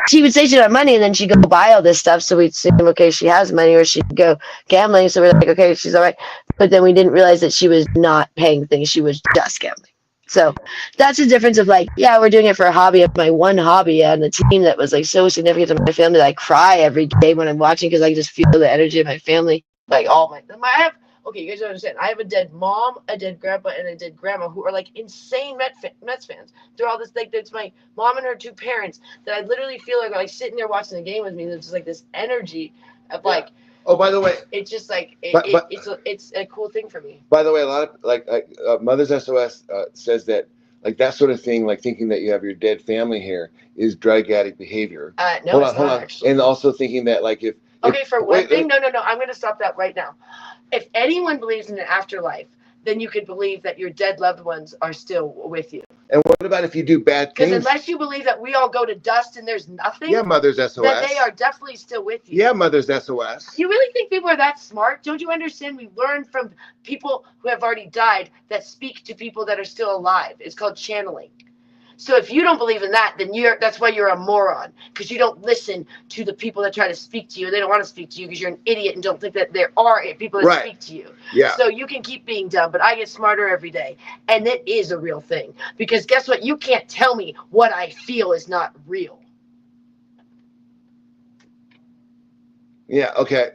she would say she didn't have money, and then she'd go buy all this stuff. So we'd assume, okay, she has money, or she'd go gambling. So we're like, okay, she's all right. But then we didn't realize that she was not paying things. She was just gambling. So that's the difference of yeah, we're doing it for a hobby. My one hobby on the team that was so significant to my family that I cry every day when I'm watching, because I just feel the energy of my family. Okay, you guys don't understand. I have a dead mom, a dead grandpa, and a dead grandma who are insane Mets fans. They're all this it's my mom and her two parents that I literally feel like sitting there watching the game with me. There's just this energy of
Oh, by the way,
it's just it's a cool thing for me.
By the way, a lot of Mother's SOS says that that sort of thing, thinking that you have your dead family here, is drug addict behavior.
No,
hold
it's
on, hold
not,
on.
actually.
And also thinking that
for one thing, no, I'm going to stop that right now. If anyone believes in an afterlife, then you could believe that your dead loved ones are still with you.
And what about if you do bad things?
Because unless you believe that we all go to dust and there's nothing,
yeah, Mother's SOS,
then they are definitely still with you.
Yeah, Mother's SOS.
You really think people are that smart? Don't you understand? We learn from people who have already died that speak to people that are still alive. It's called channeling. So if you don't believe in that, then that's why you're a moron, because you don't listen to the people that try to speak to you. They don't want to speak to you because you're an idiot and don't think that there are people that speak to you.
Yeah.
So you can keep being dumb, but I get smarter every day. And it is a real thing, because guess what? You can't tell me what I feel is not real.
Yeah, okay.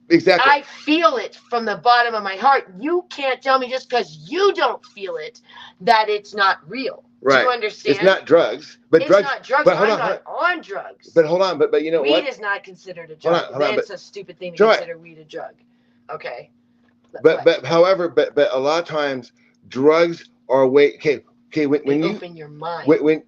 Exactly.
I feel it from the bottom of my heart. You can't tell me just because you don't feel it that it's not real.
Right.
Do you understand?
It's not drugs. But
it's
drugs,
not drugs.
But
I'm not on drugs.
But hold on. But you know what?
Weed is not considered a drug.
Hold on,
That's a stupid thing to consider weed a drug. Okay.
But however, a lot of times drugs are way. Okay. When you
open your mind.
When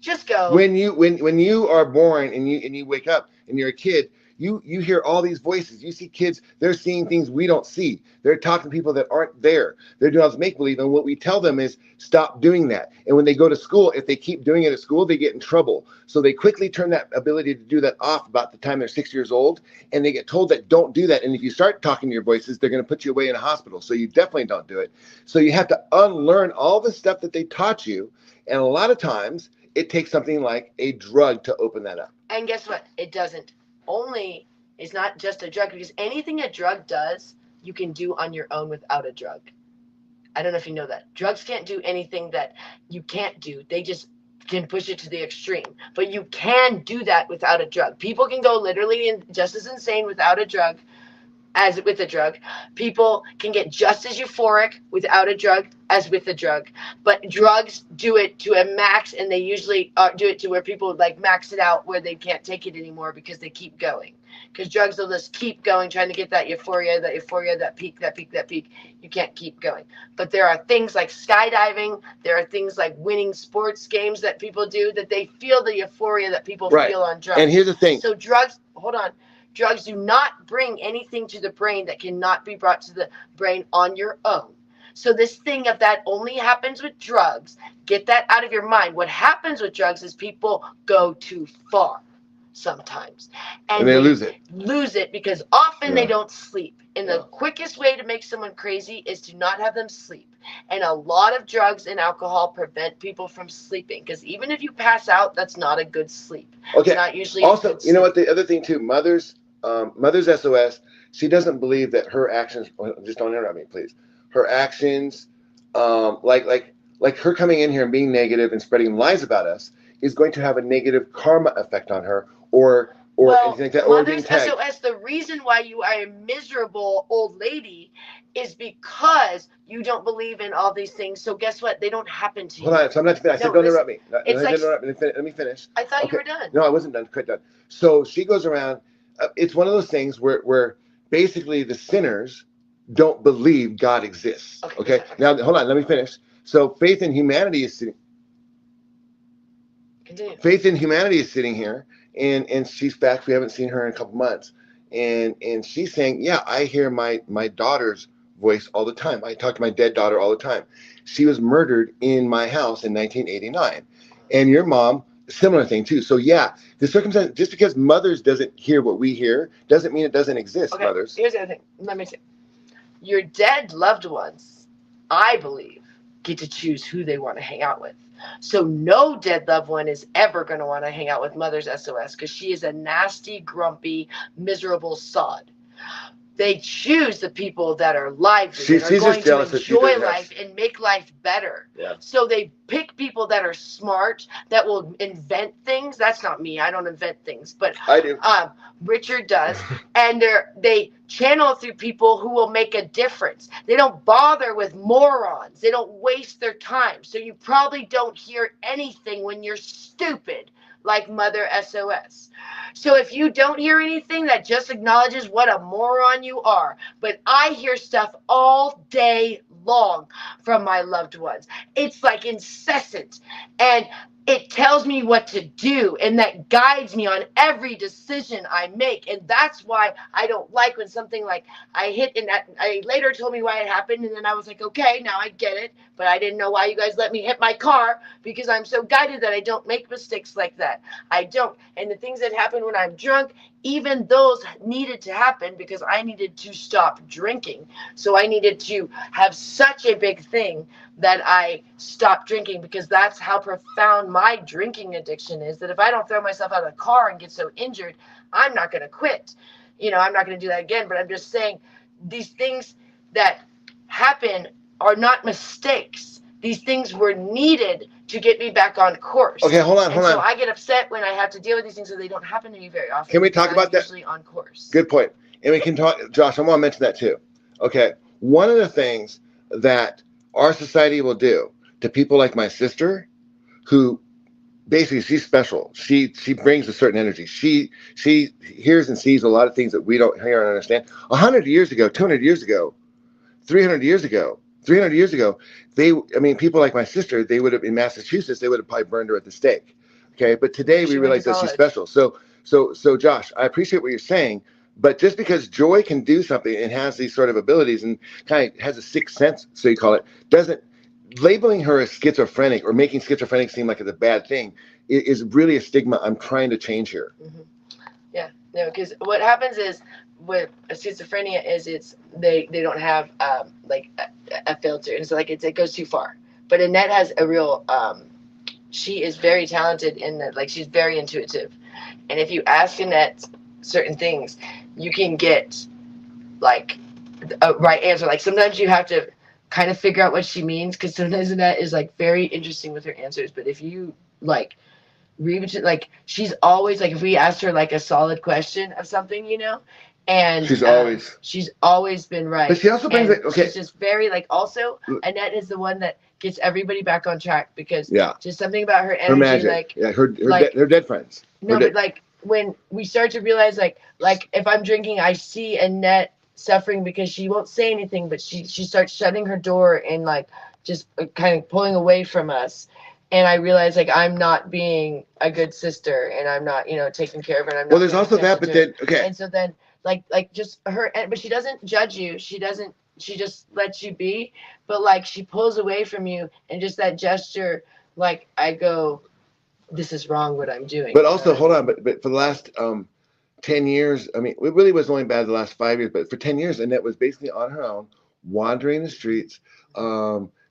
Just go.
When you are born and you wake up and you're a kid, you hear all these voices. You see kids, they're seeing things we don't see. They're talking to people that aren't there. They're doing all this make believe, and what we tell them is stop doing that. And when they go to school, if they keep doing it at school, they get in trouble. So they quickly turn that ability to do that off about the time they're 6 years old, and they get told that don't do that. And if you start talking to your voices, they're going to put you away in a hospital. So you definitely don't do it. So you have to unlearn all the stuff that they taught you, and a lot of times it takes something like a drug to open that up.
And guess what? It doesn't only, it's not just a drug, because anything a drug does, you can do on your own without a drug. I don't know if you know that. Drugs can't do anything that you can't do. They just can push it to the extreme. But you can do that without a drug. People can go literally just as insane without a drug as with a drug. People can get just as euphoric without a drug as with a drug. But drugs do it to a max, and they usually do it to where people like max it out where they can't take it anymore because they keep going. Because drugs will just keep going, trying to get that euphoria, that peak. You can't keep going. But there are things like skydiving. There are things like winning sports games that people do that they feel the euphoria that people feel on drugs.
And here's the thing.
So drugs, hold on. Drugs do not bring anything to the brain that cannot be brought to the brain on your own. So this thing of that only happens with drugs, get that out of your mind. What happens with drugs is people go too far sometimes.
And they lose it.
Lose it because often they don't sleep. And the quickest way to make someone crazy is to not have them sleep. And a lot of drugs and alcohol prevent people from sleeping, because even if you pass out, that's not a good sleep.
Okay.
It's not usually
also, you know what? The other thing too, Mother's SOS. She doesn't believe that her actions. Just don't interrupt me, please. Her actions, like her coming in here and being negative and spreading lies about us, is going to have a negative karma effect on her, or anything like that.
Mother's SOS, the reason why you are a miserable old lady is because you don't believe in all these things. So guess what? They don't happen to you.
Hold on. So I'm not finished. I said don't interrupt me. Let me finish.
I thought you were done.
No, I wasn't done. Quite done. So she goes around. It's one of those things where basically the sinners don't believe God exists. Okay. Now, hold on. Let me finish. So Faith in Humanity is sitting.
Continue.
Faith in Humanity is sitting here, and she's back. We haven't seen her in a couple months, and she's saying, yeah, I hear my daughter's voice all the time. I talk to my dead daughter all the time. She was murdered in my house in 1989, and your mom, similar thing too. So yeah, the circumstance, just because Mothers doesn't hear what we hear doesn't mean it doesn't exist.
Okay.
Mothers.
Here's the other thing. Let me say, your dead loved ones, I believe, get to choose who they want to hang out with. So no dead loved one is ever going to want to hang out with Mother's SOS, because she is a nasty, grumpy, miserable sod. They choose the people that are lively and are going to enjoy life and make life better.
Yeah.
So they pick people that are smart, that will invent things. That's not me. I don't invent things, but
I do.
Richard does. And they channel through people who will make a difference. They don't bother with morons. They don't waste their time. So you probably don't hear anything when you're stupid, like Mother SOS. So if you don't hear anything, that just acknowledges what a moron you are. But I hear stuff all day long from my loved ones. It's like incessant. And it tells me what to do, and that guides me on every decision I make. And that's why I don't like when something like I hit, and I later told me why it happened, and then I was like, okay, now I get it, but I didn't know why you guys let me hit my car, because I'm so guided that I don't make mistakes like that. I don't. And the things that happen when I'm drunk, even those needed to happen because I needed to stop drinking. So I needed to have such a big thing that I stopped drinking, because that's how profound my drinking addiction is, that if I don't throw myself out of the car and get so injured, I'm not going to quit. I'm not going to do that again. But I'm just saying, these things that happen are not mistakes. These things were needed to get me back on course.
Okay, hold on.
So I get upset when I have to deal with these things, so they don't happen to me very often.
Can we talk about that?
Usually on course.
Good point. And we can talk, Josh, I want to mention that too. Okay. One of the things that our society will do to people like my sister, who basically, she's special. She brings a certain energy. She hears and sees a lot of things that we don't hear and understand. 100 years ago, 200 years ago, 300 years ago, people like my sister, they would have, in Massachusetts, they would have probably burned her at the stake. Okay, but today we
She went
realize
to
that she's
college.
special. So Josh, I appreciate what you're saying, but just because Joy can do something and has these sort of abilities and kind of has a sixth sense, so you call it, doesn't labeling her as schizophrenic or making schizophrenic seem like it's a bad thing is really a stigma I'm trying to change here.
Mm-hmm. Yeah, no, because what happens is with schizophrenia is they don't have like a filter, and so like it goes too far. But Annette has a real she is very talented in that, like she's very intuitive, and if you ask Annette certain things, you can get like a right answer. Like sometimes you have to kind of figure out what she means, because sometimes Annette is like very interesting with her answers. But if you like read between, like she's always like, if we asked her like a solid question of something, and she's always been right.
But she also brings
and
like, okay,
she's just very like, also Annette is the one that gets everybody back on track, because just something about her energy,
her magic,
like
her dead friends.
No, but like when we start to realize like if I'm drinking, I see Annette suffering because she won't say anything, but she starts shutting her door and like just kind of pulling away from us. And I realize like I'm not being a good sister, and I'm not, taking care of her. And I'm not.
Well, there's also that, but then okay.
And so then like just her, but she doesn't judge you. She doesn't. She just lets you be. But like she pulls away from you, and just that gesture, like I go, this is wrong what I'm doing.
But also, hold on, but for the last 10 years, I mean, it really was only bad the last 5 years, but for 10 years, Annette was basically on her own, wandering the streets,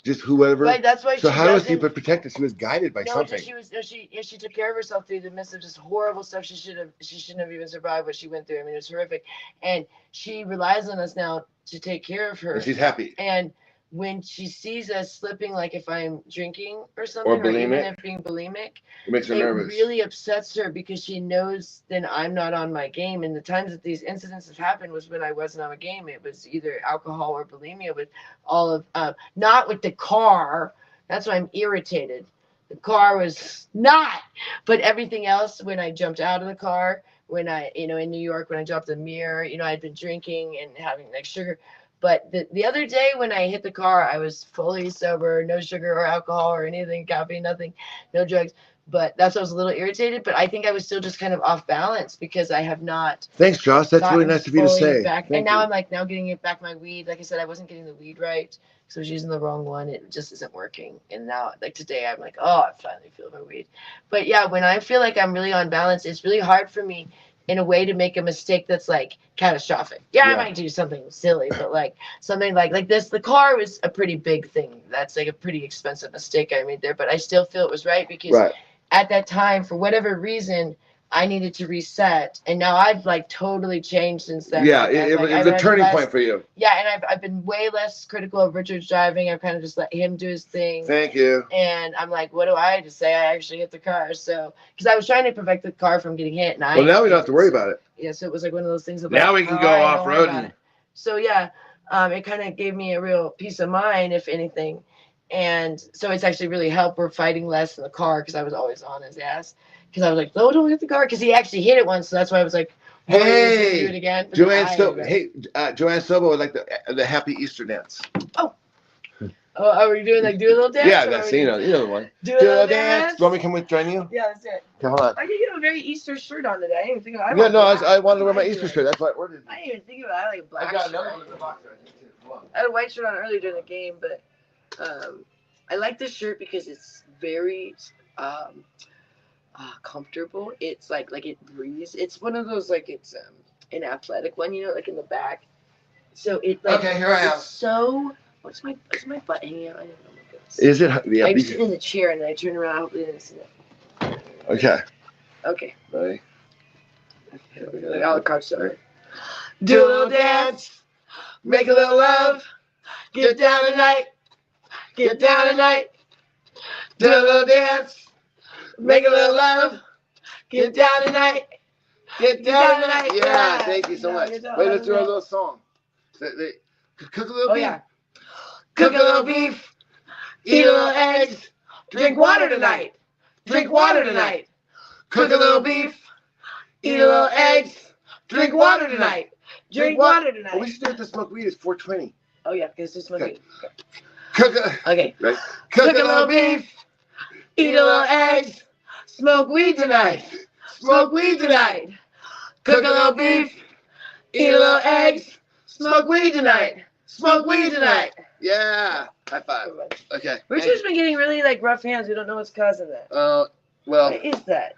just whoever.
Right, that's why.
So how was she protected? She was guided by something.
She took care of herself through the midst of just horrible stuff. She shouldn't have even survived what she went through. I mean, it was horrific, and she relies on us now to take care of her.
And she's happy.
And when she sees us slipping, like if I'm drinking or something, or even if being bulimic,
it makes her nervous.
It really upsets her, because she knows then I'm not on my game. And the times that these incidents have happened was when I wasn't on my game. It was either alcohol or bulimia, with all of not with the car. That's why I'm irritated. The car was not, but everything else, when I jumped out of the car, when I, in New York, when I dropped the mirror, I'd been drinking and having like sugar. But the other day when I hit the car, I was fully sober, no sugar or alcohol or anything, caffeine, nothing, no drugs. But that's why I was a little irritated. But I think I was still just kind of off balance, because I have not.
Thanks, Josh. That's really nice of you to say.
And now I'm like, now getting it back my weed. Like I said, I wasn't getting the weed right, so I was using the wrong one. It just isn't working. And now, like today, I'm like, oh, I finally feel my weed. But yeah, when I feel like I'm really on balance, it's really hard for me in a way to make a mistake that's like catastrophic. I might do something silly, but like something like this, the car was a pretty big thing. That's like a pretty expensive mistake I made there, but I still feel it was right, because at that time, for whatever reason, I needed to reset, and now I've like totally changed since then.
Yeah, it was a turning point for you.
Yeah, and I've been way less critical of Richard's driving. I've kind of just let him do his thing.
Thank you.
And I'm like, what do I have to say? I actually hit the car, so because I was trying to prevent the car from getting hit, and
well, now we don't have to worry about it.
Yeah, so it was like one of those things.
Now we can go off roading.
So yeah, it kind of gave me a real peace of mind, if anything. And so it's actually really helped. We're fighting less in the car, because I was always on his ass. Because I was like, no, don't hit the car. Because he actually hit it once, so that's why I was like,
hey,
do it again.
Joanne Sobo would like the Happy Easter dance.
Oh, are we doing like do a little dance?
Yeah, that's you know the one.
Do a little dance.
Do you want me to join you?
Yeah, that's it.
Okay, hold on.
I think you have a very Easter shirt on today. I didn't even think about it.
Yeah, no, I wanted to wear my Easter shirt. That's why I ordered it.
I didn't even think about it. I like a black shirt.
I got another one in the box right here too.
I had a white shirt on earlier during the game, but I like this shirt because it's very comfortable. It's like it breathes. It's one of those, like, it's an athletic one, like in the back. So it like,
okay, here I am.
So what's my butt hanging out? I don't know what this
is. It? Yeah.
I'm sitting in the chair and I turn around. I hope they didn't see that. Okay.
Ready?
Like a la carte starter. Do a little dance, make a little love, get down tonight, get down tonight. Do a little dance, make a little love, get down tonight, get down tonight.
Yeah, thank you so much. Wait, let's do a little song. Cook a little beef.
Yeah. Cook a little beef, eat a little eggs, drink water tonight, drink water tonight. Cook a little beef, eat a little eggs, drink water tonight, drink water tonight.
Well, we should do it to smoke weed. It's 420.
Oh yeah, because it's smoking.
Okay.
Okay.
Right.
Cook a little beef, eat a little eggs, Smoke weed tonight. Smoke weed tonight. Cook a little beef. Eat a little eggs. Smoke weed tonight. Smoke weed tonight.
Yeah. High five. Okay.
Richard's been getting really like rough hands. We don't know what's causing that.
Well.
What is that?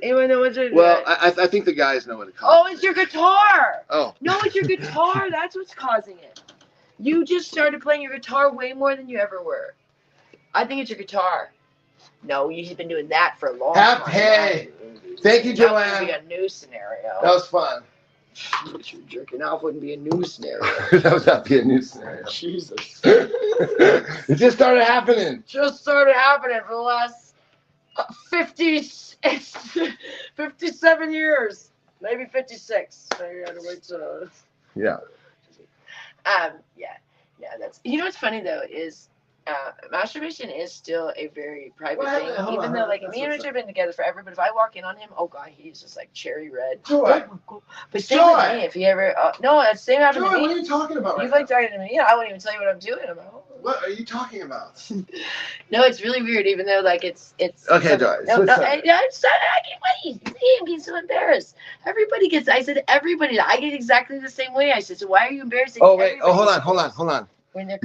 Anyone know what's it?
Well, I think the guys know what it
Oh,
causes.
it's your guitar.
Oh.
No, it's your guitar. That's what's causing it. You just started playing your guitar way more than you ever were. I think it's your guitar. No, you've been doing that for a long time.
Hey. Thank you,
That
Joanne.
would be a new scenario.
That was fun.
You're jerking off wouldn't be a new scenario.
That would not be a new scenario.
Jesus.
It just started happening.
Just started happening for the last 57 years. Maybe 56. So you gotta wait till...
Yeah.
Yeah, that's... You know what's funny, though, is masturbation is still a very private thing. Even though, like, me and Richard have been together forever, but if I walk in on him, oh, God, he's just, like, cherry red.
Joy.
But same with me, if he ever... no, it's same happened to me.
What are you talking about
You've,
right
like, talking to me. Yeah, I wouldn't even tell you what I'm doing. I'm like, oh.
What are you talking about?
No, it's really weird, even though, like, it's...
Okay, Joy.
No, I can't wait. See him, he's so embarrassed. Everybody gets... I said, everybody. I get exactly the same way. I said, so why are you embarrassing everybody?
Hold on.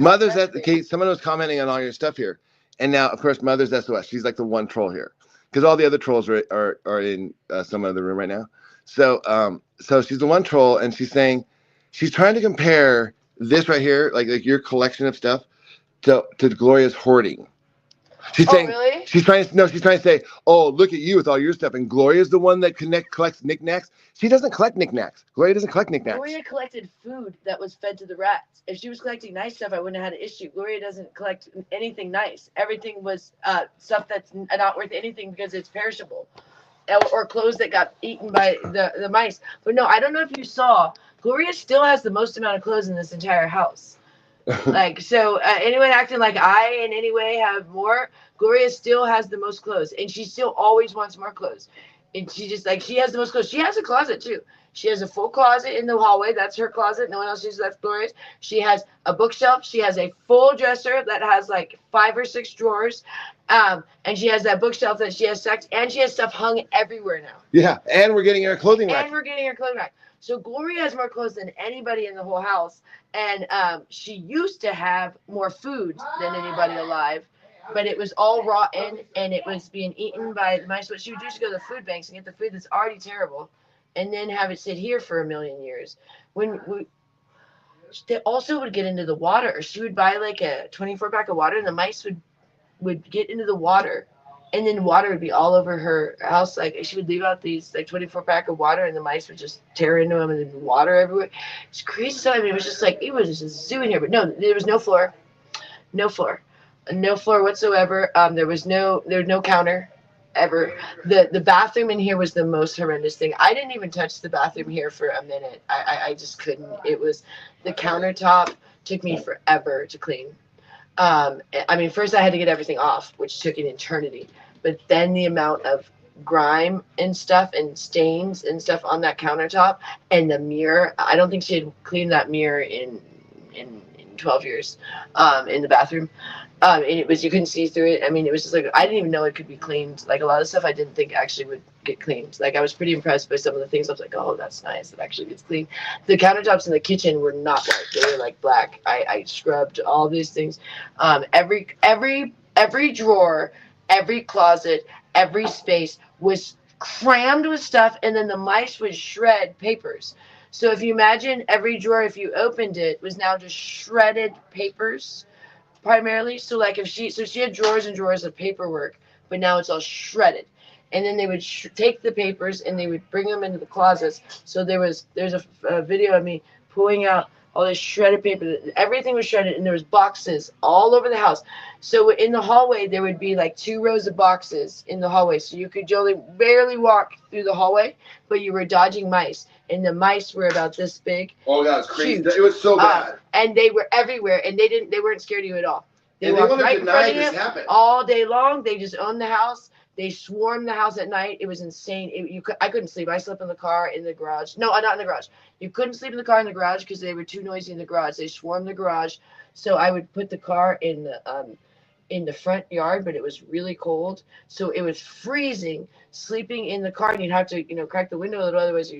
Mother's okay, someone was commenting on all your stuff here. And now, of course, Mother's SOS. She's like the one troll here. Because all the other trolls are in some other room right now. So she's the one troll, and she's saying, she's trying to compare this right here, like your collection of stuff, to Gloria's hoarding. She's saying,
really?
She's trying to say, oh, look at you with all your stuff. And Gloria's the one that collects knickknacks. She doesn't collect knickknacks. Gloria doesn't collect knickknacks.
Gloria collected food that was fed to the rats. If she was collecting nice stuff, I wouldn't have had an issue. Gloria doesn't collect anything nice. Everything was stuff that's not worth anything because it's perishable. Or clothes that got eaten by the mice. But no, I don't know if you saw, Gloria still has the most amount of clothes in this entire house. Like, so anyone acting like I in any way have more, Gloria still has the most clothes, and she still always wants more clothes. And she just, like, she has the most clothes. She has a closet too. She has a full closet in the hallway. That's her closet. No one else uses that. That's Gloria's. She has a bookshelf. She has a full dresser that has like 5 or 6 drawers. And she has that bookshelf that she has sex, and she has stuff hung everywhere now.
Yeah, and we're getting her clothing back.
So Gloria has more clothes than anybody in the whole house. And she used to have more food than anybody alive. But it was all rotten, and it was being eaten by the mice. What she would do is go to the food banks and get the food that's already terrible, and then have it sit here for a million years. They also would get into the water. She would buy like a 24-pack of water, and the mice would get into the water, and then water would be all over her house. Like, she would leave out these like 24-pack of water, and the mice would just tear into them, and then water everywhere. It's crazy stuff. I mean, it was just like, it was just a zoo in here. But no, there was no floor whatsoever. There was no counter ever. The bathroom in here was the most horrendous thing. I didn't even touch the bathroom here for a minute. I just couldn't. It was, the countertop took me forever to clean. I mean, first I had to get everything off, which took an eternity. But then the amount of grime and stuff and stains and stuff on that countertop, and the mirror. I don't think she had cleaned that mirror in 12 years in the bathroom. And it was, you couldn't see through it. I mean, it was just like, I didn't even know it could be cleaned. Like, a lot of stuff I didn't think actually would get cleaned. Like, I was pretty impressed by some of the things. I was like, oh, that's nice. It actually gets cleaned. The countertops in the kitchen were not white. They were like black. I scrubbed all these things. Every drawer, every closet, every space was crammed with stuff. And then the mice would shred papers. So if you imagine every drawer, if you opened it, was now just shredded papers primarily. So like if she had drawers and drawers of paperwork, but now it's all shredded. And then they would take the papers and they would bring them into the closets. So there's a video of me pulling out all this shredded paper. Everything was shredded, and there was boxes all over the house. So in the hallway, there would be like 2 rows of boxes in the hallway. So you could only barely walk through the hallway, but you were dodging mice. And the mice were about this big.
Oh, God, it's crazy.
Huge.
It was so bad.
And they were everywhere, and they weren't scared of you at all. They
wanted
walked right
to
in front
deny
of
this
you
happened.
all day long. They just owned the house. They swarmed the house at night. It was insane. I couldn't sleep. I slept in the car, in the garage. No, not in the garage. You couldn't sleep in the car in the garage because they were too noisy in the garage. They swarmed the garage. So I would put the car in in the front yard, but it was really cold. So it was freezing sleeping in the car, and you'd have to, crack the window a little, otherwise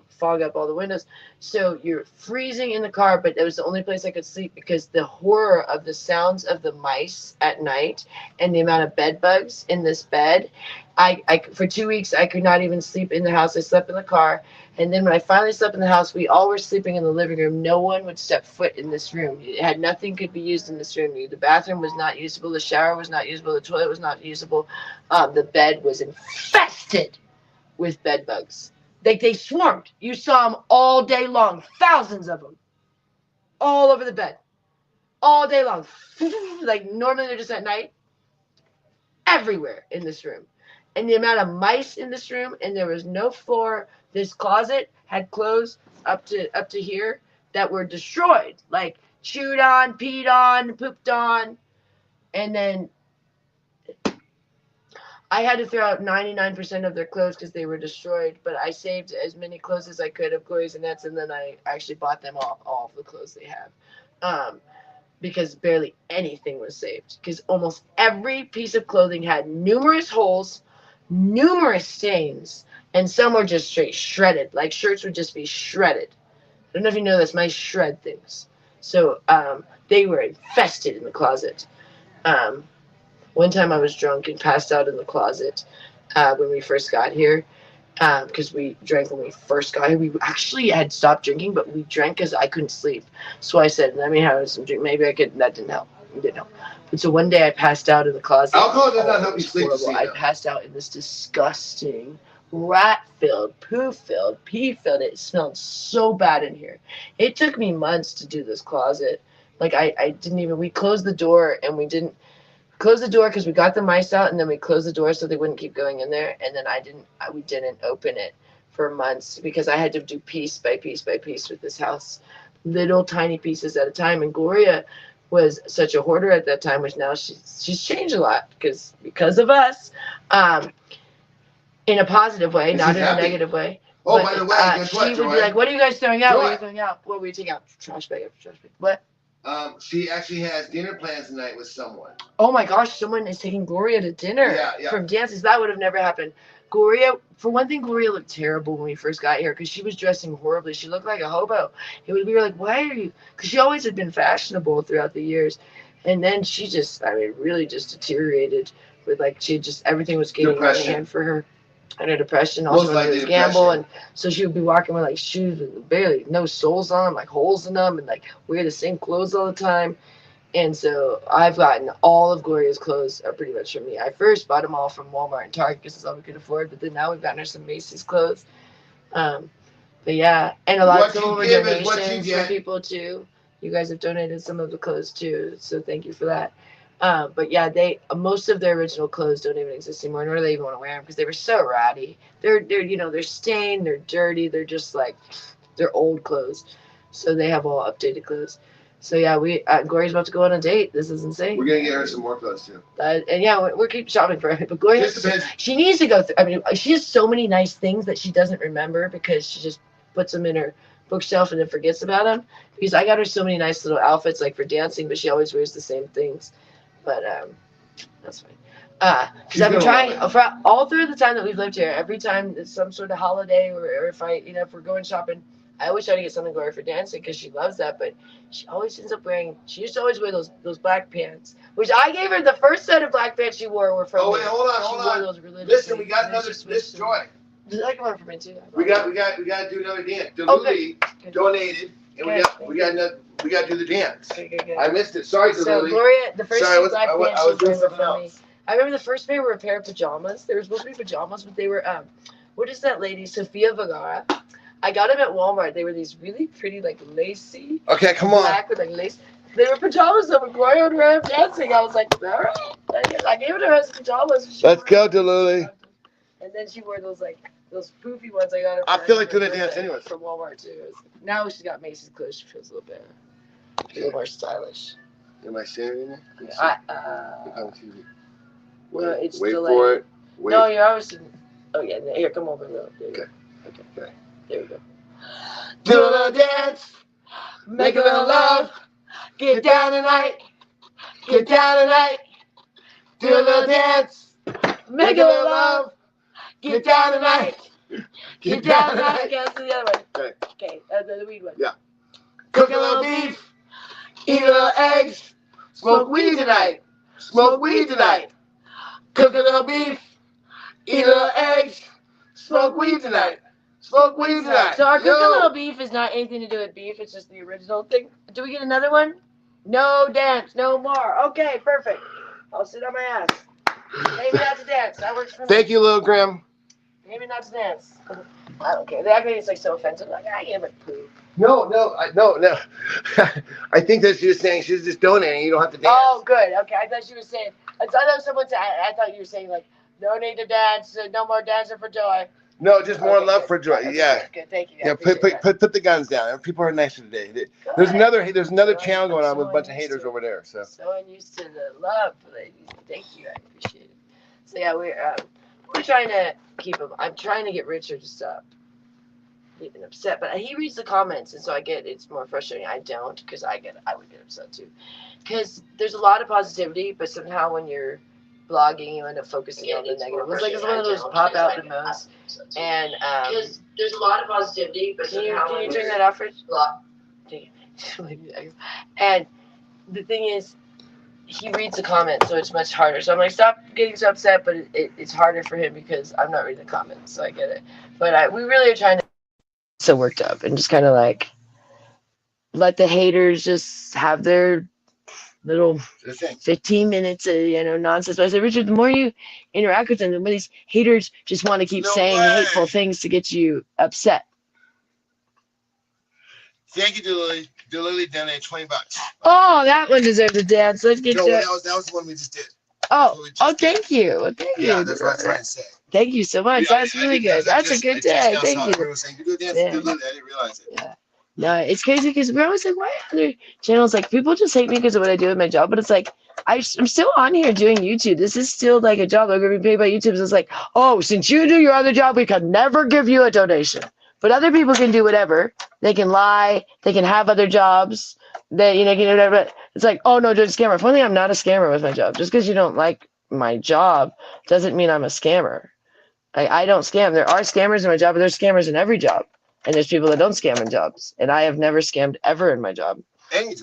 fog up all the windows. So you're freezing in the car, but it was the only place I could sleep because the horror of the sounds of the mice at night and the amount of bed bugs in this bed. I for 2 weeks I could not even sleep in the house. I slept in the car. And then when I finally slept in the house, we all were sleeping in the living room. No one would step foot in this room. It had nothing could be used in this room. The bathroom was not usable. The shower was not usable. The toilet was not usable. The bed was infested with bed bugs. They swarmed. You saw them all day long. Thousands of them. All over the bed. All day long. Like normally they're just at night. Everywhere in this room. And the amount of mice in this room, and there was no floor. This closet had clothes up to here that were destroyed, like chewed on, peed on, pooped on, and then I had to throw out 99% of their clothes because they were destroyed. But I saved as many clothes as I could of Gloria's and Nets, and then I actually bought them all of the clothes they have, because barely anything was saved. Because almost every piece of clothing had numerous holes, numerous stains, and some were just straight shredded. Like shirts would just be shredded. I don't know if you know this, mice shred things. So they were infested in the closet. One time I was drunk and passed out in the closet when we first got here, because we drank when we first got here. We actually had stopped drinking, but we drank because I couldn't sleep. So I said, let me have some drink. Maybe I could. That didn't help. It didn't help. But so one day I passed out in the closet.
Alcohol does not help you sleep.
I passed out in this disgusting, rat-filled, poo-filled, pee-filled. It smelled so bad in here. It took me months to do this closet. Like I didn't even. We closed the door and we didn't close the door because we got the mice out, and then we closed the door so they wouldn't keep going in there. And then we didn't open it for months because I had to do piece by piece by piece with this house, little tiny pieces at a time. And Gloria was such a hoarder at that time, which now she's changed a lot because of us, in a positive way, not in a negative way.
Oh,
but,
by the way, guess what,
she would
Joy?
be like, "What are you guys throwing out?
Joy.
What are you throwing out? What were you taking out? Trash bag after trash bag. What?"
She actually has dinner plans tonight with someone.
Oh my gosh, someone is taking Gloria to dinner from dances. That would have never happened. Gloria, for one thing, Gloria looked terrible when we first got here because she was dressing horribly. She looked like a hobo. We were like, why are you? Because she always had been fashionable throughout the years. And then she just, really just deteriorated with everything was getting out of hand for her. And her depression, also wanted to gamble, and so she would be walking with like shoes with barely no soles on them, like holes in them, and like wear the same clothes all the time. And so I've gotten all of Gloria's clothes are pretty much from me. I first bought them all from Walmart and Target because that's all we could afford, but then now we've gotten her some Macy's clothes. But yeah, and a lot of them were donations for people too. You guys have donated some of the clothes too, so thank you for that. But yeah, most of their original clothes don't even exist anymore, nor do they even want to wear them because they were so ratty. They're stained, they're dirty, they're just like they're old clothes. So they have all updated clothes. So yeah, Gloria's about to go on a date. This is insane.
We're gonna get her some more clothes too.
And yeah, we're keep shopping for her. But Gloria, she needs to go through. She has so many nice things that she doesn't remember because she just puts them in her bookshelf and then forgets about them. Because I got her so many nice little outfits like for dancing, but she always wears the same things. But that's fine. Because I've been trying for all through the time that we've lived here. Every time it's some sort of holiday, or if if we're going shopping, I always try to get something for her for dancing because she loves that. But she always ends up wearing. She used to always wear those black pants, which I gave her. The first set of black pants she wore were from.
Oh wait, hold on. Listen, we got another. This Joy.
Does that come on for me too?
We got to do another dance. Deluli donated, and we got to do the dance.
Okay.
I missed it. Sorry, Deluli.
So Gloria, the first two black pants
I was doing something
else. I remember the first pair were a pair of pajamas. They were supposed to be pajamas, but they were what is that lady? Sofia Vergara. I got them at Walmart. They were these really pretty, like lacy.
Okay, come on.
Black with like lace. They were pajamas that were Gloria would wear dancing. I was like, all right. I gave it to her as pajamas.
Let's go, Deluli.
And then she wore those poofy ones I got her.
I feel like doing a dance anyways.
From Walmart too. Now she's got Macy's clothes. She feels a little better. A little more stylish.
Am I standing in
there?
Wait,
it's
wait
delayed.
for it. Wait.
No, you're always. Oh yeah, here, come over.
Okay.
There we go. Do a little dance, make a little love, get down tonight,
Do a little dance.
Make a little love. Get down tonight.
Get
Get down
down
tonight.
tonight.
Okay, let's do the other one.
Okay.
Okay, the weed one.
Yeah. Cook a little beef. Eat a little eggs. Smoke weed tonight. Smoke weed tonight. Cook a little beef. Eat a little eggs. Smoke weed tonight. Smoke weed tonight.
So our cook a
Yo.
little beef is not anything to do with beef. It's just the original thing. Do we get another one? No dance, no more. Okay, perfect. I'll sit on my ass. Maybe not to dance. That works for me.
Thank you, Lil Grim.
Maybe not to dance. I don't care. They act like it's like so offensive. Like, I give a poop.
No. I think that she was saying she's just donating. You don't have to dance.
Oh, good. Okay, I thought she was saying. I thought someone said. I thought you were saying like, no need to dance. No more dancing for joy.
No, just more
Okay,
love
good.
for joy.
Okay,
Yeah.
Good. Thank you. I
Yeah,
appreciate that.
put the guns down. People are nicer today. There's another channel going on with a bunch of haters over there. So
unused to the love, ladies. Thank you. I appreciate it. So yeah, we're trying to keep him. I'm trying to get Richard to stop getting upset, but he reads the comments, and so I get it's more frustrating. I don't, because I would get upset too, because there's a lot of positivity, but somehow when you're blogging, you end up focusing on the negative. It's one of those pop out the most, and because there's a lot of positivity, but can you turn that off, Rich? And the thing is, he reads the comments, so it's much harder. So I'm like, stop getting so upset, but it's harder for him because I'm not reading the comments, so I get it. But we really are trying to so worked up and just kind of like let the haters just have their little 15 minutes of nonsense. But I said, Richard, the more you interact with them, the more these haters just want to keep saying hateful things to get you upset.
thank you, Dooley. Dooley donated $20.
Oh, that one deserves a dance. Let's get
No,
you.
that was the one we just did.
Thank you. Well, thank you.
Yeah, that's what I was trying to say.
Thank you so much.
Yeah,
That's really good. That's a good day. Thank you.
Everyone was saying, you do a dance,
Yeah.
do that. I didn't realize it.
Yeah. No, it's crazy because we're always like, why other channels? Like, people just hate me because of what I do with my job. But it's like, I'm still on here doing YouTube. This is still like a job. I'm going to be paid by YouTube. So it's like, oh, since you do your other job, we can never give you a donation. But other people can do whatever. They can lie. They can have other jobs. They, can do whatever. It's like, oh, no, don't scammer. Funny, I'm not a scammer with my job. Just because you don't like my job doesn't mean I'm a scammer. I don't scam. There are scammers in my job, but there's scammers in every job. And there's people that don't scam in jobs. And I have never scammed ever in my job. Any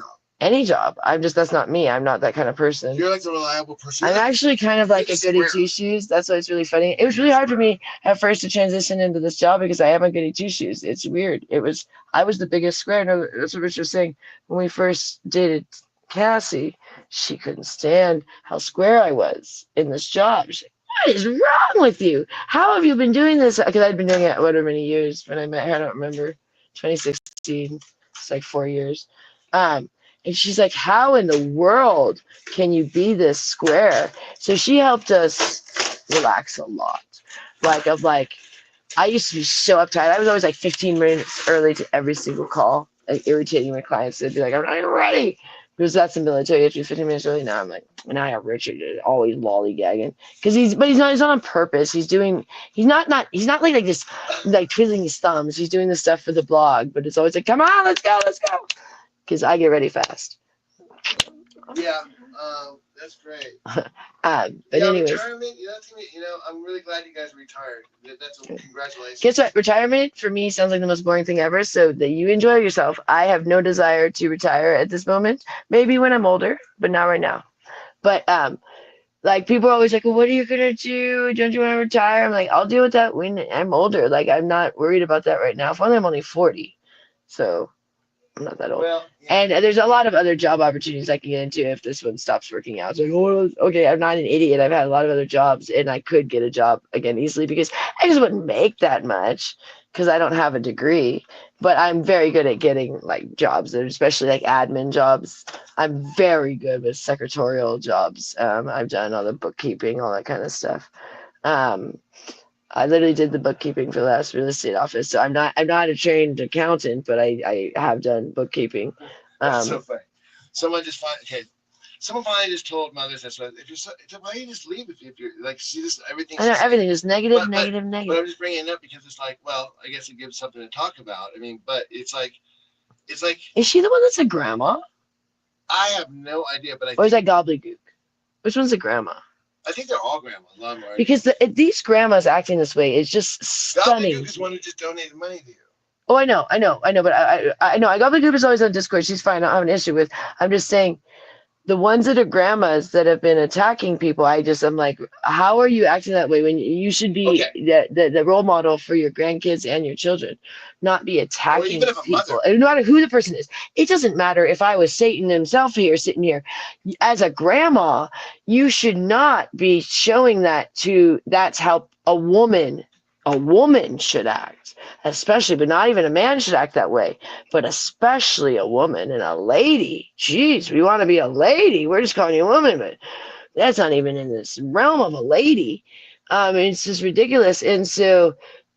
job. That's not me. I'm not that kind of person.
You're like the reliable person.
I'm actually kind of like a goody two-shoes. That's why it's really funny. It was really hard for me at first to transition into this job because I am a goody two-shoes. It's weird. I was the biggest square. No, that's what Rich was saying. When we first dated Cassie, she couldn't stand how square I was in this job. She's like, what is wrong with you? How have you been doing this? Because I'd been doing it whatever many years when I met her. I don't remember. 2016. It's like 4 years. And she's like, how in the world can you be this square? So she helped us relax a lot. I used to be so uptight. I was always like 15 minutes early to every single call, like irritating my clients. They'd be like, I'm not even ready. Because that's the military. You have to be 15 minutes early. Now I'm like, now I have Richard always lollygagging. Because he's not on purpose. He's not like this, like twiddling his thumbs. He's doing the stuff for the blog, but it's always like, come on, let's go. Because I get ready fast.
Yeah, that's great.
But anyways.
Retirement, I'm really glad you guys retired. That's congratulations.
Guess what? Retirement for me sounds like the most boring thing ever. So that you enjoy yourself. I have no desire to retire at this moment. Maybe when I'm older, but not right now. But like people are always like, well, what are you gonna do? Don't you want to retire? I'm like, I'll deal with that when I'm older. Like I'm not worried about that right now. If only I'm only 40. So I'm not that old.
Well, yeah.
And there's a lot of other job opportunities I can get into if this one stops working out. So, okay, I'm not an idiot. I've had a lot of other jobs, and I could get a job again easily because I just wouldn't make that much because I don't have a degree. But I'm very good at getting like jobs, especially like admin jobs. I'm very good with secretarial jobs. I've done all the bookkeeping, all that kind of stuff. I literally did the bookkeeping for the last real estate office. So I'm not a trained accountant, but I have done bookkeeping.
That's so funny. Someone finally just told mothers that's what why don't you just leave if you're like see this everything.
I know everything is negative.
But I'm just bringing it up because it's like, well, I guess it gives something to talk about. I mean, but it's like.
Is she the one that's a grandma?
I have no idea, but
or is that gobbledygook? Which one's a grandma?
I think they're all grandmas. A lot of them are.
Because these grandmas acting this way is just stunning.
Gobbledygook is one who just donated money to you.
Oh, I know, but I know. Gobbledygook is always on Discord. She's fine. I don't have an issue with. I'm just saying, the ones that are grandmas that have been attacking people, I'm like, how are you acting that way when you should be the role model for your grandkids and your children, not be attacking
even if a
people.
mother.
No matter who the person is. It doesn't matter if I was Satan himself here, sitting here. As a grandma, you should not be showing that's how a woman should act, especially, but not even a man should act that way, but especially a woman and a lady. Jeez, we want to be a lady. We're just calling you a woman, but that's not even in this realm of a lady. It's just ridiculous. And so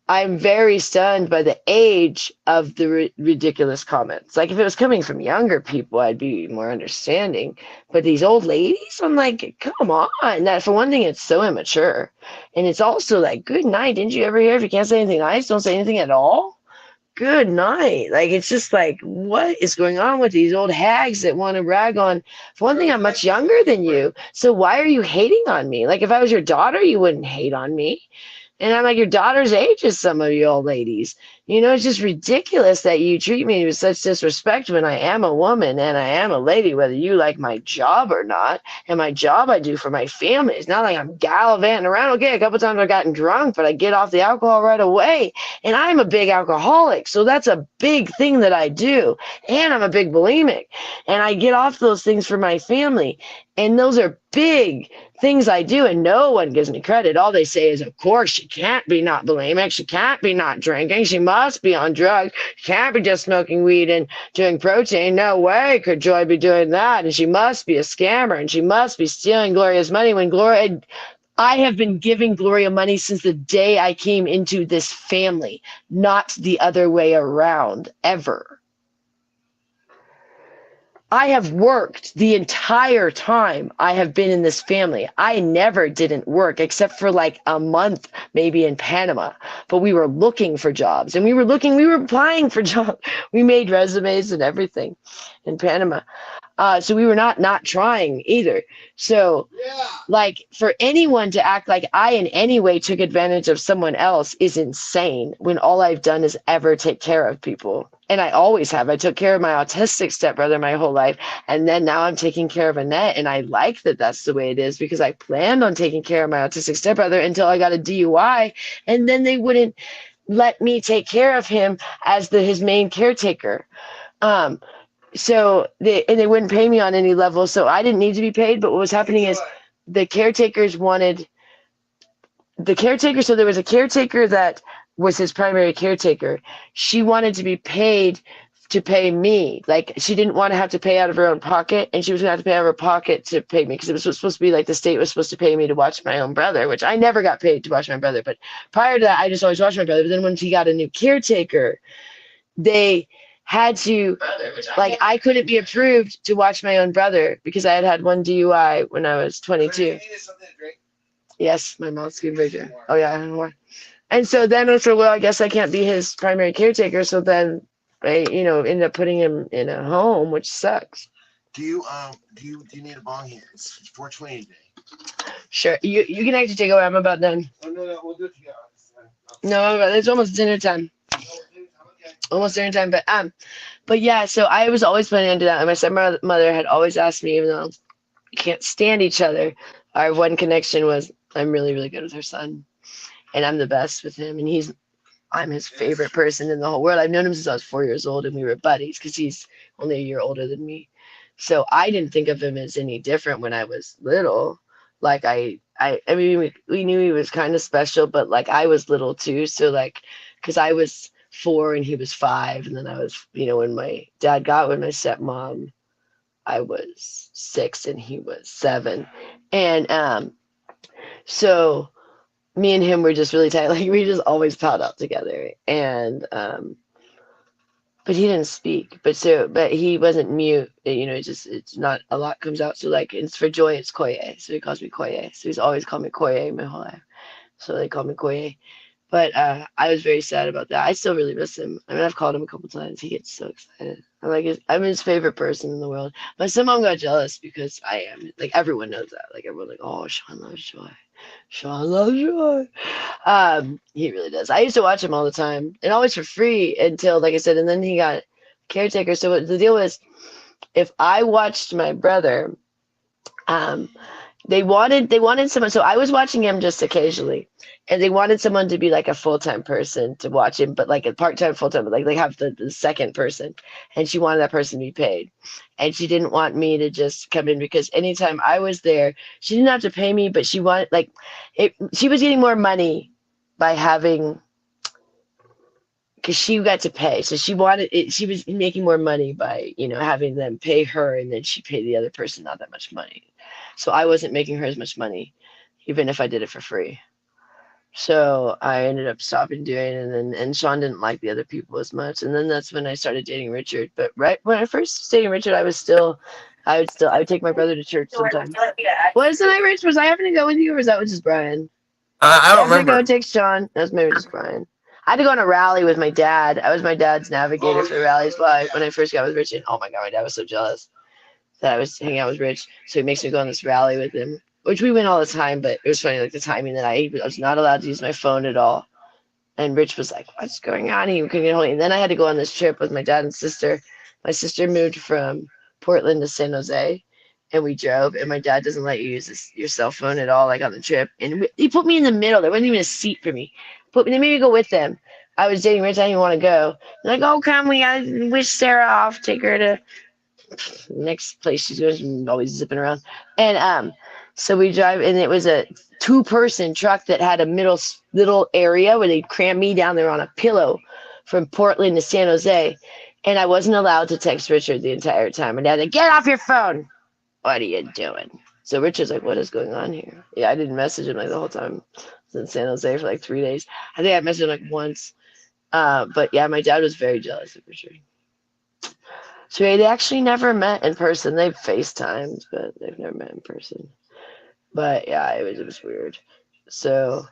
I'm very stunned by the age of the ridiculous comments. Like, if it was coming from younger people, I'd be more understanding. But these old ladies, I'm like, come on. That, for one thing, it's so immature. And it's also like, good night. Didn't you ever hear, if you can't say anything nice, don't say anything at all? Good night. Like, it's just like, what is going on with these old hags that want to rag on? For one thing, I'm much younger than you. So why are you hating on me? Like, if I was your daughter, you wouldn't hate on me. And I'm like, your daughter's age is some of you old ladies. You know, it's just ridiculous that you treat me with such disrespect when I am a woman and I am a lady, whether you like my job or not. And my job I do for my family. It's not like I'm gallivanting around. Okay, a couple times I've gotten drunk, but I get off the alcohol right away. And I'm a big alcoholic. So that's a big thing that I do. And I'm a big bulimic. And I get off those things for my family. And those are big things I do, and no one gives me credit. All they say is, of course, she can't be not bulimic. She can't be not drinking. She must be on drugs. She can't be just smoking weed and doing protein. No way could Joy be doing that. And she must be a scammer, and she must be stealing Gloria's money when Gloria... I have been giving Gloria money since the day I came into this family, not the other way around, ever. I have worked the entire time I have been in this family. I never didn't work except for like a month, maybe in Panama. But we were looking for jobs, and we were applying for jobs. We made resumes and everything in Panama. So we were not trying either. So, like, for anyone to act like I in any way took advantage of someone else is insane, when all I've done is ever take care of people. And I always have. I took care of my autistic stepbrother my whole life. And then now I'm taking care of Annette. And I like that that's the way it is, because I planned on taking care of my autistic stepbrother until I got a DUI. And then they wouldn't let me take care of him as his main caretaker. So they wouldn't pay me on any level. So I didn't need to be paid. But what was happening is the caretakers wanted the caretaker. So there was a caretaker that was his primary caretaker. She wanted to be paid to pay me. Like, she didn't want to have to pay out of her own pocket, and she was going to have to pay out of her pocket to pay me, because it was supposed to be like the state was supposed to pay me to watch my own brother, which I never got paid to watch my brother. But prior to that, I just always watched my brother. But then when he got a new caretaker, they had to, like, I couldn't be approved to watch my own brother because I had one DUI when I was 22. Yes, my mouth's getting bigger. Oh, yeah, I don't know why. And so then I said, well, I guess I can't be his primary caretaker. So then I, ended up putting him in a home, which sucks.
Do you need a bong here? It's 4:20 today.
Sure. You can actually take away. I'm about done.
Oh, no, we'll do it together.
No, it's almost dinner time. Almost dinner time. But yeah, so I was always planning on doing that. And my stepmother had always asked me, even though we can't stand each other, our one connection was I'm really, really good with her son. And I'm the best with him. And I'm his favorite person in the whole world. I've known him since I was 4 years old, and we were buddies because he's only a year older than me. So I didn't think of him as any different when I was little. Like, I mean, we knew he was kind of special, but like I was little too. So like, because I was 4 and he was 5. And then I was, when my dad got with my stepmom, I was 6 and he was 7. And so me and him were just really tight. Like, we just always palled out together. And but he didn't speak. But he wasn't mute. It's not a lot comes out. So like, it's for Joy, it's Koye. So he calls me Koye. So he's always called me Koye my whole life. So they call me Koye. But I was very sad about that. I still really miss him. I mean, I've called him a couple times. He gets so excited. I'm his favorite person in the world. My stepmom got jealous because I am. Like everyone knows that. Like everyone like, oh, Sean loves Joy. Sean loves Joy. He really does. I used to watch him all the time and always for free until, like I said, and then he got caretaker. So what the deal was, if I watched my brother, um, they wanted someone. So I was watching him just occasionally, and they wanted someone to be like a full-time person to watch him, but like a part-time, full-time, but like they have the second person, and she wanted that person to be paid, and she didn't want me to just come in because anytime I was there, she didn't have to pay me, but she wanted like it. She was getting more money by having because she got to pay, so she wanted it. She was making more money by having them pay her, and then she paid the other person not that much money. So I wasn't making her as much money, even if I did it for free. So I ended up stopping doing it, and Sean didn't like the other people as much. And then that's when I started dating Richard. But right when I first was dating Richard, I would take my brother to church sometimes. Wasn't I, Rich? Was I having to go with you, or was that with just Brian?
I
I
don't
have to go
remember.
take Sean. That was maybe just Brian. I had to go on a rally with my dad. I was my dad's navigator for the rallies when I first got with Richard. Oh my god, my dad was so jealous that I was hanging out with Rich. So he makes me go on this rally with him, which we win all the time, but it was funny, like the timing that I was not allowed to use my phone at all. And Rich was like, what's going on? He couldn't get hold of me. And then I had to go on this trip with my dad and sister. My sister moved from Portland to San Jose, and we drove, and my dad doesn't let you use your cell phone at all, like on the trip. And he put me in the middle. There wasn't even a seat for me. They made me go with them. I was dating Rich. I didn't even want to go. They're like, oh, come, we gotta wish Sarah off, take her to next place she's going. She's always zipping around. And so we drive, and it was a two-person truck that had a little area where they'd cram me down there on a pillow from Portland to San Jose. And I wasn't allowed to text Richard the entire time. And Dad said, get off your phone. What are you doing? So Richard's like, what is going on here? Yeah, I didn't message him like the whole time. I was in San Jose for like 3 days. I think I messaged him like once. But yeah, my dad was very jealous of Richard. So they actually never met in person. They've FaceTimed, but they've never met in person. But yeah, it was weird. So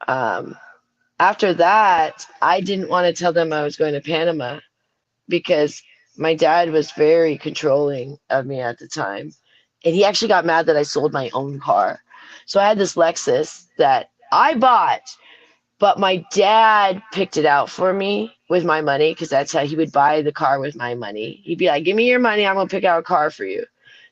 after that, I didn't want to tell them I was going to Panama because my dad was very controlling of me at the time. And he actually got mad that I sold my own car. So I had this Lexus that I bought, but my dad picked it out for me with my money because that's how he would buy the car with my money. He'd be like, give me your money, I'm going to pick out a car for you.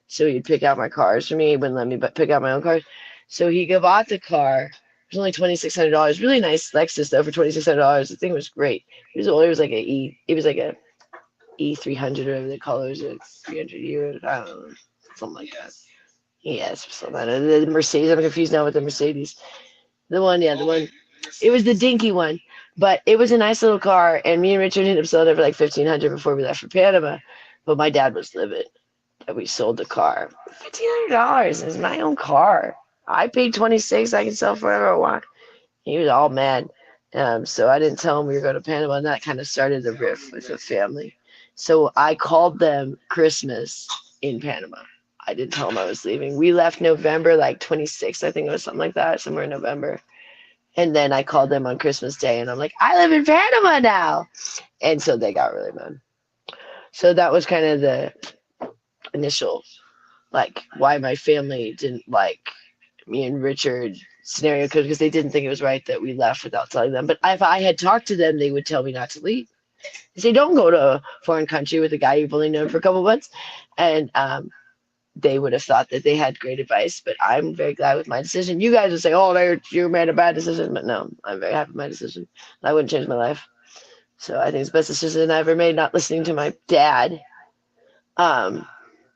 So he'd pick out my cars for me. He wouldn't let me pick out my own cars. So he bought the car. It was only $2,600. Really nice Lexus though for $2,600. The thing was great. It was like a E300 or whatever they call it. It was like 300 I don't know, something like that. Yes, something like that. The Mercedes. I'm confused now with the Mercedes. The one. It was the dinky one, but it was a nice little car. And me and Richard ended up selling it for like $1,500 before we left for Panama. But my dad was livid that we sold the car. $1,500 is my own car. I paid $26,000. I can sell for whatever I want. He was all mad. So I didn't tell him we were going to Panama, and that kind of started the rift with the family. So I called them Christmas in Panama. I didn't tell them I was leaving. We left November like 26th, I think it was something like that, somewhere in November. And then I called them on Christmas Day, and I'm like, I live in Panama now. And so they got really mad. So that was kind of the initial, like, why my family didn't like me and Richard scenario, because they didn't think it was right that we left without telling them. But if I had talked to them, they would tell me not to leave. They say, don't go to a foreign country with a guy you've only known for a couple months. And they would have thought that they had great advice, but I'm very glad with my decision. You guys would say, oh, you made a bad decision. But no, I'm very happy with my decision. I wouldn't change my life. So I think it's the best decision I ever made, not listening to my dad.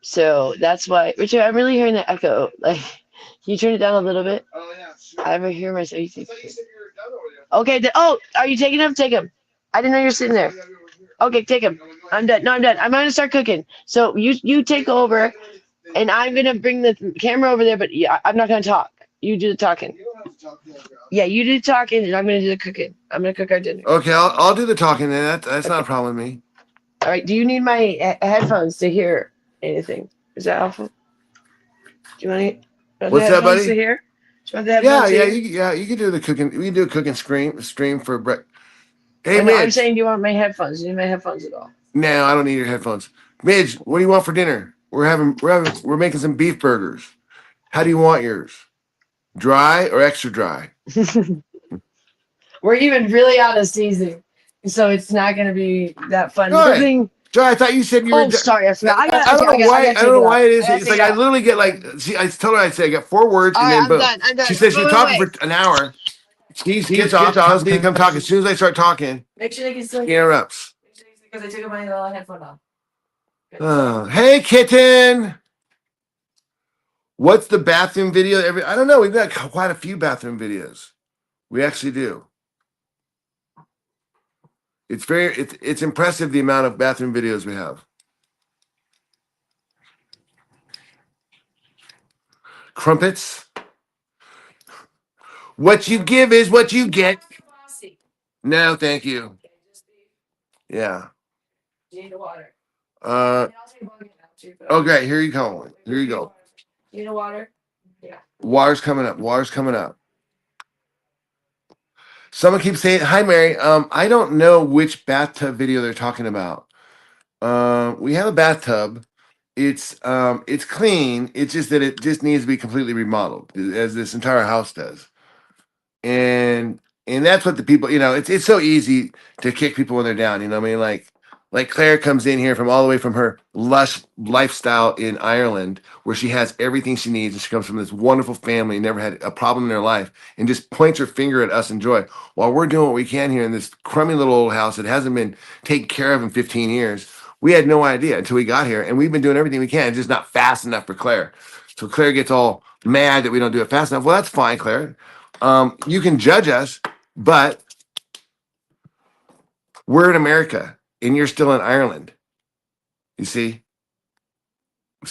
So that's why, Richard, I'm really hearing the echo. Like, can you turn it down a little bit?
Oh yeah. Sure.
I ever hear myself.
I thought you said you were done over there.
Okay. Are you taking him? Take him. I didn't know you were sitting there. Okay, take him. I'm done. No, I'm done. I'm gonna start cooking. So you take over, and I'm gonna bring the camera over there. But yeah, I'm not gonna talk. You do the talking.
You don't have to talk to them.
Yeah, you do the talking, and I'm gonna do the cooking. I'm gonna cook our dinner.
Okay, I'll do the talking then. That's not a problem with me.
All right. Do you need my headphones to hear anything? Is that helpful? Do you want to?
What's that, buddy?
To hear? Do you want the
Yeah,
headphones to
yeah,
hear?
you can do the cooking. We can do a cooking stream for breakfast. Hey,
No, I'm
Mitch.
saying, do you want my headphones? Do you need my headphones at all?
No, I don't need your headphones. Midge, what do you want for dinner? We're making some beef burgers. How do you want yours? Dry or extra dry?
We're even really out of season, so it's not gonna be that fun. Good
Dry.
thing.
Dry. I thought you said you were.
Oh, sorry, I forgot.
I don't know why. I
I gotta
don't
take
know
it
why
out.
it is.
I gotta
It's
take
like
it
I
out.
literally get like. See, I told her I said I got 4 words
All
and
right,
then
I'm
boom.
done. I'm done.
She says
Wait,
you're
wait,
talking for
wait.
an hour. She gets off, tells me to come talk. As soon as I start talking,
Make sure they can still
she
hear.
interrupts.
Because I took my little headphone off.
Hey, kitten. What's the bathroom video? I don't know. We've got quite a few bathroom videos. We actually do. It's impressive the amount of bathroom videos we have. Crumpets. What you give is what you get. No, thank you. Yeah.
You need the water.
Uh. Okay. Here you go. Here you go.
You need the water? Yeah.
Water's coming up. Water's coming up. Someone keeps saying, "Hi, Mary." I don't know which bathtub video they're talking about. We have a bathtub. It's clean. It's just that it just needs to be completely remodeled, as this entire house does. And that's what the people, it's so easy to kick people when they're down. You know what I mean? Like Claire comes in here from all the way from her lush lifestyle in Ireland, where she has everything she needs, and she comes from this wonderful family, never had a problem in their life, and just points her finger at us and Joy while we're doing what we can here in this crummy little old house that hasn't been taken care of in 15 years. We had no idea until we got here, and we've been doing everything we can. It's just not fast enough for Claire. So Claire gets all mad that we don't do it fast enough. Well, that's fine, Claire. You can judge us, but we're in America and you're still in Ireland. You see?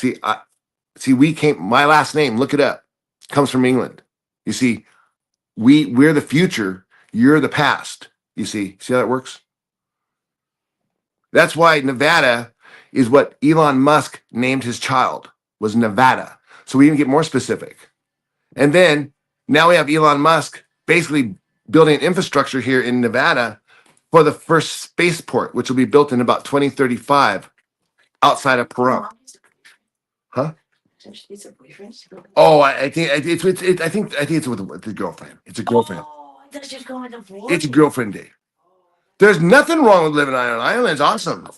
We came, my last name, look it up, comes from England. You see, we're the future, you're the past. You see how that works? That's why Nevada is what Elon Musk named his child, was Nevada. So we even get more specific. And then now we have Elon Musk basically building infrastructure here in Nevada for the first spaceport, which will be built in about 2035 outside of Pahrump. Huh? Oh, I think it's with the girlfriend. It's a girlfriend.
Oh, I thought she was going to Florida.
It's a girlfriend day. There's nothing wrong with living on Island. Island's awesome.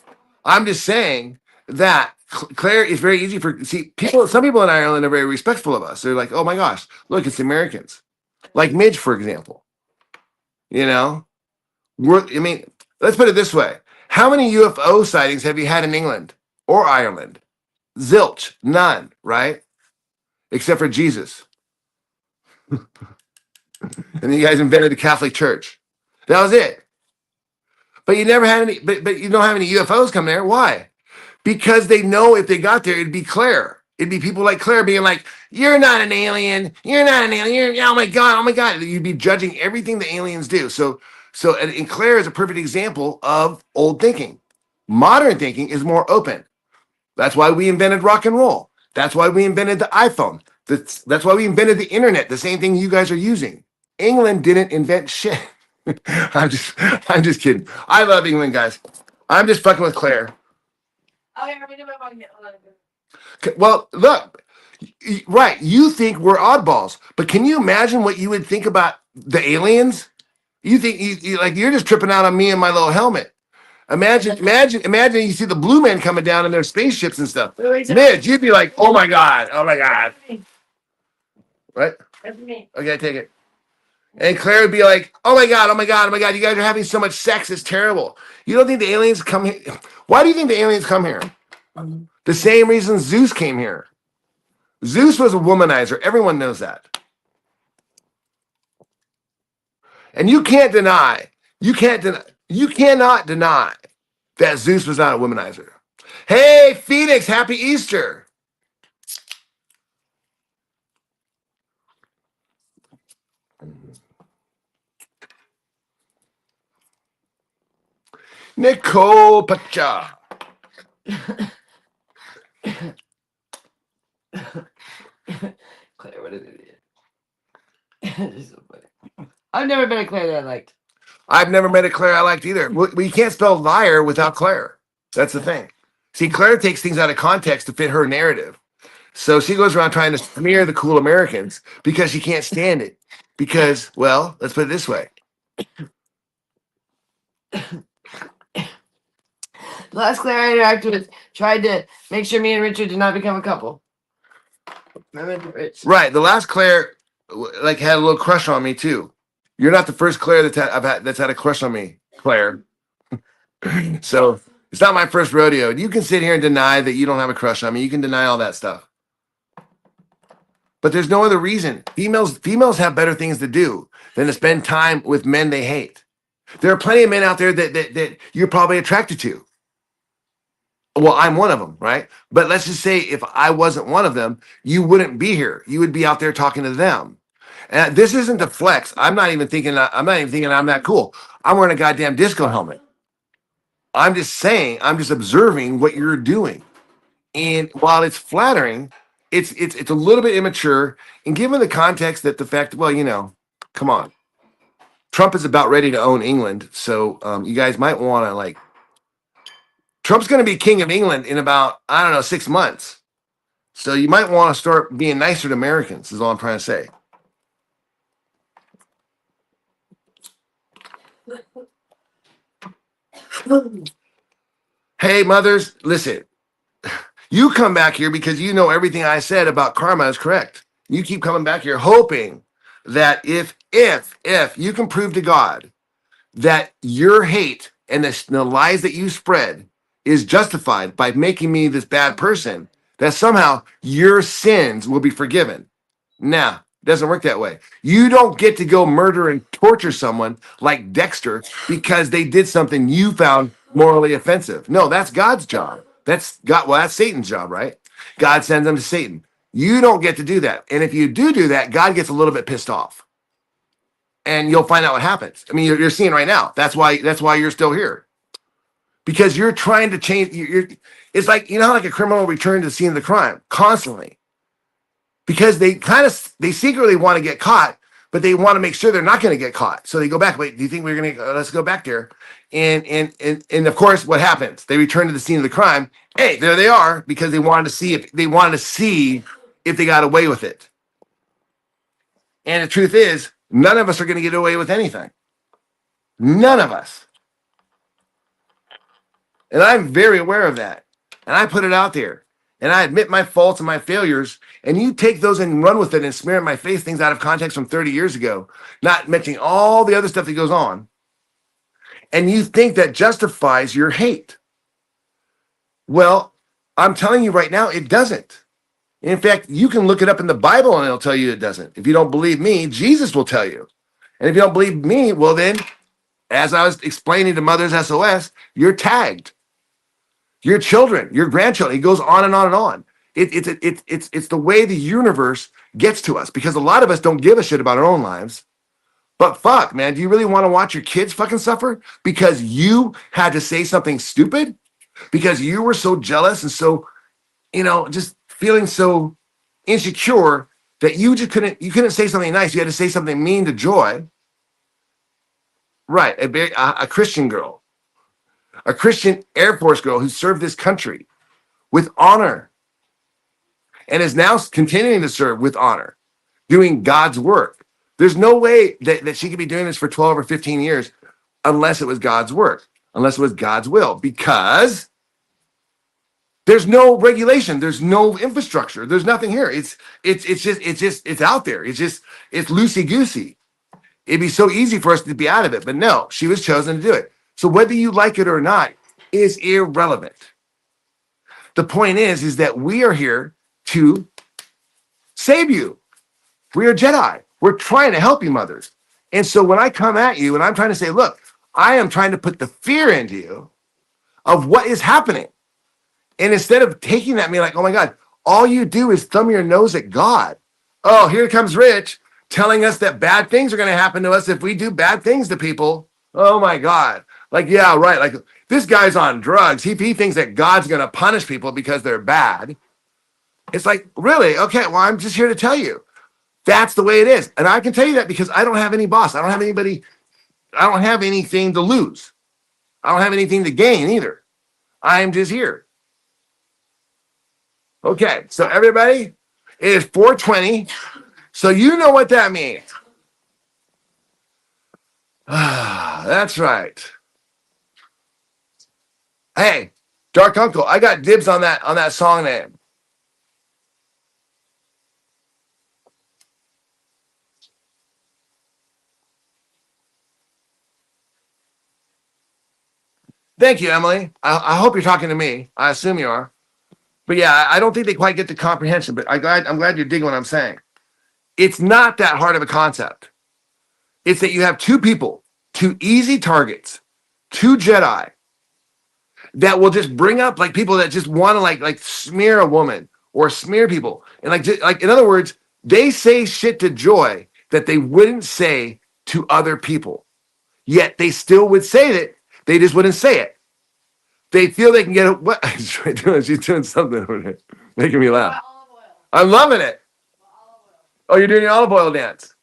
I'm just saying that Claire is very easy for people. Some people in Ireland are very respectful of us. They're like, "Oh my gosh, look, it's the Americans." Like Midge, for example. You know, let's put it this way: how many UFO sightings have you had in England or Ireland? Zilch, none, right? Except for Jesus. And you guys invented the Catholic Church. That was it. But you never had any. But you don't have any UFOs come there. Why? Because they know if they got there, it'd be Claire. It'd be people like Claire being like, "You're not an alien. You're not an alien. Oh my god. Oh my god." You'd be judging everything the aliens do. And Claire is a perfect example of old thinking. Modern thinking is more open. That's why we invented rock and roll. That's why we invented the iPhone. That's why we invented the internet. The same thing you guys are using. England didn't invent shit. I'm just kidding. I love England, guys. I'm just fucking with Claire.
Oh, yeah, we never mind.
Well, look, right. You think we're oddballs, but can you imagine what you would think about the aliens? You think you're just tripping out on me and my little helmet. Imagine you see the blue men coming down in their spaceships and stuff. Midge, you'd be like, "Oh my god, oh my god." Right? Okay, take it. And Claire would be like, "Oh my god, oh my god, oh my god, you guys are having so much sex, it's terrible." You don't think the aliens come here? Why do you think the aliens come here? The same reason Zeus came here. Zeus was a womanizer. Everyone knows that. And you cannot deny that Zeus was not a womanizer. Hey, Phoenix, happy Easter. Nicole Pacha.
Claire, what an idiot. She's so funny. I've never been a Claire that I liked.
I've never met a Claire I liked either. We can't spell liar without Claire.
That's the thing. See, Claire takes things out of context to fit her narrative. So she goes around trying to smear the cool Americans because she can't stand it. Because, well, let's put it this way.
The last Claire I interacted with tried to make sure me and Richard did not become a couple. I meant Rich.
Right. The last Claire like had a little crush on me too. You're not the first Claire that's had a crush on me, Claire. So it's not my first rodeo. You can sit here and deny that you don't have a crush on me. You can deny all that stuff. But there's no other reason. Females have better things to do than to spend time with men they hate. There are plenty of men out there that you're probably attracted to. Well, I'm one of them, right? But let's just say if I wasn't one of them, you wouldn't be here. You would be out there talking to them. And this isn't a flex. I'm not even thinking I'm that cool. I'm wearing a goddamn disco helmet. I'm just saying, I'm just observing what you're doing. And while it's flattering, it's a little bit immature. And given the context that the fact, well, you know, come on. Trump is about ready to own England. So you guys might want to like, Trump's going to be king of England in about, I don't know, 6 months. So you might want to start being nicer to Americans, is all I'm trying to say. Hey, mothers, listen. You come back here because you know everything I said about karma is correct. You keep coming back here hoping that if you can prove to God that your hate and the lies that you spread is justified by making me this bad person, that somehow your sins will be forgiven. Nah, it doesn't work that way. You don't get to go murder and torture someone like Dexter because they did something you found morally offensive. No, that's God's job. That's God. Well, that's Satan's job, right? God sends them to Satan. You don't get to do that. And if you do that, God gets a little bit pissed off. And you'll find out what happens. I mean, you're seeing right now. That's why you're still here. Because you're trying to change. It's like, you know how like a criminal returns to the scene of the crime constantly. Because they secretly want to get caught, but they want to make sure they're not going to get caught. So they go back. Wait, do you think we're going to, let's go back there. And of course, what happens? They return to the scene of the crime. Hey, there they are, because they wanted to see if they got away with it. And the truth is, none of us are going to get away with anything. None of us. And I'm very aware of that. And I put it out there. And I admit my faults and my failures. And you take those and run with it and smear in my face things out of context from 30 years ago, not mentioning all the other stuff that goes on. And you think that justifies your hate. Well, I'm telling you right now, it doesn't. In fact, you can look it up in the Bible and it'll tell you it doesn't. If you don't believe me, Jesus will tell you. And if you don't believe me, well then, as I was explaining to Mothers SOS, you're tagged. Your children, your grandchildren, it goes on and on and on. It's the way the universe gets to us, because a lot of us don't give a shit about our own lives. But fuck, man, do you really want to watch your kids fucking suffer because you had to say something stupid? Because you were so jealous and so, just feeling so insecure that you couldn't say something nice. You had to say something mean to Joy. Right, a Christian girl, a Christian Air Force girl who served this country with honor and is now continuing to serve with honor, doing God's work. There's no way that she could be doing this for 12 or 15 years unless it was God's work, unless it was God's will, because there's no regulation, there's no infrastructure, there's nothing here. It's out there. It's loosey goosey. It'd be so easy for us to be out of it, but no, she was chosen to do it. So whether you like it or not is irrelevant. The point is that we are here to save you. We are Jedi. We're trying to help you, mothers. And so when I come at you and I'm trying to say, look, I am trying to put the fear into you of what is happening. And instead of taking that, me like, oh my God, all you do is thumb your nose at God. Oh, here comes Rich telling us that bad things are going to happen to us if we do bad things to people. Oh my God. Like, yeah, right. Like, this guy's on drugs. He thinks that God's going to punish people because they're bad. It's like, really? Okay, well, I'm just here to tell you. That's the way it is. And I can tell you that because I don't have any boss. I don't have anybody. I don't have anything to lose. I don't have anything to gain either. I'm just here. Okay, so everybody, it is 4:20. So you know what that means. That's right. Hey, Dark Uncle, I got dibs on that song name. Thank you, Emily. I hope you're talking to me. I assume you are. But yeah, I don't think they quite get the comprehension, but I'm glad you're digging what I'm saying. It's not that hard of a concept. It's that you have two people, two easy targets, two Jedi that will just bring up like people that just want to like smear a woman or smear people. And like in other words, they say shit to Joy that they wouldn't say to other people. Yet they still would say it. They just wouldn't say it. They feel they can get it. What? She's doing something over there, making me laugh. I'm loving it. Oh, you're doing your olive oil dance.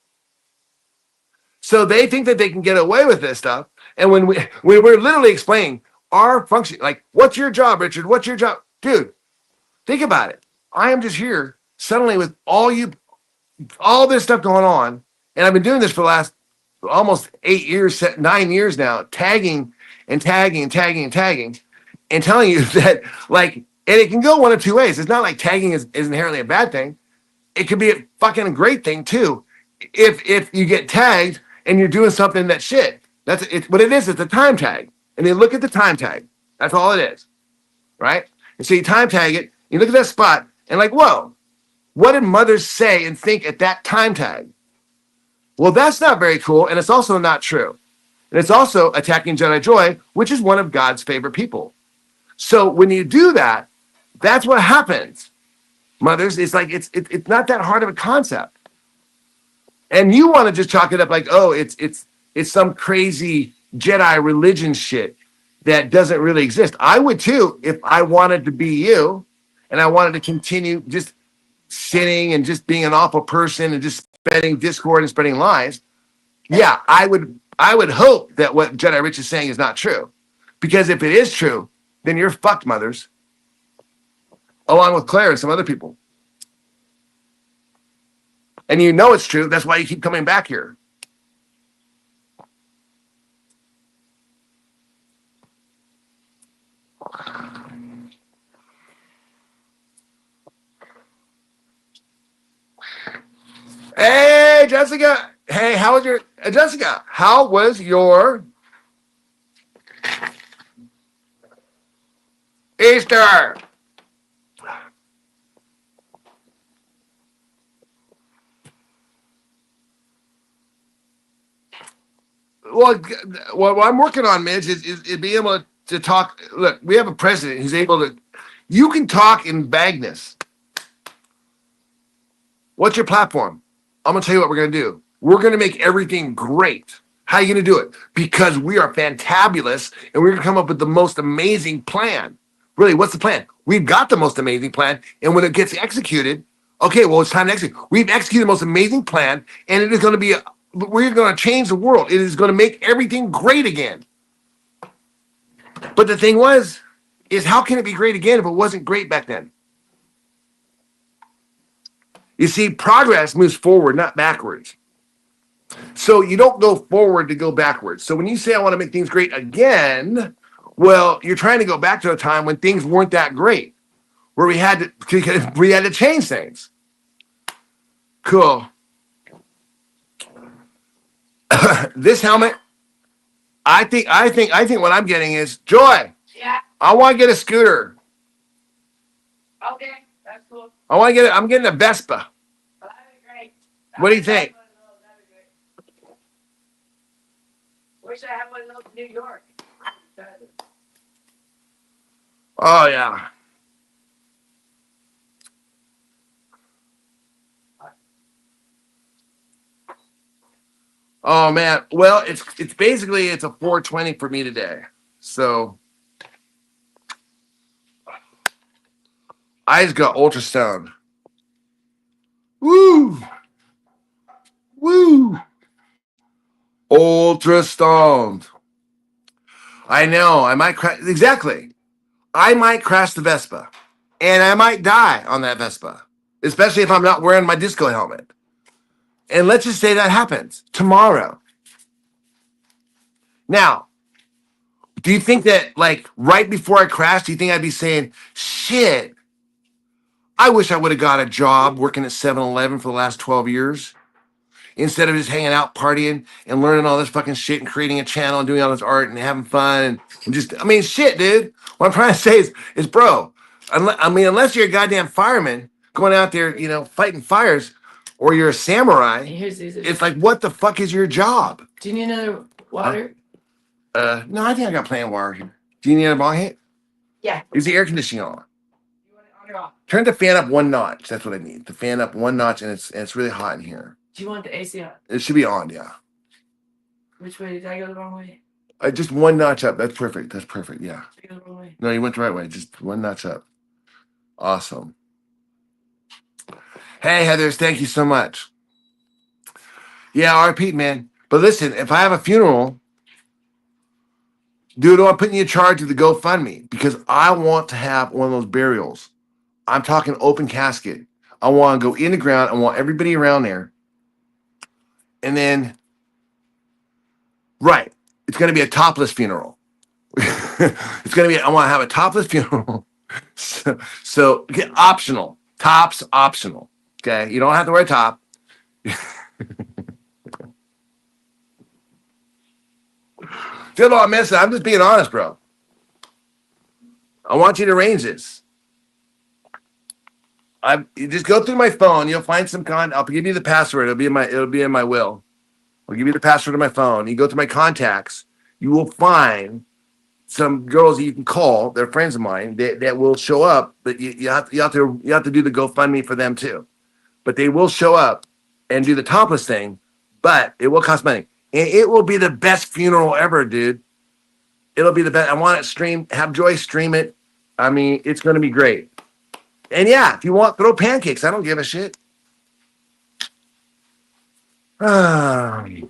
So they think that they can get away with this stuff. And when we're literally explaining our function, like, what's your job, Richard? What's your job? Dude, think about it. I am just here suddenly with all this stuff going on. And I've been doing this for the last almost 8 years, 9 years now, tagging and tagging and tagging and tagging and telling you that, like, and it can go one of two ways. It's not like tagging is inherently a bad thing. It could be a fucking great thing too. If you get tagged and you're doing something that's shit. That's it. What it is, it's a time tag. And you look at the time tag. That's all it is. Right? And so you time tag it, you look at that spot, and like, whoa, what did mothers say and think at that time tag? Well, that's not very cool, and it's also not true. And it's also attacking Jedi Joy, which is one of God's favorite people. So when you do that, that's what happens. Mothers, it's like it's not that hard of a concept. And you want to just chalk it up like, oh, it's some crazy Jedi religion shit that doesn't really exist. I would too if I wanted to be you and I wanted to continue just sinning and just being an awful person and just spreading discord and spreading lies. Yeah, I would hope that what Jedi Rich is saying is not true. Because if it is true, then you're fucked, mothers. Along with Claire and some other people. And you know it's true. That's why you keep coming back here. Hey, Jessica. Hey, how was your Jessica? How was your Easter? Well, what I'm working on, Midge, is being able to talk. Look, we have a president who's able to. You can talk in vagueness. What's your platform? I'm going to tell you what we're going to do. We're going to make everything great. How are you going to do it? Because we are fantabulous, and we're going to come up with the most amazing plan. Really, what's the plan? We've got the most amazing plan, and when it gets executed, okay, well, it's time to execute. We've executed the most amazing plan, and it is going to be we're going to change the world. It is going to make everything great again. But the thing is how can it be great again if it wasn't great back then? You see, progress moves forward, not backwards. So you don't go forward to go backwards. So when you say, I want to make things great again, well, you're trying to go back to a time when things weren't that great, where we had to change things. Cool. This helmet, I think what I'm getting is Joy.
Yeah.
I want to get a scooter.
Okay, that's cool.
I'm getting a Vespa.
Well, that'd be great.
What do you think?
That'd be great. Wish I had one of those in New York.
Oh yeah. Oh man. Well, it's basically it's a 420 for me today. So I just got ultrasound. Woo! Woo! Ultrasound. I know. I might cry. Exactly. I might crash the Vespa and I might die on that Vespa, especially if I'm not wearing my disco helmet. And let's just say that happens tomorrow. Now, do you think that, like, right before I crash, do you think I'd be saying, shit, I wish I would have got a job working at 7-Eleven for the last 12 years instead of just hanging out, partying, and learning all this fucking shit and creating a channel and doing all this art and having fun and just, I mean, shit, dude. What I'm trying to say is bro, unless you're a goddamn fireman going out there, you know, fighting fires, or you're a samurai, it's like, what the fuck is your job?
Do you need another water?
No, I think I got plenty of water here. Do you need a bong hit?
Yeah.
Is the air conditioning on?
You want it on or off?
Turn the fan up one notch. That's what I need. The fan up one notch, and it's really hot in here.
Do you want the AC on?
It should be on, yeah.
Which way? Did I go the wrong way?
Just one notch up. That's perfect. That's perfect. Yeah.
Did I go the wrong way?
No, you went the right way. Just one notch up. Awesome. Hey, Heathers, thank you so much. Yeah, I repeat, man. But listen, if I have a funeral, dude, I'm putting you in charge of the GoFundMe because I want to have one of those burials. I'm talking open casket. I want to go in the ground. I want everybody around there. And then, right, it's going to be a topless funeral. It's going to be, I want to have a topless funeral. So okay, optional. Top's optional. Okay, you don't have to wear a top. Dude, I'm just being honest, bro. I want you to arrange this. You just go through my phone. You'll find some I'll give you the password. It'll be in my will. I'll give you the password of my phone. You go through my contacts. You will find some girls that you can call. They're friends of mine that will show up. But you have to do the GoFundMe for them too. But they will show up and do the topless thing. But it will cost money. And it will be the best funeral ever, dude. It'll be the best. I want it streamed. Have Joy stream it. I mean, it's going to be great. And yeah, if you want, throw pancakes. I don't give a shit. The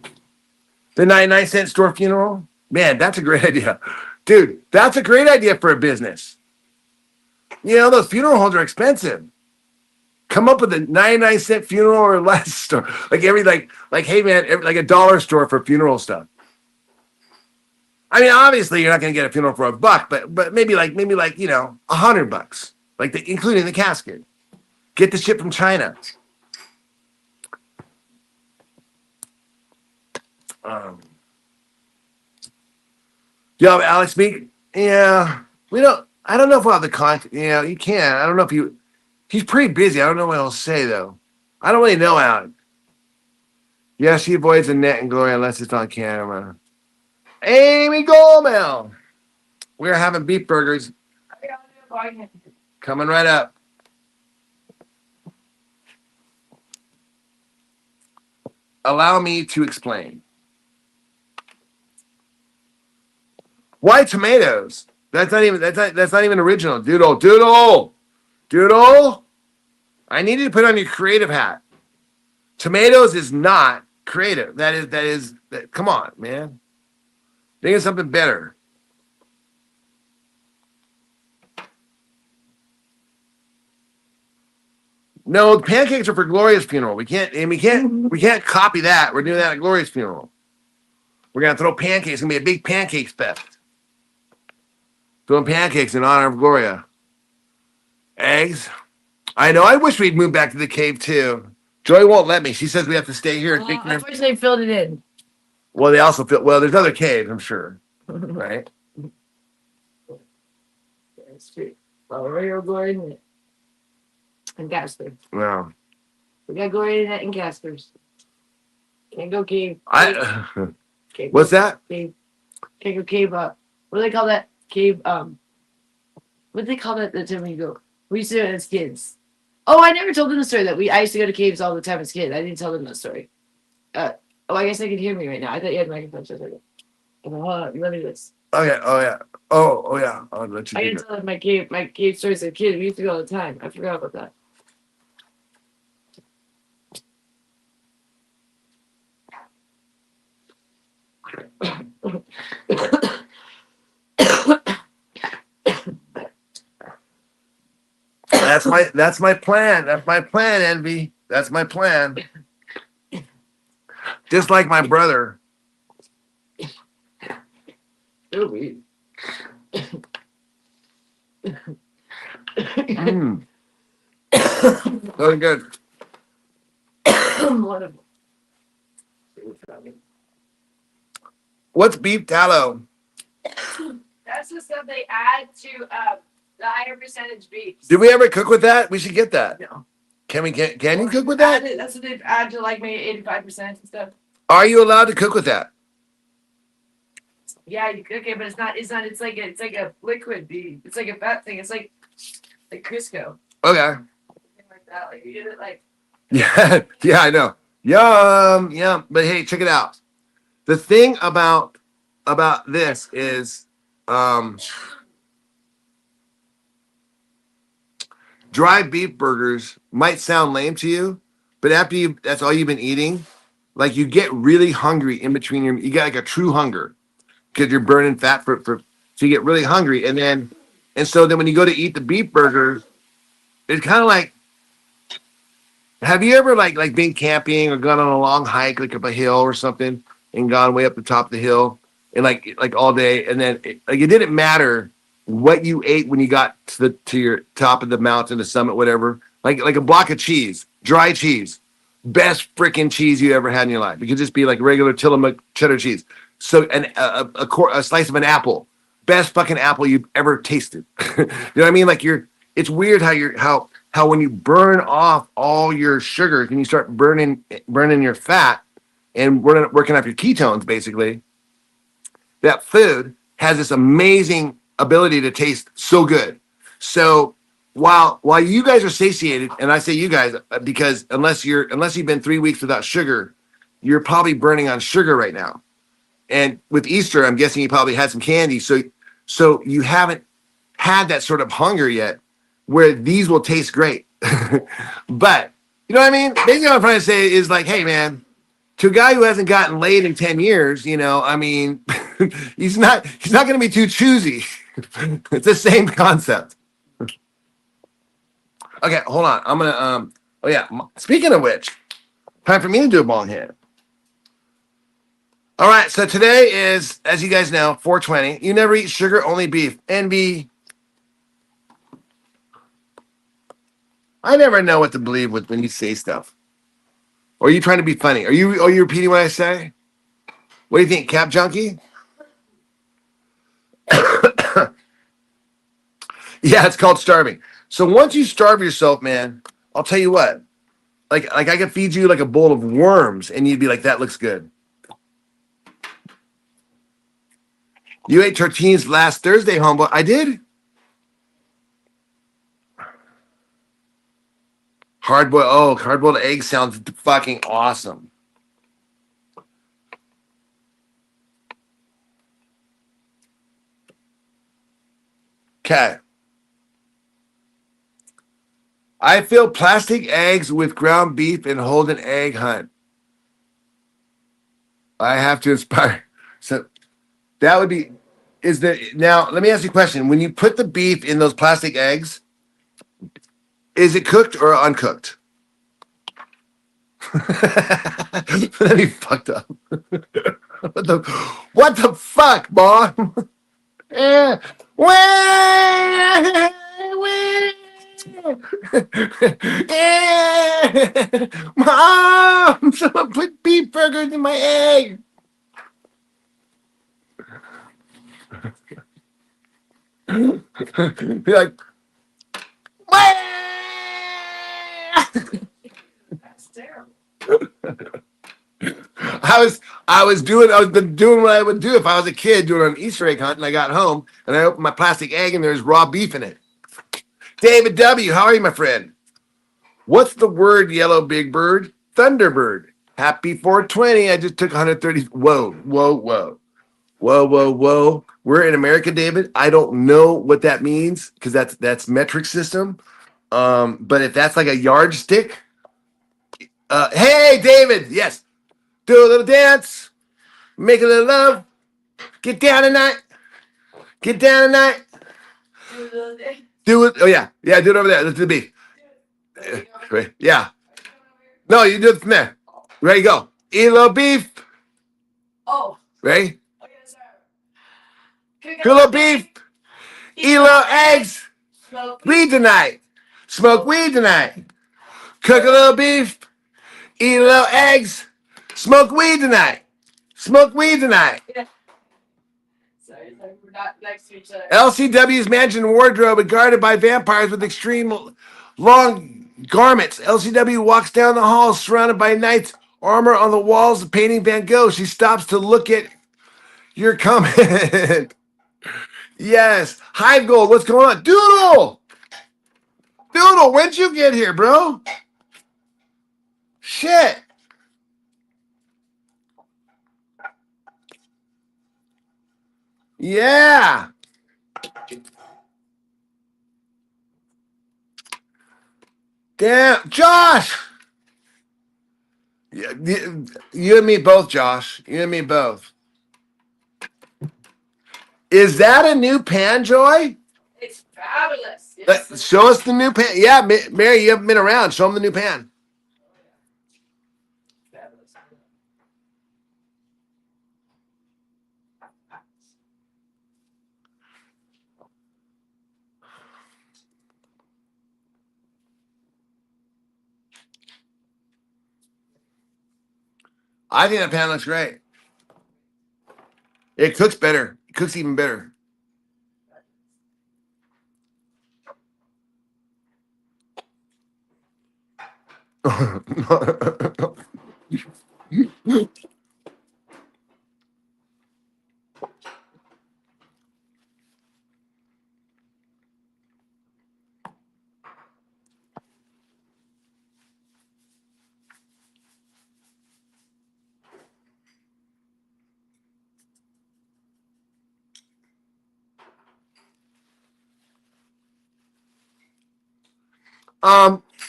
99-cent store funeral? Man, that's a great idea. Dude, that's a great idea for a business. You know, those funeral homes are expensive. Come up with a 99-cent funeral or less store. Like hey man, like a dollar store for funeral stuff. I mean, obviously you're not going to get a funeral for $1, but maybe like you know, $100, like including the casket. Get the shit from China. You have Alex speak? Yeah, we don't. I don't know if we'll have the content. Yeah, you can. I don't know if he's pretty busy. I don't know what he'll say though. I don't really know Alex. Yeah, she avoids the net and Gloria unless it's on camera. Amy Gomel. We're having beef burgers. Coming right up. Allow me to explain. Why tomatoes? That's not even original. Doodle. I need you to put on your creative hat. Tomatoes is not creative. That is. Come on, man. Think of something better. No, the pancakes are for Gloria's funeral. We can't copy that. We're doing that at Gloria's funeral. We're gonna throw pancakes. It's gonna be a big pancake fest. Throwing pancakes in honor of Gloria. Eggs. I know. I wish we'd move back to the cave too. Joy won't let me. She says we have to stay here.
Unfortunately, they filled it in.
Well, they also feel. Well, there's other caves, I'm sure. Right?
That's true. Well, we're Gloria in it. And Casper.
No.
We got Gloria in it and Casper's. Can't go cave.
What's that?
Cave. Can't go cave up. What do they call that? Cave. What do they call that the time when you go? We used to do it as kids. Oh, I never told them the story I used to go to caves all the time as a kid. I didn't tell them that story. I guess they can hear me right now. I thought you had microphones. Okay, hold on. Let me do this.
Okay. Oh yeah. Oh yeah. I'll let you.
I didn't tell them my cave stories as a kid. We used to go all the time. I forgot about that.
That's my plan. That's my plan, Envy. That's my plan. Just like my brother.
Ooh,
Mm. Very good.
wonderful.
What's beef tallow?
That's the stuff they add to the higher percentage beef.
Did we ever cook with that? We should get that.
No.
Can you cook with that?
That's what they add to like maybe 85% and stuff.
Are you allowed to cook with that?
Yeah, you cook it, but it's not. It's like a liquid beef. It's like a fat thing. It's like Crisco.
Okay.
Something like that. Like you get it like.
Yeah, yeah, I know. Yum, yum. But hey, check it out. The thing about this is dry beef burgers might sound lame to you, but after that's all you've been eating, like you get really hungry in between you got like a true hunger because you're burning fat so you get really hungry and so then when you go to eat the beef burgers, it's kind of like, have you ever like been camping or gone on a long hike like up a hill or something and gone way up the top of the hill and like all day and then it didn't matter what you ate when you got to your top of the mountain, the summit, whatever, like a block of cheese, dry cheese, best freaking cheese you ever had in your life. It could just be like regular Tillamook cheddar cheese. So a slice of an apple, best fucking apple you've ever tasted. You know what I mean? Like it's weird how when you burn off all your sugars and you start burning your fat and working off your ketones, basically, that food has this amazing ability to taste so good. So while you guys are satiated, and I say you guys because unless you've been 3 weeks without sugar, you're probably burning on sugar right now. And with Easter, I'm guessing you probably had some candy, so you haven't had that sort of hunger yet, where these will taste great. But you know what I mean? Basically, what I'm trying to say is like, hey man, to a guy who hasn't gotten laid in 10 years, you know, I mean, he's not going to be too choosy. It's the same concept. Okay, hold on. I'm gonna oh yeah. Speaking of which, time for me to do a bong hit. All right, so today is, as you guys know, 420. You never eat sugar, only beef. Envy. I never know what to believe when you say stuff. Or are you trying to be funny? Are you repeating what I say? What do you think, Cap Junkie? Yeah, it's called starving. So once you starve yourself, man, I'll tell you what. Like I could feed you like a bowl of worms, and you'd be like, "That looks good." You ate tortillas last Thursday, homeboy. I did. Hard-boiled egg sounds fucking awesome. Okay. I fill plastic eggs with ground beef and hold an egg hunt. I have to inspire. So that would be, now let me ask you a question. When you put the beef in those plastic eggs, is it cooked or uncooked? That'd be fucked up. What the fuck, mom? Eh, Mom, someone put beef burgers in my egg. Be like,
That's terrible.
I was doing what I would do if I was a kid doing an Easter egg hunt and I got home and I opened my plastic egg and there's raw beef in it. David W., how are you, my friend? What's the word, yellow big bird? Thunderbird. Happy 420. I just took 130. Whoa. We're in America, David. I don't know what that means because that's metric system. But if that's like a yardstick, hey, David, yes. Do a little dance, make a little love, get down tonight. Do it. Oh yeah, yeah. Do it over there. Let's do the beef. Right. Yeah. No, you do it from there. Ready? Go. Eat a little beef. Ready? Cook a little beef. Eat a little eggs. Weed tonight. Smoke weed tonight. Cook a little beef. Eat a little eggs. Smoke weed tonight. Smoke weed tonight.
Sorry, we're not next to each other.
LCW's mansion wardrobe is guarded by vampires with extreme long garments. LCW walks down the hall surrounded by knights, armor on the walls, painting Van Gogh. She stops to look at your comment. Yes. Hive Gold, what's going on? Doodle! Doodle, when'd you get here, bro? Shit. Yeah. Damn. Josh! You and me both, Josh. You and me both. Is that a new pan, Joy?
It's fabulous. Yes.
Show us the new pan. Yeah, Mary, you haven't been around. Show them the new pan.
Fabulous.
I think that pan looks great. It cooks better. It cooks even better.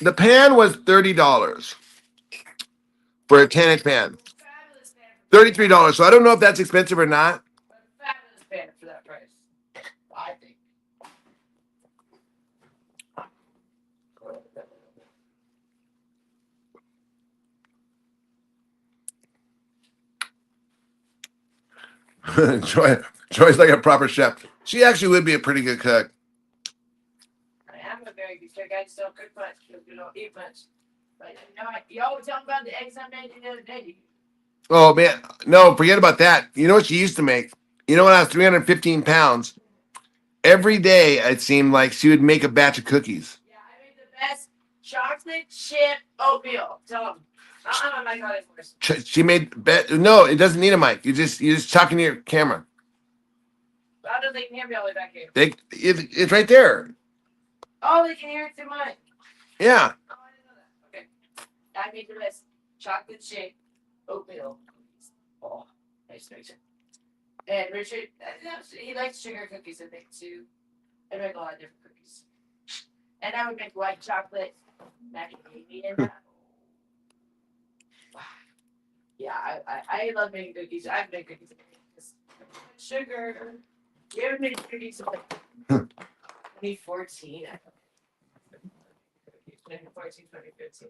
The pan was $30 for a 10-inch pan. $33. So I don't know if that's expensive or not.
Fabulous pan for that price. I think.
Joy's like a proper chef. She actually would be a pretty good cook.
I am a very good cook. I just don't cook much. You don't eat much. But you always talk about the eggs I made the other day.
Oh man, no, forget about that. You know what she used to make? You know when I was 315 pounds, every day it seemed like she would make a batch of cookies.
Yeah, I made the best chocolate chip oatmeal. Tell them. I'm not going to
She made no, it doesn't need a mic. You just talking to your camera.
How do they can hear me all the way back here?
It's right there.
Oh, they can hear it through mine.
Yeah.
Oh, I didn't know that. Okay. I made the best chocolate chip oatmeal cookies. Oh, nice picture. And Richard, he likes sugar cookies, I think, too. I make a lot of different cookies. And I would make white chocolate macadamia. Yeah, I love making cookies. I've made cookies. Sugar. You haven't made cookies since 2014. 2014, 2015.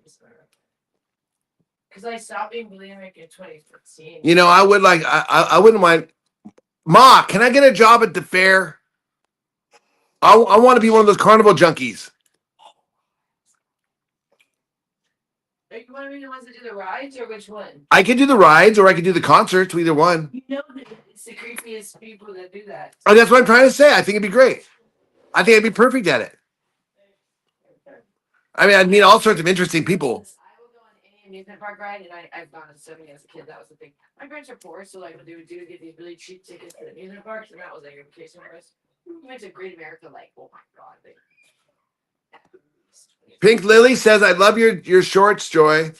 Because I stopped being bulimic in 2015.
You know, I would like I wouldn't mind. Ma, can I get a job at the fair? I want to be one of those carnival junkies.
You want to be the ones that do the rides, or which one?
I could do the rides, or I could do the concerts. Either one.
You know that it's the creepiest people that do that.
Oh, that's what I'm trying to say. I think it'd be great. I think I'd be perfect at it. I mean, I'd meet all sorts of interesting people.
I will go on any amusement park ride, and I've gone on so many as a kid. That was the thing. My parents are poor, so like what they would do is get these really cheap tickets to the amusement parks, and that was like a vacation for us. We went to Great America, like, oh my god.
Pink Lily says, "I love your shorts, Joy."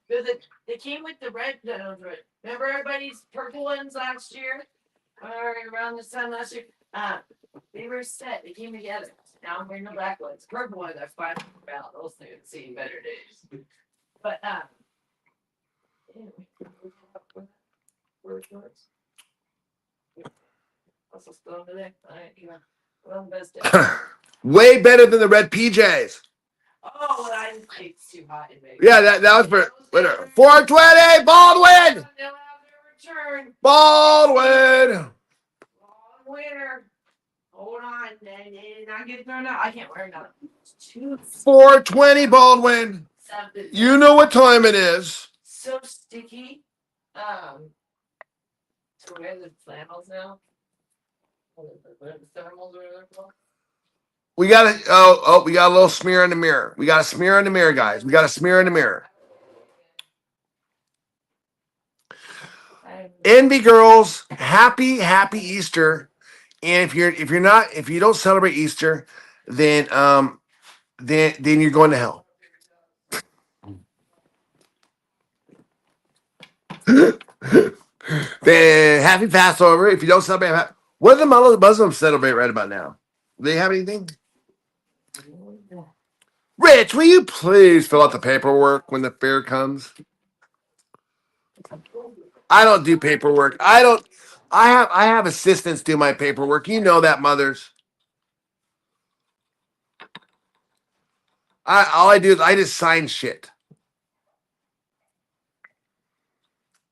They came with the red. No, remember everybody's purple ones last year, or around this time last year? They were set. They came together. Now I'm wearing the black ones. Purple ones I finally found. Those things have seen better days. But where shorts? Also still over there. All right, well, best day.
Way better than the red PJs.
Oh, it's too hot in Vegas.
Yeah, that was for 420 Baldwin.
They'll have their return.
Baldwin.
Long winter. Hold on, and not get thrown out. I can't wear it now. It's too
420 Baldwin.
something.
You know what time it is.
So sticky. So wear the flannels now. The thermals or whatever.
We got we got a little smear in the mirror. We got a smear in the mirror, guys. We got a smear in the mirror. Envy girls, happy Easter. And if you don't celebrate Easter, then you're going to hell. Then happy Passover. If you don't celebrate, what do the Muslims celebrate right about now? Do they have anything? Rich, will you please fill out the paperwork when the fair comes? I don't do paperwork. I have assistants do my paperwork. You know that, mothers. All I do is I just sign shit.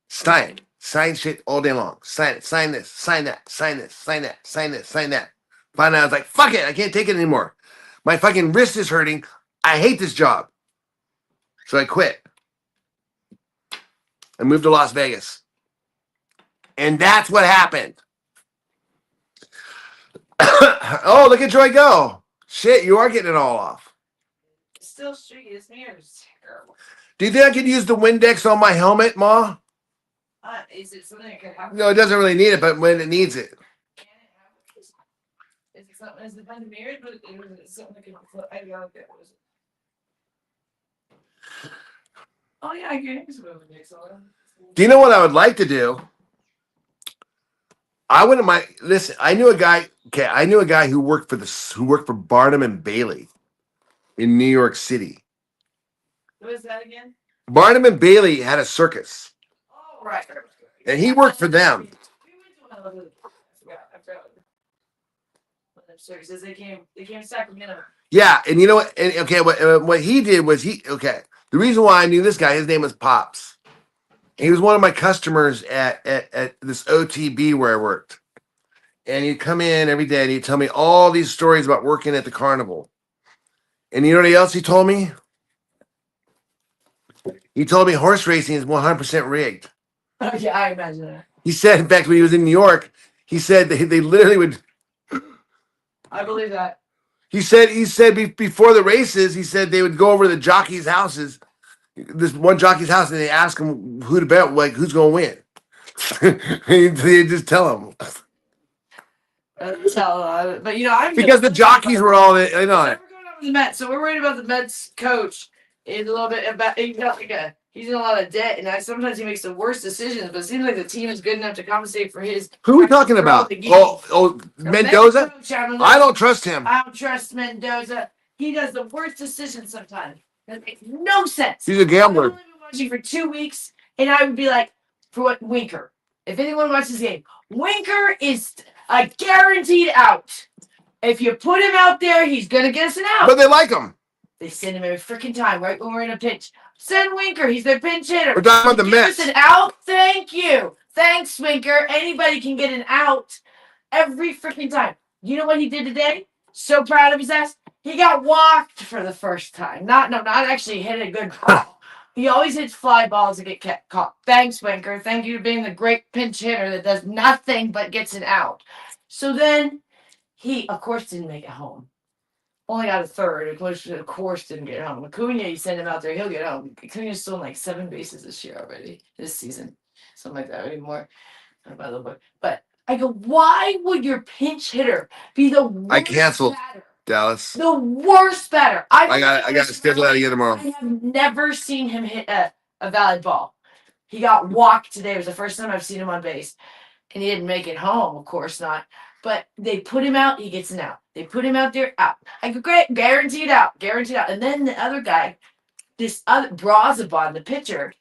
Sign shit all day long. Sign it. Sign this. Sign that. Sign this. Sign that. Sign this. Sign that. Finally, I was like, fuck it. I can't take it anymore. My fucking wrist is hurting. I hate this job. So I quit. I moved to Las Vegas. And that's what happened. Oh, look at Joy go. Shit, you are getting it all off.
Still streaky. This mirror is terrible.
Do you think I could use the Windex on my helmet, Ma?
Is it something that could happen?
No, it doesn't really need it, but when it needs it.
Can it happen? Is it something? Is it behind the mirror? But is it something that can flip? I don't get what is it? Oh yeah, I can use Windex on.
Do you know what I would like to do? I wouldn't mind. Listen, I knew a guy. Okay, I knew a guy who worked for Barnum and Bailey in New York City.
What is that again?
Barnum and Bailey had a circus,
Oh right.
and he worked for them.
We went to one of those. I forgot. One of them circuses. They came to Sacramento.
Yeah, and you know what? And, okay, what he did was the reason why I knew this guy, his name was Pops. He was one of my customers at this OTB where I worked. And he'd come in every day and he'd tell me all these stories about working at the carnival. And you know what else he told me? He told me horse racing is 100% rigged.
Oh yeah, I imagine that.
He said, in fact, when he was in New York, he said they literally would.
I believe that.
He said before the races, he said they would go over to the jockeys' houses, this one jockey's house, and they ask him who to bet, like who's going to win. They just tell him.
But you know, I'm
because the jockeys were all in on it.
We're going over the Mets, so we're worried about the Mets coach. Is a little bit about he's in a lot of debt, and sometimes he makes the worst decisions. But it seems like the team is good enough to compensate for his.
Who are we talking about? Mendoza. I don't trust him.
I don't trust Mendoza. He does the worst decisions sometimes. It makes no sense.
He's a gambler.
I've only been watching for 2 weeks, and I would be like, for what Winker? If anyone watches the game, Winker is a guaranteed out. If you put him out there, he's gonna get us an out.
But they like him.
They send him every freaking time, right when we're in a pinch. Send Winker. He's their pinch hitter.
We're talking about the Mets.
Give us an out. Thank you. Thanks, Winker. Anybody can get an out every freaking time. You know what he did today? So proud of his ass. He got walked for the first time. Not actually hit a good ball. He always hits fly balls that get caught. Thanks, Winker. Thank you for being the great pinch hitter that does nothing but gets an out. So then he, of course, didn't make it home. Only got a third. Of course, didn't get home. Acuna, you send him out there, he'll get home. Acuna's still in like 7 bases this year already, this season. Something like that, maybe more. By the book. But I go, why would your pinch hitter be the worst
I canceled
batter?
Dallas.
The worst batter. I
got to schedule that again tomorrow.
I have never seen him hit a valid ball. He got walked today. It was the first time I've seen him on base. And he didn't make it home, of course not. But they put him out, he gets an out. They put him out there, out. I go, great, guaranteed out. And then the other guy, this other Brazabon, the pitcher,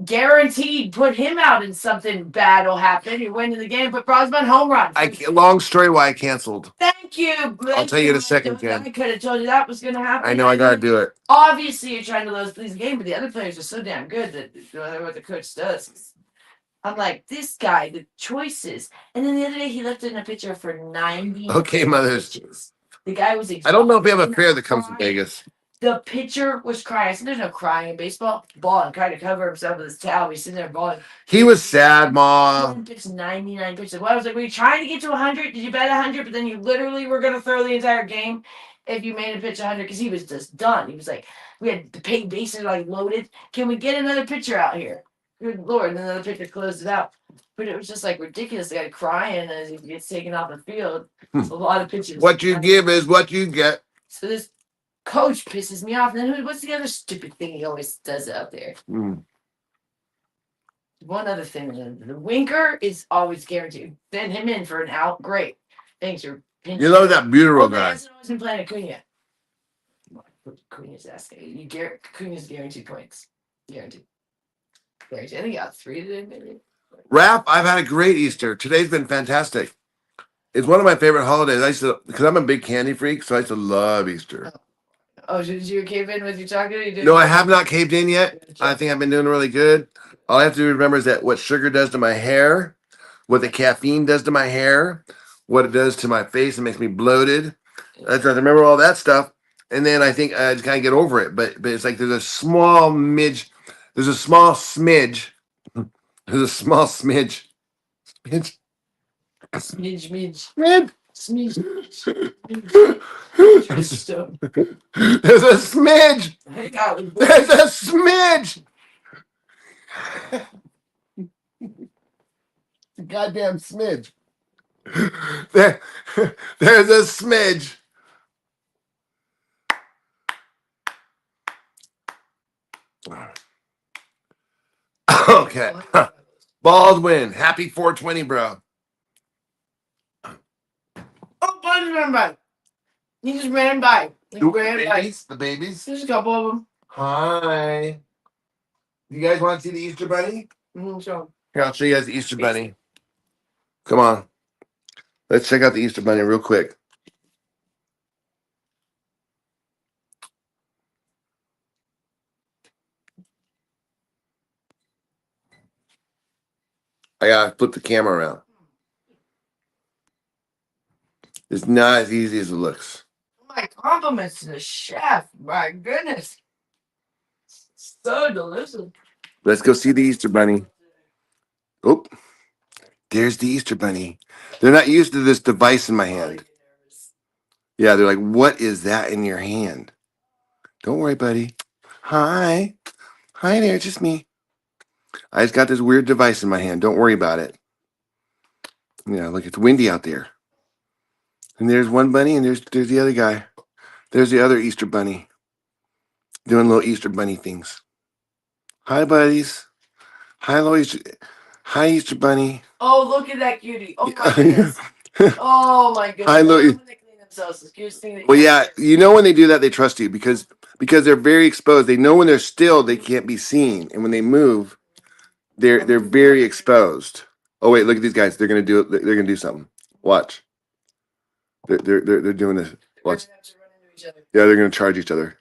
guaranteed put him out and something bad will happen. He went in the game, put Brosman home run.
Long story why I canceled.
Thank you.
I'll tell you in a second, Ken.
I could have told you that was going to happen.
I know I gotta do it.
Obviously, you're trying to lose the game, but the other players are so damn good that no matter what the coach does. I'm like, this guy, the choices. And then the other day, he left it in a picture for 90.
Okay, mothers.
Pitches. The guy was exhausted.
I don't know if we have a pair that comes from Vegas.
The pitcher was crying. I said, there's no crying in baseball. Balling, trying to cover himself with his towel. He's sitting there balling.
He was sad, Ma.
He pitched 99 pitches. Well, I was like, were you trying to get to 100? Did you bet 100? But then you literally were going to throw the entire game if you made a pitch 100 because he was just done. He was like, we had the paint bases like loaded. Can we get another pitcher out here? Good Lord. And then another pitcher closed it out. But it was just like ridiculous. The guy crying as he gets taken off the field. A lot of pitches.
What you give is what you get.
So this coach pisses me off. And then what's the other stupid thing he always does out there? One other thing, the winker is always guaranteed. Send him in for an out. Great. Thanks for pinching.
You love that beautiful guy.
Hasn't always been playing Acuna. Acuna's asking. Acuna's guaranteed points. Guaranteed. I think he got 3 today, maybe.
Raph, I've had a great Easter. Today's been fantastic. It's one of my favorite holidays. I used to, because I'm a big candy freak, so I used to love Easter.
Oh, did you cave in with your chocolate?
No, I have not caved in yet. I think I've been doing really good. All I have to remember is that what sugar does to my hair, what the caffeine does to my hair, what it does to my face, it makes me bloated. I have to remember all that stuff, and then I think I just kind of get over it. But it's like there's a small smidge. There's a small smidge. There's a small smidge. Smidge.
Smidge.
Smidge.
Smidge.
There's a smidge. There's a smidge. Goddamn smidge. There's a smidge. Okay. Baldwin. Happy 420, bro.
Oh, Bud's ran by. He just ran by. He ran by.
The babies.
There's a couple of them.
Hi. You guys want to see the Easter Bunny?
Sure.
Here, I'll show you guys the Easter Bunny. Come on. Let's check out the Easter Bunny real quick. I gotta flip the camera around. It's not as easy as it looks.
My compliments to the chef. My goodness. So delicious.
Let's go see the Easter Bunny. Oh, there's the Easter Bunny. They're not used to this device in my hand. Yeah, they're like, what is that in your hand? Don't worry, buddy. Hi. Hi there, just me. I just got this weird device in my hand. Don't worry about it. Yeah, look, it's windy out there. And there's one bunny, and there's the other guy. There's the other Easter Bunny. Doing little Easter Bunny things. Hi, buddies. Hi, Easter Bunny.
Oh, look at that cutie. Oh, my goodness. Oh, my goodness.
Hi, Louie. Well, yeah, you know when they do that, they trust you because they're very exposed. They know when they're still, they can't be seen, and when they move, they're very exposed. Oh wait, look at these guys. They're gonna do it. They're gonna do something. Watch. They're doing this. Watch. Yeah, they're gonna charge each other.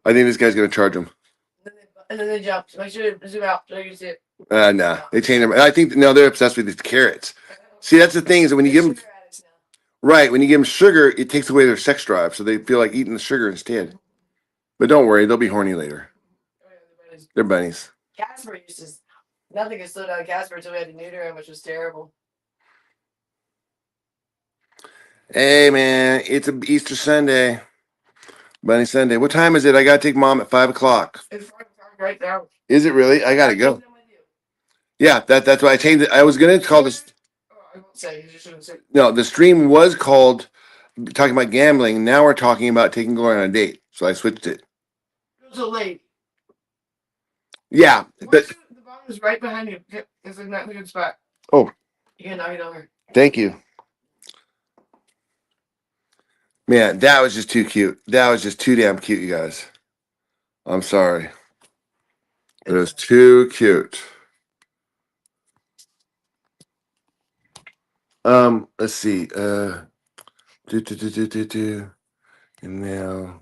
I think this guy's gonna charge them.
And then they jump. Make sure to zoom out so you can see it.
Nah, they changed them. I think no, they're obsessed with these carrots. See, that's the thing is that when you give them. Right, when you give them sugar, it takes away their sex drive, so they feel like eating the sugar instead. But don't worry, they'll be horny later. They're bunnies.
Casper used to, nothing could slow down Casper until we had to neuter him, which was terrible.
Hey, man, it's a Easter Sunday. Bunny Sunday. What time is it? I got to take Mom at 5 o'clock.
It's right there.
Is it really? I got to go. Yeah, that's why I changed it. I was going to call this.
I won't say. You shouldn't say.
No, the stream was called talking about gambling. Now we're talking about taking Gloria on a date. So I switched it.
It was a late.
Yeah.
The bottom is right behind you. It's in that good spot.
Oh.
You can knock it over.
Thank you. Man, that was just too cute. That was just too damn cute, you guys. I'm sorry. It was too cute. Let's see. And now.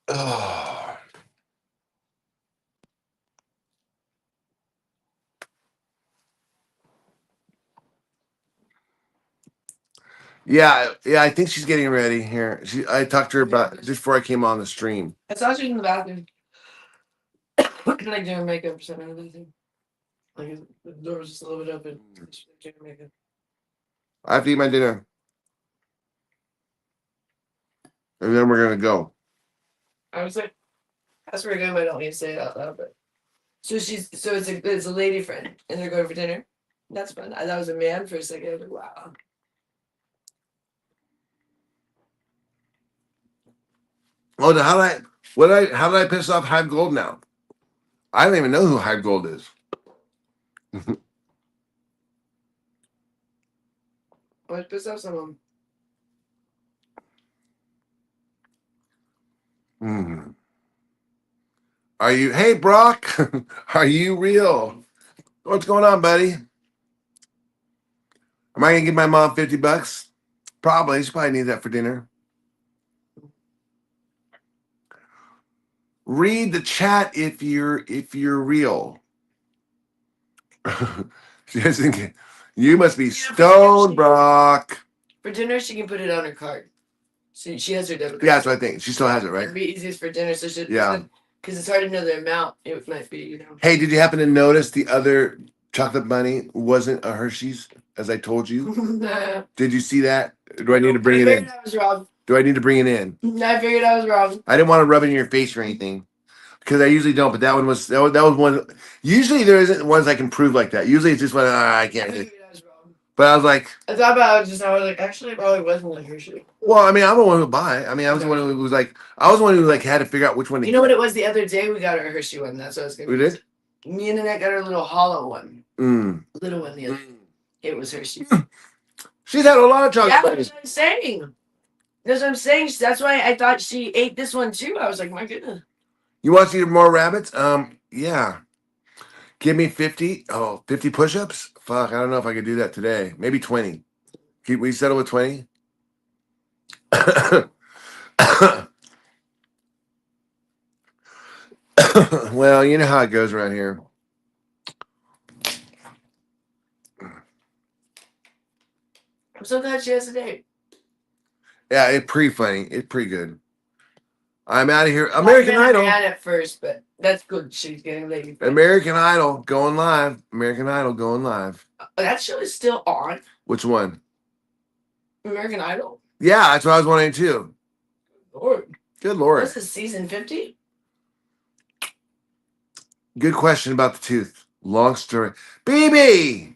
Oh. Yeah, I think she's getting ready here. I talked to her about just before I came on the stream.
I saw she in the bathroom. Like doing her makeup or something. Or something. Like the door was just a little bit open. She was doing her makeup.
I have to eat my dinner, and then we're gonna go.
I was like, that's where we're going, but I don't need to say it out loud. But so it's a lady friend, and they're going for dinner. That's fun. I thought it was a man for a second. I was like, wow.
Oh, how did I piss off Hive Gold now? I don't even know who Hive Gold is.
I was pissed off someone.
Are you? Hey, Brock, are you real? What's going on, buddy? Am I gonna give my mom $50? Probably. She probably needs that for dinner. Read the chat if you're real. She doesn't. You must be stoned, Brock.
For dinner, she can put it on her card. She has her debit card.
Yeah, that's what I think. She still has it, right?
It'd be easiest for dinner, so
Yeah.
Because it's hard to know the amount. It might be, you know.
Hey, did you happen to notice the other chocolate bunny wasn't a Hershey's, as I told you? Did you see that? Do I need to bring it in?
I was wrong.
Do I need to bring it in?
I figured I was wrong.
I didn't want to rub it in your face or anything, because I usually don't. But that was one. Usually there isn't ones I can prove like that. Usually it's just one I can't.
I figured I was wrong.
But I was like,
I thought about it. I was like, actually, it probably wasn't like Hershey.
well, I mean, I'm the one who buy it. I mean, I was the one who was like, I was the one who like had to figure out which one.
You know what it was the other day? We got our Hershey one. That's what I was gonna.
We did.
Me and Annette got our little hollow one. Little one the other. It was Hershey.
She's had a lot of chocolate.
Yeah,
bunnies.
that's what I'm saying. That's what I'm saying. That's why I thought she ate this one too. I was like, my goodness.
You want to see more rabbits? Yeah. Give me 50. Oh, 50 push-ups? Fuck, I don't know if I could do that today. Maybe 20. Can we settle with 20? Well, you know how it goes around here.
I'm so glad she has a date.
Yeah, it's pretty funny. It's pretty good. I'm out of here. American Idol.
I had at first, but that's good. She's getting lady.
American Idol going live. American Idol going live.
That show is still on.
Which one?
American Idol.
Yeah, that's what I was wondering too.
Lord.
Good Lord.
What's this, season 50?
Good question about the tooth. Long story. BB!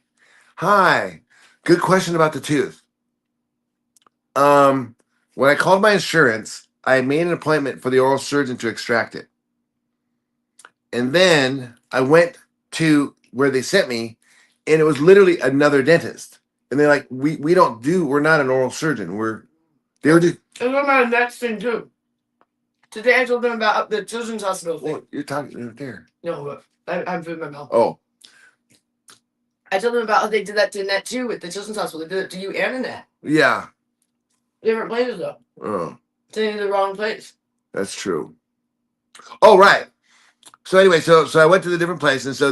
Hi. Good question about the tooth. When I called my insurance, I made an appointment for the oral surgeon to extract it. And then I went to where they sent me, and it was literally another dentist. And they're like, we're not an oral surgeon. They were just.
It's about the next thing too. Today I told them about the children's hospital thing.
Well, you're talking right there.
No, I'm food in my mouth.
Oh.
I told them about how they did that to Annette too with the children's hospital. They did it to you and Annette.
Yeah.
Different places though.
Oh.
Sending you to the wrong place.
That's true. Oh, right. So anyway, so I went to the different place, and so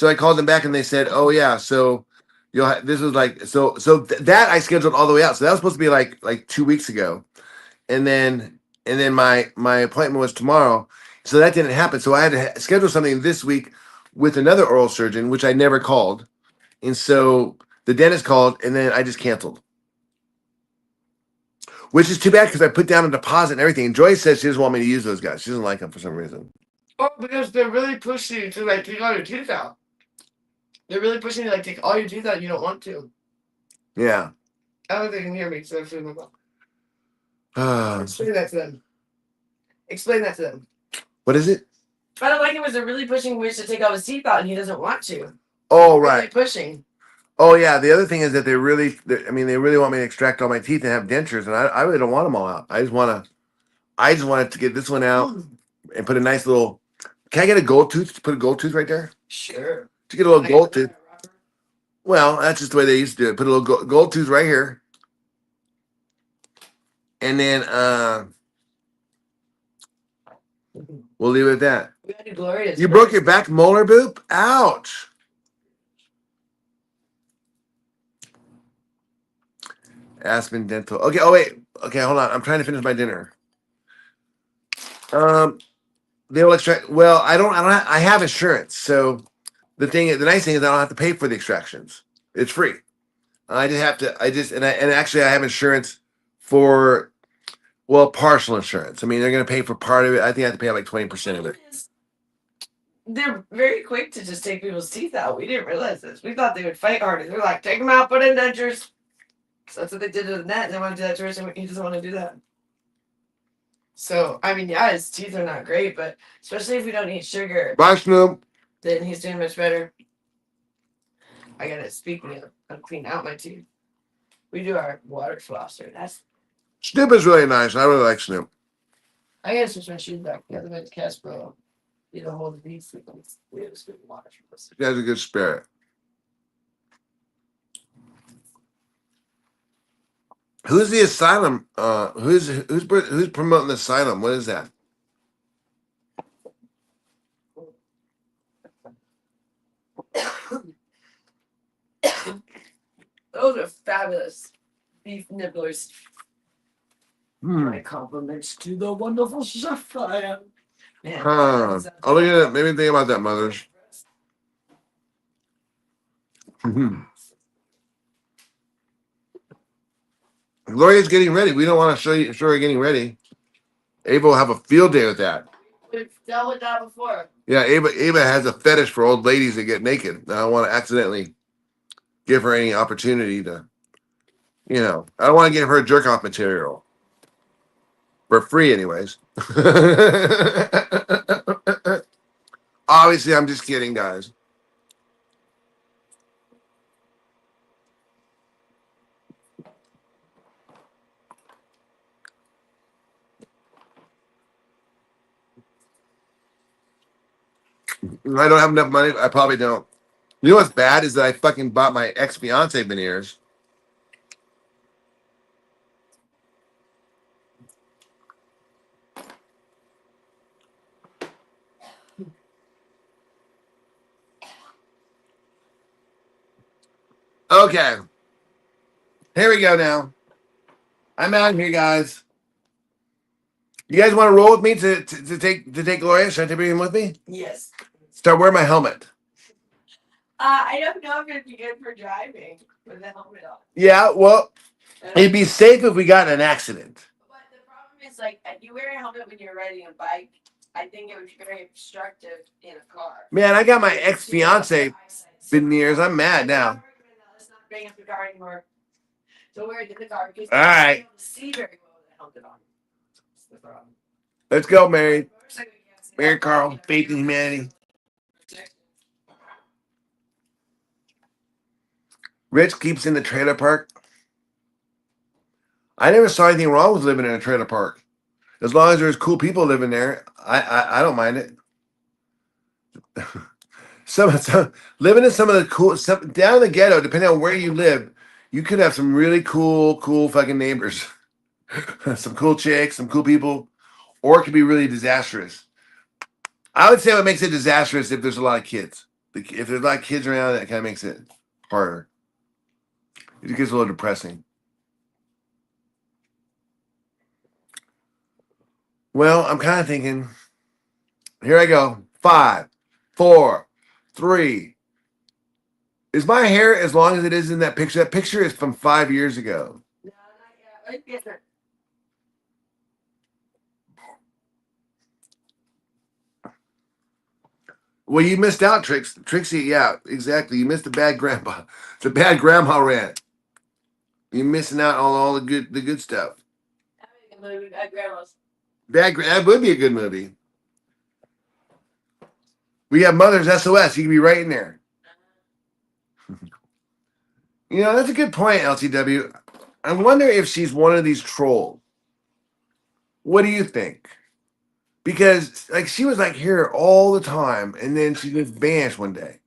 I called them back, and they said, "Oh yeah, so this was like that I scheduled all the way out. So that was supposed to be like 2 weeks ago, and then my appointment was tomorrow, so that didn't happen. So I had to schedule something this week with another oral surgeon, which I never called, and so the dentist called, and then I just canceled. Which is too bad because I put down a deposit and everything. And Joyce says she doesn't want me to use those guys. She doesn't like them for some reason.
Oh, because they're really pushing you to like take all your teeth out. They're really pushing you to like take all your teeth out. You don't want to.
Yeah.
I don't think they can hear me because I'm feeling my mouth. Explain that to them. Explain that to them.
What is it?
I don't like it because they're really pushing Wish to take all his teeth out and he doesn't want to.
Oh,
Really
right.
pushing.
Oh, yeah. The other thing is that they really want me to extract all my teeth and have dentures, and I really don't want them all out. I just wanted to get this one out and put a nice little. Can I get a gold tooth? Put a gold tooth right there
Sure.
to get a little gold tooth. Well, that's just the way they used to do it. Put a little gold tooth right here, and then we'll leave it at that.
We gotta do Gloria's.
You broke your back molar, Boop? Ouch. Aspen Dental. Okay. Oh wait. Okay, hold on. I'm trying to finish my dinner. They will extract. Well, I don't. I have insurance, so the nice thing is I don't have to pay for the extractions. It's free. I just have to. And actually I have insurance for partial insurance. I mean, they're going to pay for part of it. I think I have to pay like 20% of it.
They're very quick to just take people's teeth out. We didn't realize this. We thought they would fight harder. They're like, take them out, put in dentures. So that's what they did to the net. And they want to do that to us, and he doesn't want to do that. So, I mean, yeah, his teeth are not great, but especially if we don't eat sugar,
Bye, Snoop.
then he's doing much better. I gotta clean out my teeth. We do our water flosser.
Snoop is really nice. I really like Snoop.
I gotta switch my shoes back the other way to Casper. You know, hold the beats. We have a good water flosser.
He has a good spirit. Who's the asylum? Who's promoting the asylum? What is that?
Those are fabulous beef nibblers. My compliments to the wonderful chef I am. Man,
I'll look at it. Maybe think about that, mothers. Gloria's getting ready. We don't want to show her getting ready. Ava will have a field day with that.
We've dealt with that before.
Yeah, Ava has a fetish for old ladies that get naked. I don't want to accidentally give her any opportunity to, I don't want to give her jerk off material. For free, anyways. Obviously, I'm just kidding, guys. I don't have enough money. I probably don't. You know what's bad is that I fucking bought my ex-fiance veneers. Okay. Here we go now. I'm out here, guys. You guys want to roll with me to take Gloria? Should I take him with me?
Yes.
Start wearing my helmet.
I don't know if it'd be good for driving with the helmet on.
Yeah, well, it'd be safe if we got in an accident.
But the problem is, like, if you wear a helmet when you're riding a bike, I think it would be very obstructive in a car.
Man, I got my ex-fiance veneers. I'm mad now.
Let's not bring up the car anymore. Don't wear it in the car because
all right.
You don't see very well with a helmet on. That's the problem.
Let's go, Mary. Mary Carl, faith in humanity. Rich keeps in the trailer park. I never saw anything wrong with living in a trailer park. As long as there's cool people living there, I don't mind it. some living in some of the down in the ghetto, depending on where you live, you could have some really cool fucking neighbors. Some cool chicks, some cool people, or it could be really disastrous. I would say what makes it disastrous if there's a lot of kids. If there's a lot of kids around, that kind of makes it harder. It gets a little depressing. Well, I'm kind of thinking, here I go. 5, 4, 3. Is my hair as long as it is in that picture? That picture is from 5 years ago.
No, not yet. It's different.
Well, you missed out, Trixie. Yeah, exactly. You missed the bad grandpa. The bad grandma rant. You're missing out on all the good stuff.
Bad grandmas.
That would be a good movie. We have Mother's SOS. You can be right in there.
You know, that's a good point, LTW. I wonder if she's one of these trolls. What do you think? Because like she was like here all the time, and then she just vanished one day.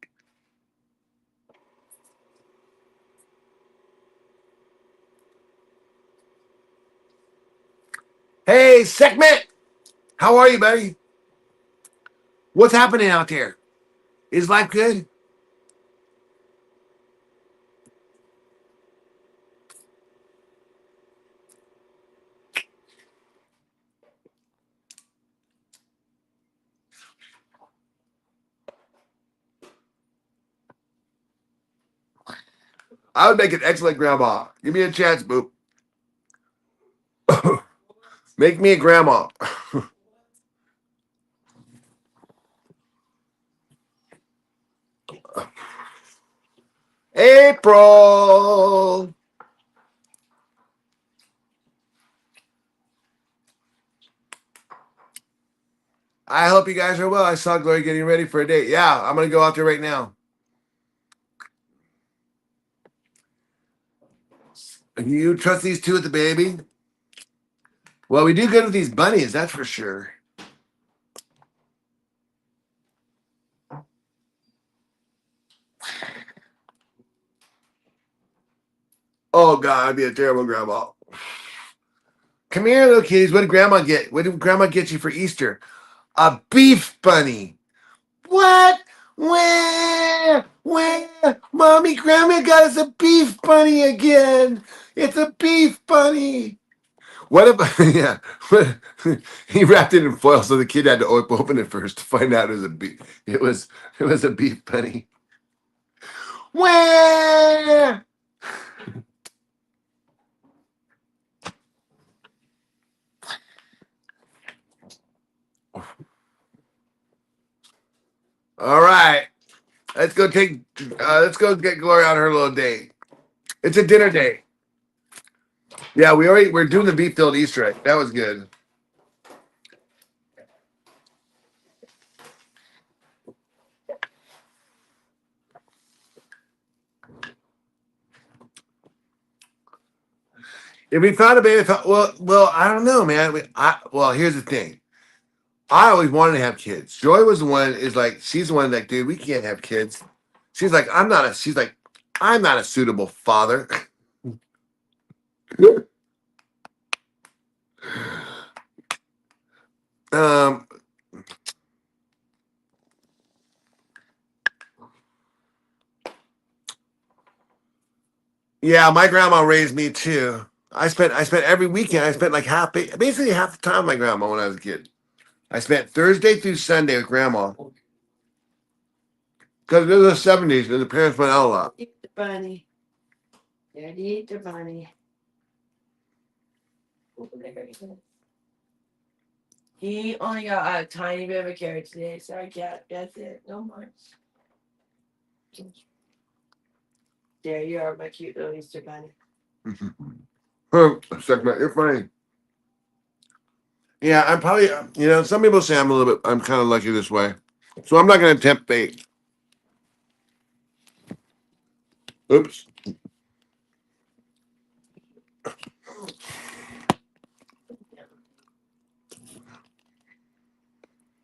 Hey, Segment, how are you, buddy? What's happening out there? Is life good? I would make an excellent grandma. Give me a chance, boo. Make me a grandma. April. I hope you guys are well. I saw Gloria getting ready for a date. Yeah, I'm gonna go out there right now. You trust these two with the baby? Well, we do good with these bunnies, that's for sure. Oh God, I'd be a terrible grandma. Come here, little kitties. What did grandma get? What did grandma get you for Easter? A beef bunny. What? Where? Where? Mommy, grandma got us a beef bunny again. It's a beef bunny. What about yeah? He wrapped it in foil, so the kid had to open it first to find out it was a beef. It was a beef bunny. Where? All right, let's go take. Let's go get Gloria on her little date. It's a dinner date. Yeah, we're doing the beef filled Easter egg. That was good. If we found a baby, well, I don't know, man. Well, here's the thing. I always wanted to have kids. Joy was the one. Is like she's the one like, dude, we can't have kids. She's like, I'm not a. She's like, I'm not a suitable father. um. Yeah, my grandma raised me too. I spent every weekend. I spent like basically half the time with my grandma when I was a kid. I spent Thursday through Sunday with grandma because it was the '70s and the parents went out a lot.
Eat the bunny. There to eat the bunny. He only got a tiny bit of a carrot today. Sorry, cat. That's it. No more. There you are, my cute little Easter bunny.
Segment, you're funny. Yeah, I'm probably. Some people say I'm a little bit. I'm kind of lucky this way, so I'm not going to tempt fate. Oops.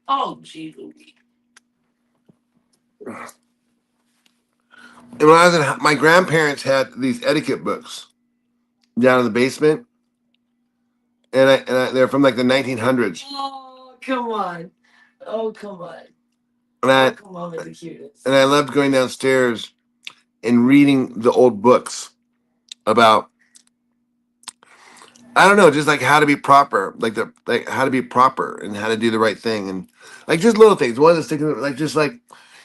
Oh, gee, Louie.
And when I was my grandparents had these etiquette books down in the basement, and they're from like the 1900s.
Oh, come on. Oh, come on.
And
Oh, come on with the cutest.
I loved going downstairs and reading the old books about I don't know, just like how to be proper, like how to be proper and how to do the right thing, and like just little things. One that's sticking, like just like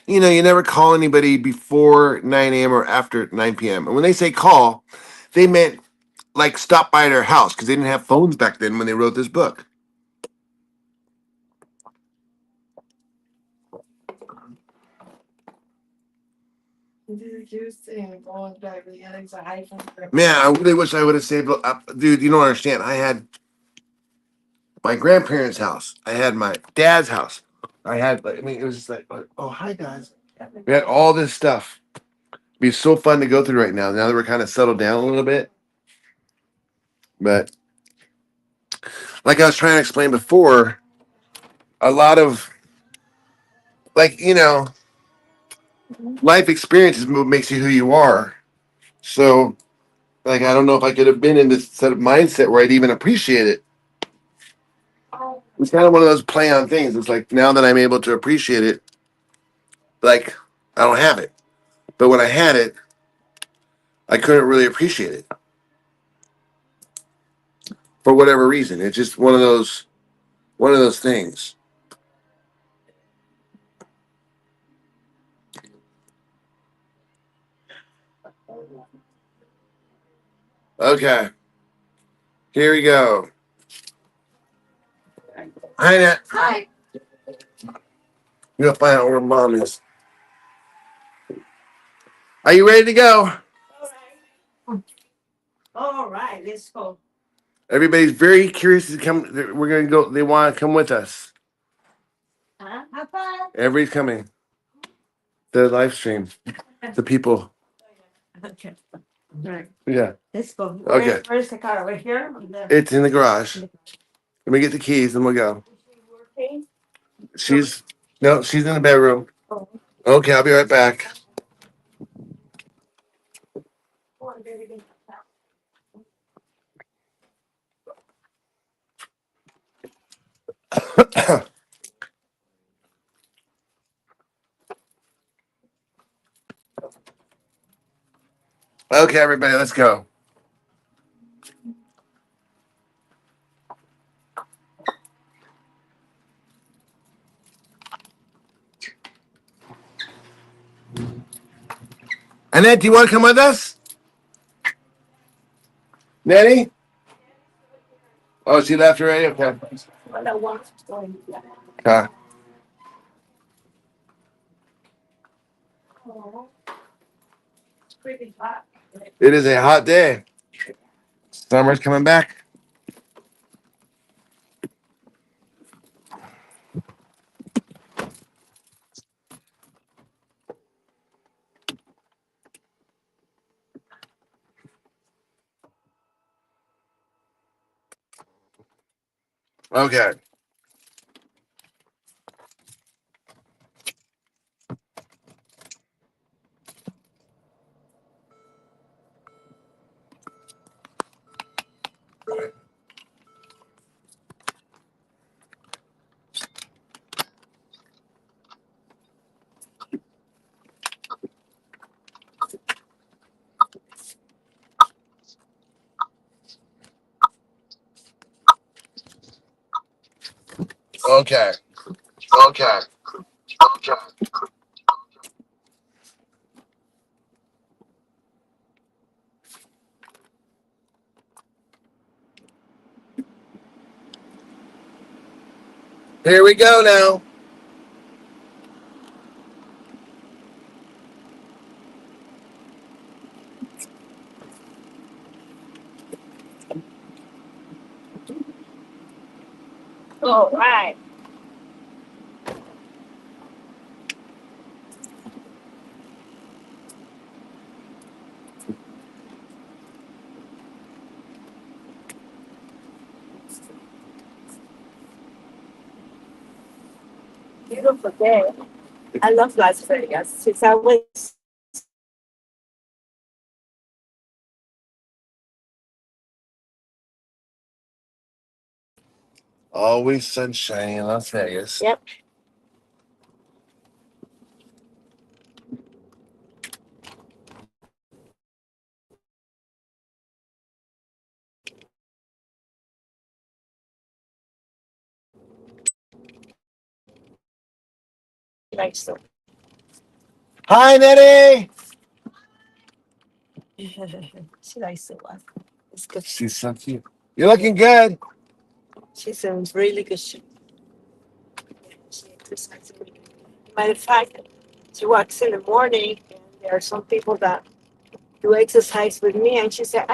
you never call anybody before 9 a.m. or after 9 p.m. And when they say call, they meant like stop by their house because they didn't have phones back then when they wrote this book. Man, I really wish I would have saved. Dude, you don't understand. I had my grandparents' house. I had my dad's house. I had, it was just like, oh, hi, guys. We had all this stuff. be so fun to go through right now. Now that we're kind of settled down a little bit, but like I was trying to explain before, a lot of like life experiences makes you who you are. So like I don't know if I could have been in this set of mindset where I'd even appreciate it. It's kind of one of those play on things. It's like now that I'm able to appreciate it, like I don't have it. But when I had it, I couldn't really appreciate it for whatever reason. It's just one of those things. Okay, here we go. Hi, Nat. Hi. You gotta find out where mom is. Are you ready to go?
All right, let's go.
Everybody's very curious to come. We're gonna go. They want to come with us.
Huh? Have fun.
Everybody's coming. The live stream. The people.
Okay. All right,
Yeah.
let's go.
Okay.
Where's the car? Over here?
It's in the garage. Let me get the keys and we'll go.
Okay.
She's no, she's in the bedroom.
Oh.
Okay, I'll be right back. Okay, everybody, let's go. Annette, do you want to come with us? Nettie? Oh, she left already? Okay. Okay. It is a hot day. Summer's coming back. Okay. Okay. Okay. Okay. Here we go now.
All right. Beautiful day. I love Las Vegas. Since I was
Always sunshine in Las Vegas.
yep. Like so.
Hi, Nettie.
She likes so well. It's good.
She's so cute. You're looking good.
She's in really good shape. She exercises really good. Matter of fact, she walks in the morning, and there are some people that do exercise with me, and she said,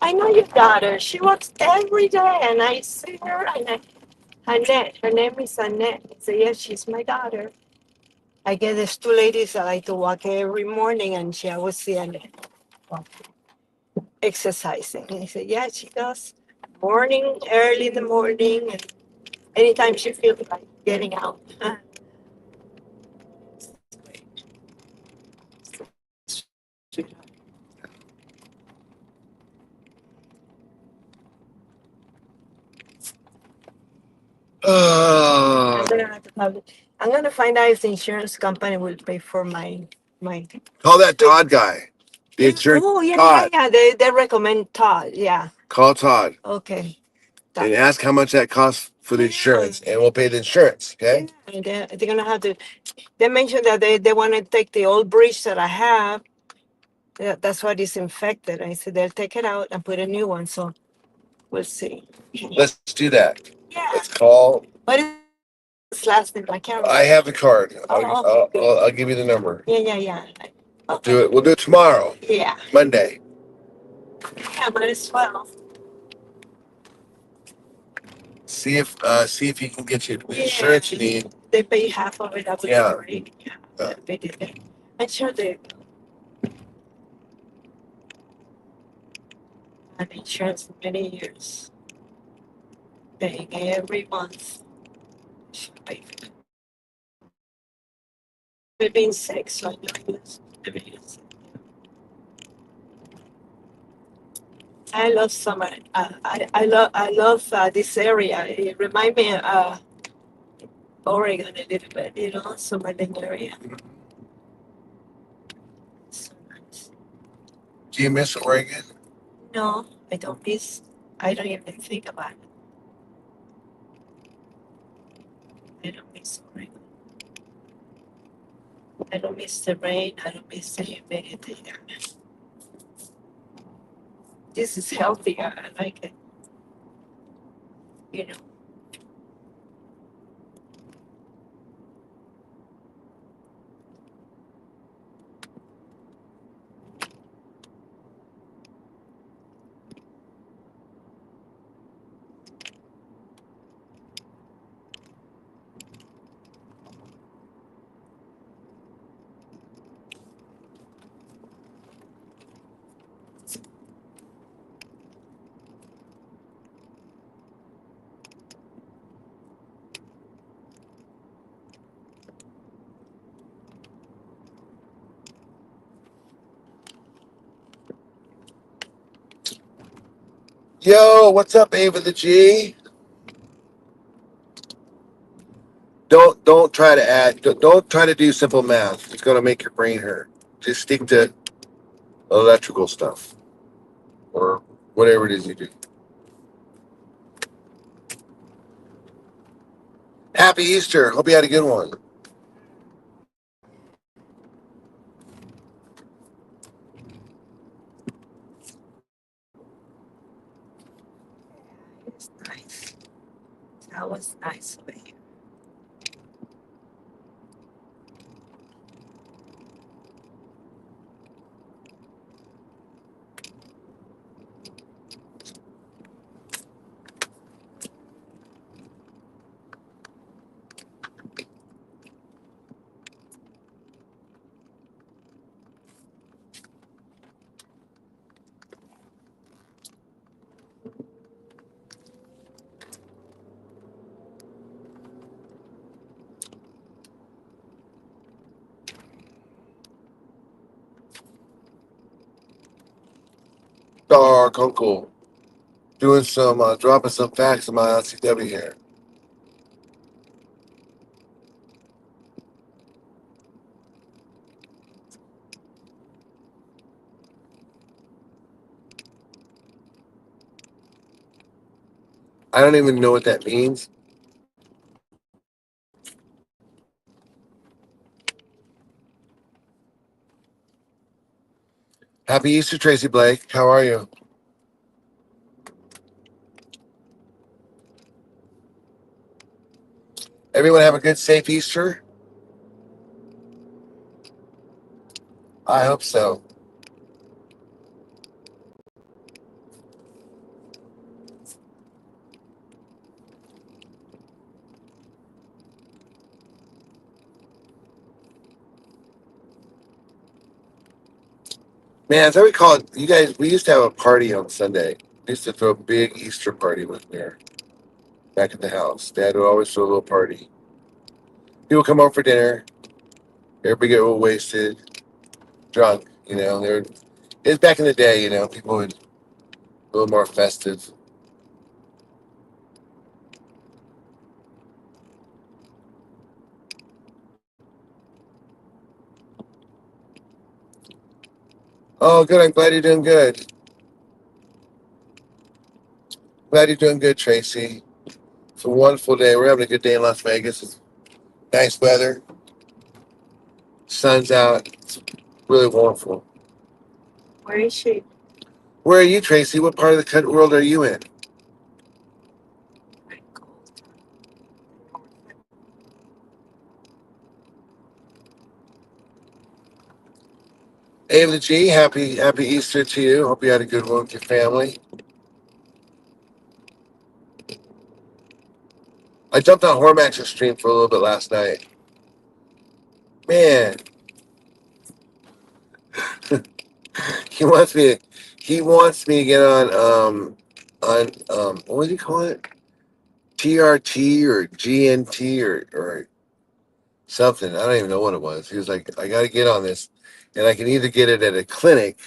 I know your daughter. She walks every day, and I see her, and Annette, her name is Annette. I say, yes, she's my daughter. I get these two ladies that like to walk every morning, and she always see and exercising. And I said, yeah, she does. Morning, early in the morning, and anytime she feels like getting out.
Oh,
I'm gonna find out if the insurance company will pay for my.
call that Todd guy. The insurance.
Oh yeah,
Todd.
yeah, yeah. They recommend Todd. Yeah.
Call Todd
Okay.
and ask how much that costs for the insurance, and we'll pay the insurance. Okay.
And they're gonna have to. They mentioned that they want to take the old bridge that I have. That's what is infected. I said they'll take it out and put a new one. So we'll see.
Let's do that.
Yeah.
Let's call.
What is his last name? I can't remember.
I have the card.
Oh, okay.
I'll give you the number.
Yeah.
We'll do it. We'll do it tomorrow.
Yeah.
Monday.
Yeah, might as well.
See if he can get you the insurance you need.
They pay half of it. That would
Yeah.
be great. Yeah. They did that. I'm sure they had insurance for many years. Paying every month. Should pay for it. We've been sick, so I know this. I love summer. I love this area. It reminds me of Oregon a little bit, Summerlin area. So nice.
Do you miss Oregon?
No, I don't miss. I don't even think about it. I don't miss Oregon. I don't miss the rain. I don't miss the humidity. This is healthier. I like it. You know.
Yo, what's up, Ava the G? Don't try to add. Don't try to do simple math. It's gonna make your brain hurt. Just stick to electrical stuff or whatever it is you do. Happy Easter. Hope you had a good one.
It's nice. That was nice over here.
Dark Uncle. Doing some, dropping some facts in my LCW here. I don't even know what that means. Happy Easter, Tracy Blake. How are you? Everyone have a good, safe Easter? I hope so. Man, as I recall, you guys, we used to have a party on Sunday. We used to throw a big Easter party with there back at the house. Dad would always throw a little party. People come over for dinner. Everybody get a little wasted, drunk. It's back in the day. People would a little more festive. Oh, good. I'm glad you're doing good. Glad you're doing good, Tracy. It's a wonderful day. We're having a good day in Las Vegas. It's nice weather. Sun's out. It's really wonderful.
Where is she?
Where are you, Tracy? What part of the world are you in? Ava G, happy Easter to you. Hope you had a good one with your family. I jumped on Hormax's stream for a little bit last night. Man, he wants me to get on what do you call it? TRT or GNT or something. I don't even know what it was. He was like, I got to get on this, and I can either get it at a clinic,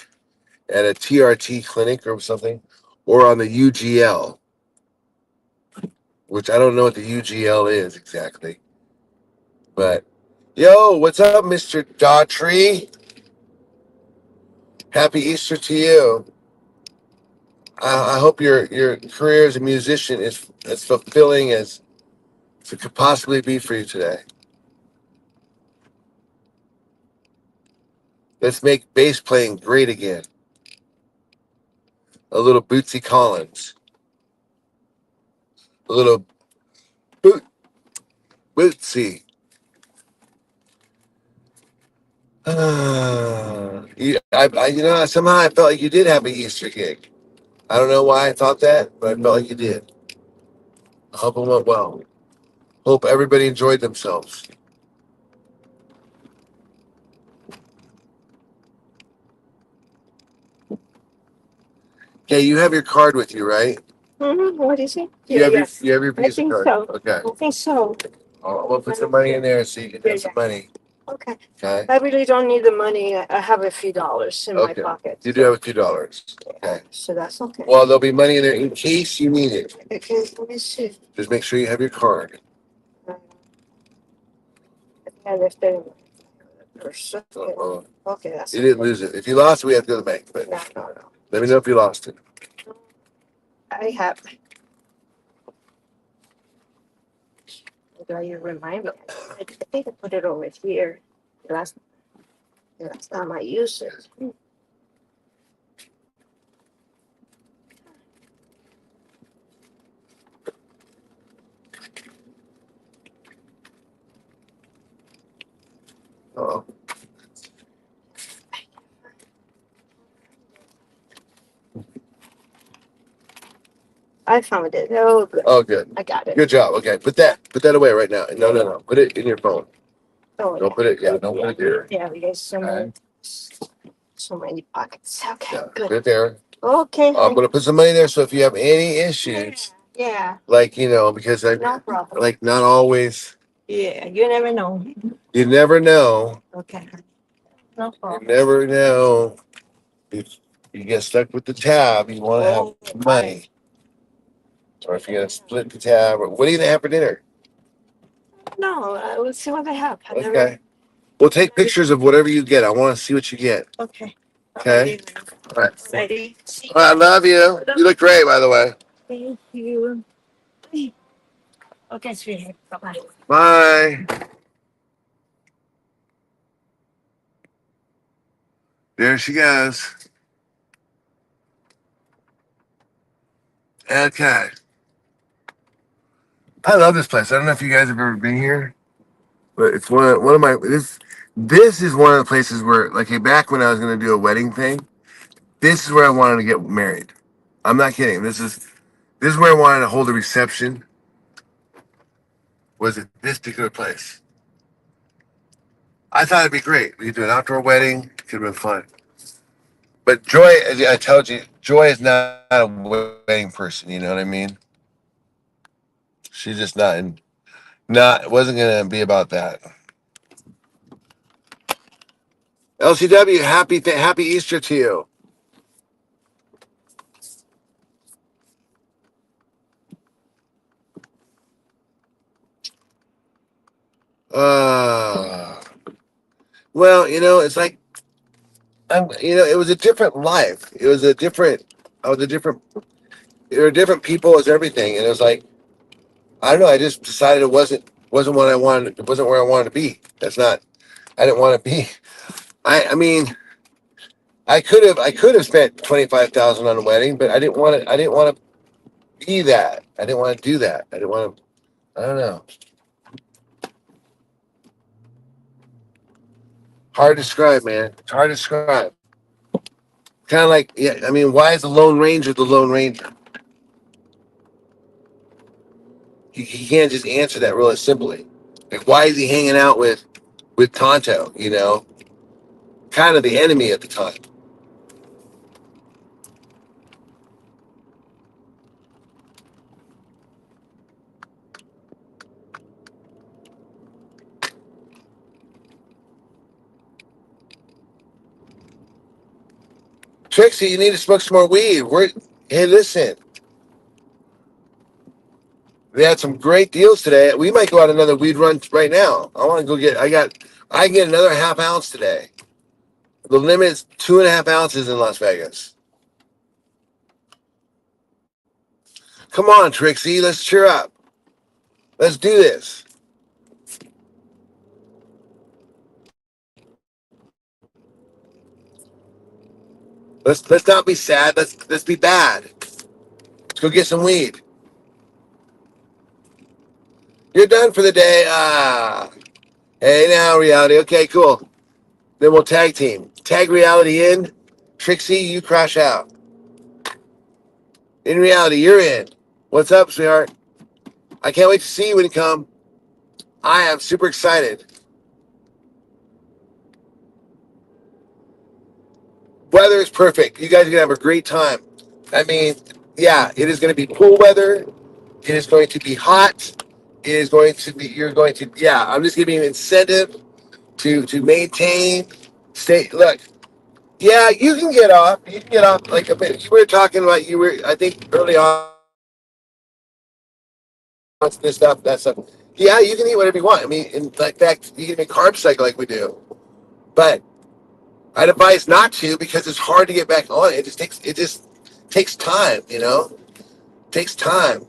at a TRT clinic or something, or on the UGL, which I don't know what the UGL is exactly. But yo, what's up, Mr. Daughtry? Happy Easter to you. I hope your career as a musician is as fulfilling as it could possibly be for you today. Let's make bass playing great again. A little Bootsy Collins. A little Bootsy. Somehow I felt like you did have an Easter gig. I don't know why I thought that, but I felt like you did. I hope it went well. Hope everybody enjoyed themselves. Okay, you have your card with you, right?
What is it?
You have
Yes.
your
I
Visa
think
card.
so.
Okay.
I think so.
We'll put some money in there so you can have some money.
Okay.
Okay.
I really don't need the money. I have a few dollars in my
Okay.
pocket.
You do have a few dollars. Okay.
So that's okay.
Well, there'll be money in there in case you need it.
Okay, let me see.
Just make sure you have your card.
I think I left it in my purse. Okay, that's
You didn't lose it. If you lost it, we have to go to the bank. But
no.
let me know if you lost it.
I have. Do you remind me? I think I put it over here. The last time I used it.
Oh.
I found it. Oh, good.
Oh, good.
I got it.
Good job. Okay, put that away right now. No. Put it in your phone.
Oh,
Don't put it. Yeah, don't put it there.
Yeah, because
Okay.
so many pockets. Okay,
Yeah,
good.
put it there.
Okay.
I'm gonna put some money there. So if you have any issues,
Yeah.
like because
No problem.
like not always.
Yeah, you never know.
You never know.
Okay. No
You
problem.
never know. If you get stuck with the tab, you want to have money. Or if you're gonna split the tab, or what are you gonna have for dinner?
No, we'll see what I have.
Okay. We'll take pictures of whatever you get. I want to see what you get.
Okay.
Okay. All right.
Ready?
All right, I love you. You look great, by the way.
Thank you. Okay, sweetheart. Bye-bye.
Bye. There she goes. Okay. I love this place. I don't know if you guys have ever been here, but it's one of my this is one of the places where back when I was gonna do a wedding thing, this is where I wanted to get married. I'm not kidding. This is where I wanted to hold a reception. Was at this particular place. I thought it'd be great. We could do an outdoor wedding. Could have been fun. But Joy, I told you, Joy is not a wedding person. You know what I mean? She's just not wasn't gonna be about that. LCW, happy Easter to you. Well, it's like it was a different life. It was a different. I was a different. There were different people as everything, and it was like I don't know. I just decided it wasn't what I wanted. It wasn't where I wanted to be. That's not. I didn't want to be. I mean, I could have spent 25,000 on a wedding, but I didn't want to. I didn't want to be that. I didn't want to do that. I didn't want to. I don't know. Hard to describe, man. It's hard to describe. Kind of like, yeah. I mean, why is the Lone Ranger the Lone Ranger? He can't just answer that really simply. Like, why is he hanging out with Tonto? Kind of the enemy at the time. Trixie, you need to smoke some more weed. Hey, listen. We had some great deals today. We might go out another weed run right now. I want to go I can get another half ounce today. The limit is 2.5 ounces in Las Vegas. Come on, Trixie, let's cheer up. Let's do this. Let's not be sad. Let's be bad. Let's go get some weed. You're done for the day. Hey now, Reality. Okay, cool. Then we'll tag team. Tag Reality in. Trixie, you crash out. In Reality, you're in. What's up, sweetheart? I can't wait to see you when you come. I am super excited. Weather is perfect. You guys are going to have a great time. I mean, yeah, it is going to be cool weather. It is going to be hot. It is going to be, I'm just giving you incentive to maintain, look, yeah, you can get off. You can get off like a bit. You were talking about, I think early on, this stuff, that stuff. Yeah, you can eat whatever you want. I mean, in fact, you can make carb cycle like we do. But I'd advise not to because it's hard to get back on. It just takes time, It takes time.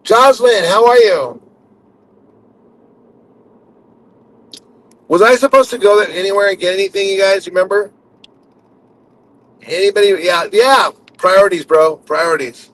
Jocelyn, how are you? Was I supposed to go anywhere and get anything, you guys? Remember? Anybody? Yeah. Priorities, bro. Priorities.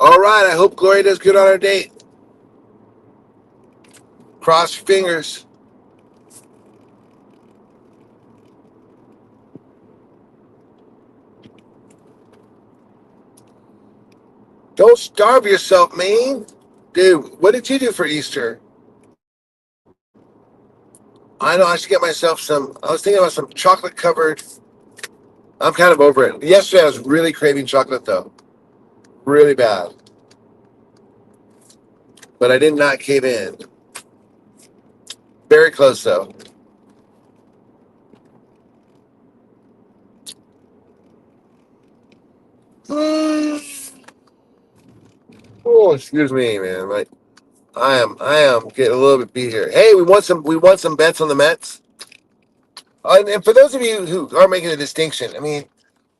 All right. I hope Gloria does good on her date. Cross your fingers. Don't starve yourself, man. Dude, what did you do for Easter? I know I should get myself I was thinking about some chocolate covered. I'm kind of over it. Yesterday I was really craving chocolate though. Really bad. But I did not cave in. Very close though. Oh, excuse me, man. I am getting a little bit beat here. Hey, we want some bets on the Mets. And for those of you who are making a distinction, I mean,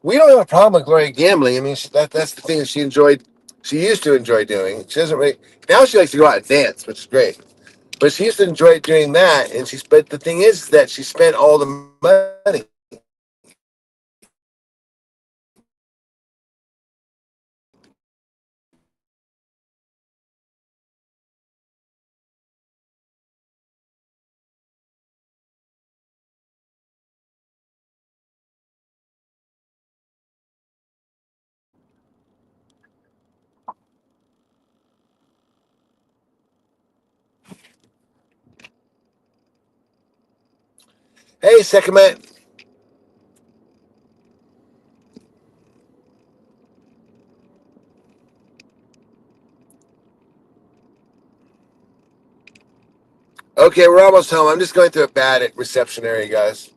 we don't have a problem with Gloria gambling. I mean, that's the thing that she enjoyed She used to enjoy doing. She doesn't really now. She likes to go out and dance, which is great. But she used to enjoy doing that, and she's. But the thing is that she spent all the money. Hey, second man. Okay, we're almost home. I'm just going through a bad reception area, guys.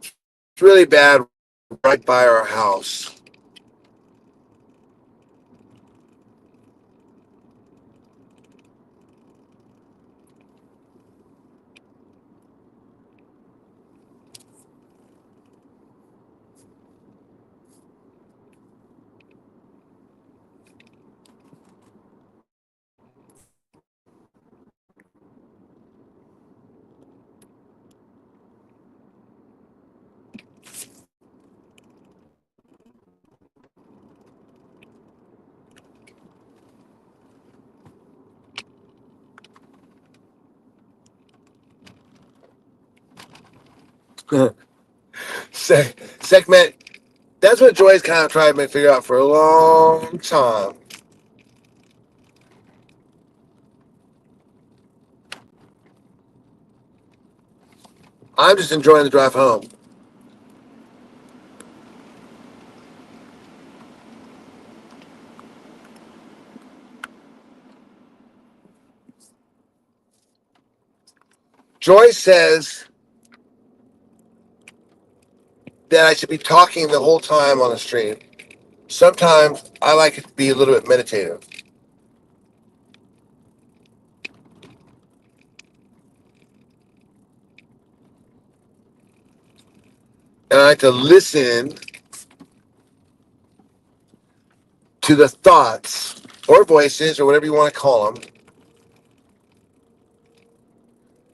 It's really bad right by our house. Segment. That's what Joy's kind of tried to figure out for a long time. I'm just enjoying the drive home. Joy says that I should be talking the whole time on the stream. Sometimes I like it to be a little bit meditative. And I like to listen to the thoughts or voices or whatever you want to call them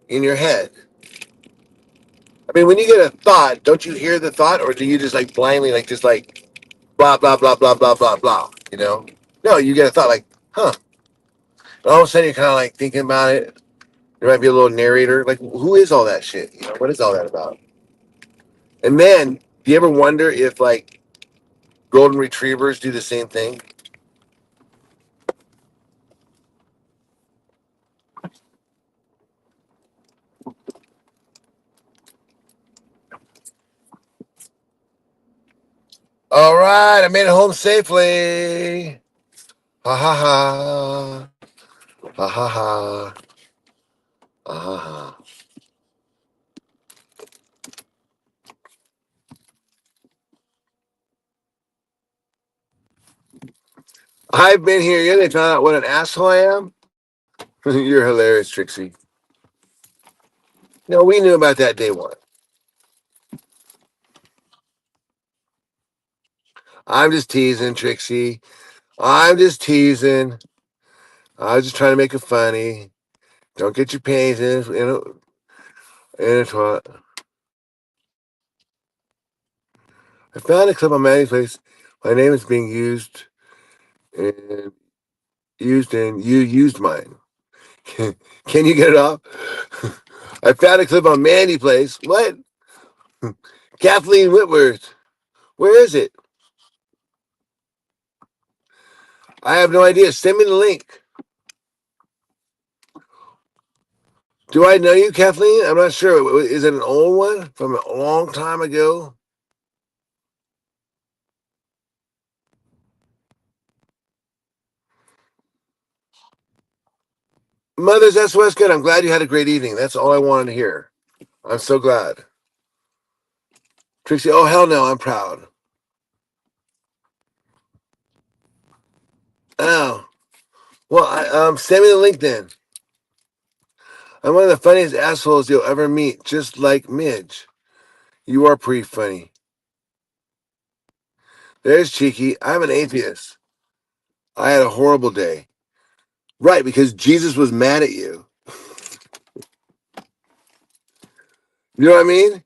in your head. I mean, when you get a thought, don't you hear the thought, or do you just like blindly, like just like blah blah blah blah blah blah blah? You know? No, you get a thought like, huh? And all of a sudden, you're kind of like thinking about it. There might be a little narrator. Like, who is all that shit? You know, what is all that about? And then, do you ever wonder if like golden retrievers do the same thing? All right, I made it home safely. Ha ha ha. Ha ha ha. Ha ha ha. I've been here. Yeah, they found out what an asshole I am. You're hilarious, Trixie. No, we knew about that day one. I'm just teasing, Trixie. I'm just teasing. I was just trying to make it funny. Don't get your panties in a toilet. I found a clip on Manny's place. My name is being used and you used mine. Can you get it off? I found a clip on Mandy Place. What? Kathleen Whitworth. Where is it? I have no idea. Send me the link. Do I know you, Kathleen? I'm not sure. Is it an old one from a long time ago? Mother's SOS good. I'm glad you had a great evening. That's all I wanted to hear. I'm so glad. Trixie, oh hell no, I'm proud. Oh. Well, send me the link then. I'm one of the funniest assholes you'll ever meet, just like Midge. You are pretty funny. There's Cheeky. I'm an atheist. I had a horrible day. Right, because Jesus was mad at you. You know what I mean?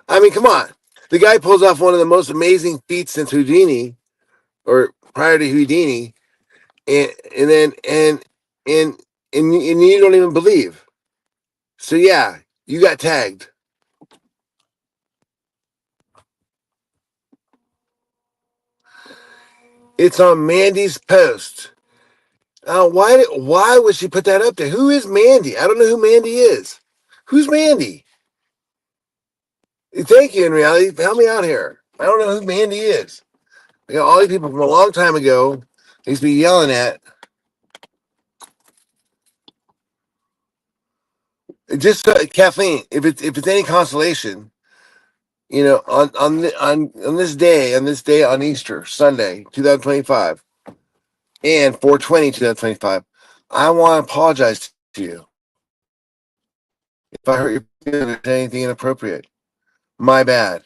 I mean, come on. The guy pulls off one of the most amazing feats since Houdini, or prior to Houdini, and then and you don't even believe. So yeah, you got tagged. It's on Mandy's post. Why would she put that up there? Who is Mandy? I don't know who Mandy is. Who's Mandy? Thank you, in reality. Help me out here. I don't know who Mandy is. You know, all these people from a long time ago they used to be yelling at. Just Kathleen, if it's any consolation, you know, on this day on Easter Sunday, 2025, and 420 2025, I want to apologize to you if I hurt your feelings or anything inappropriate. My bad.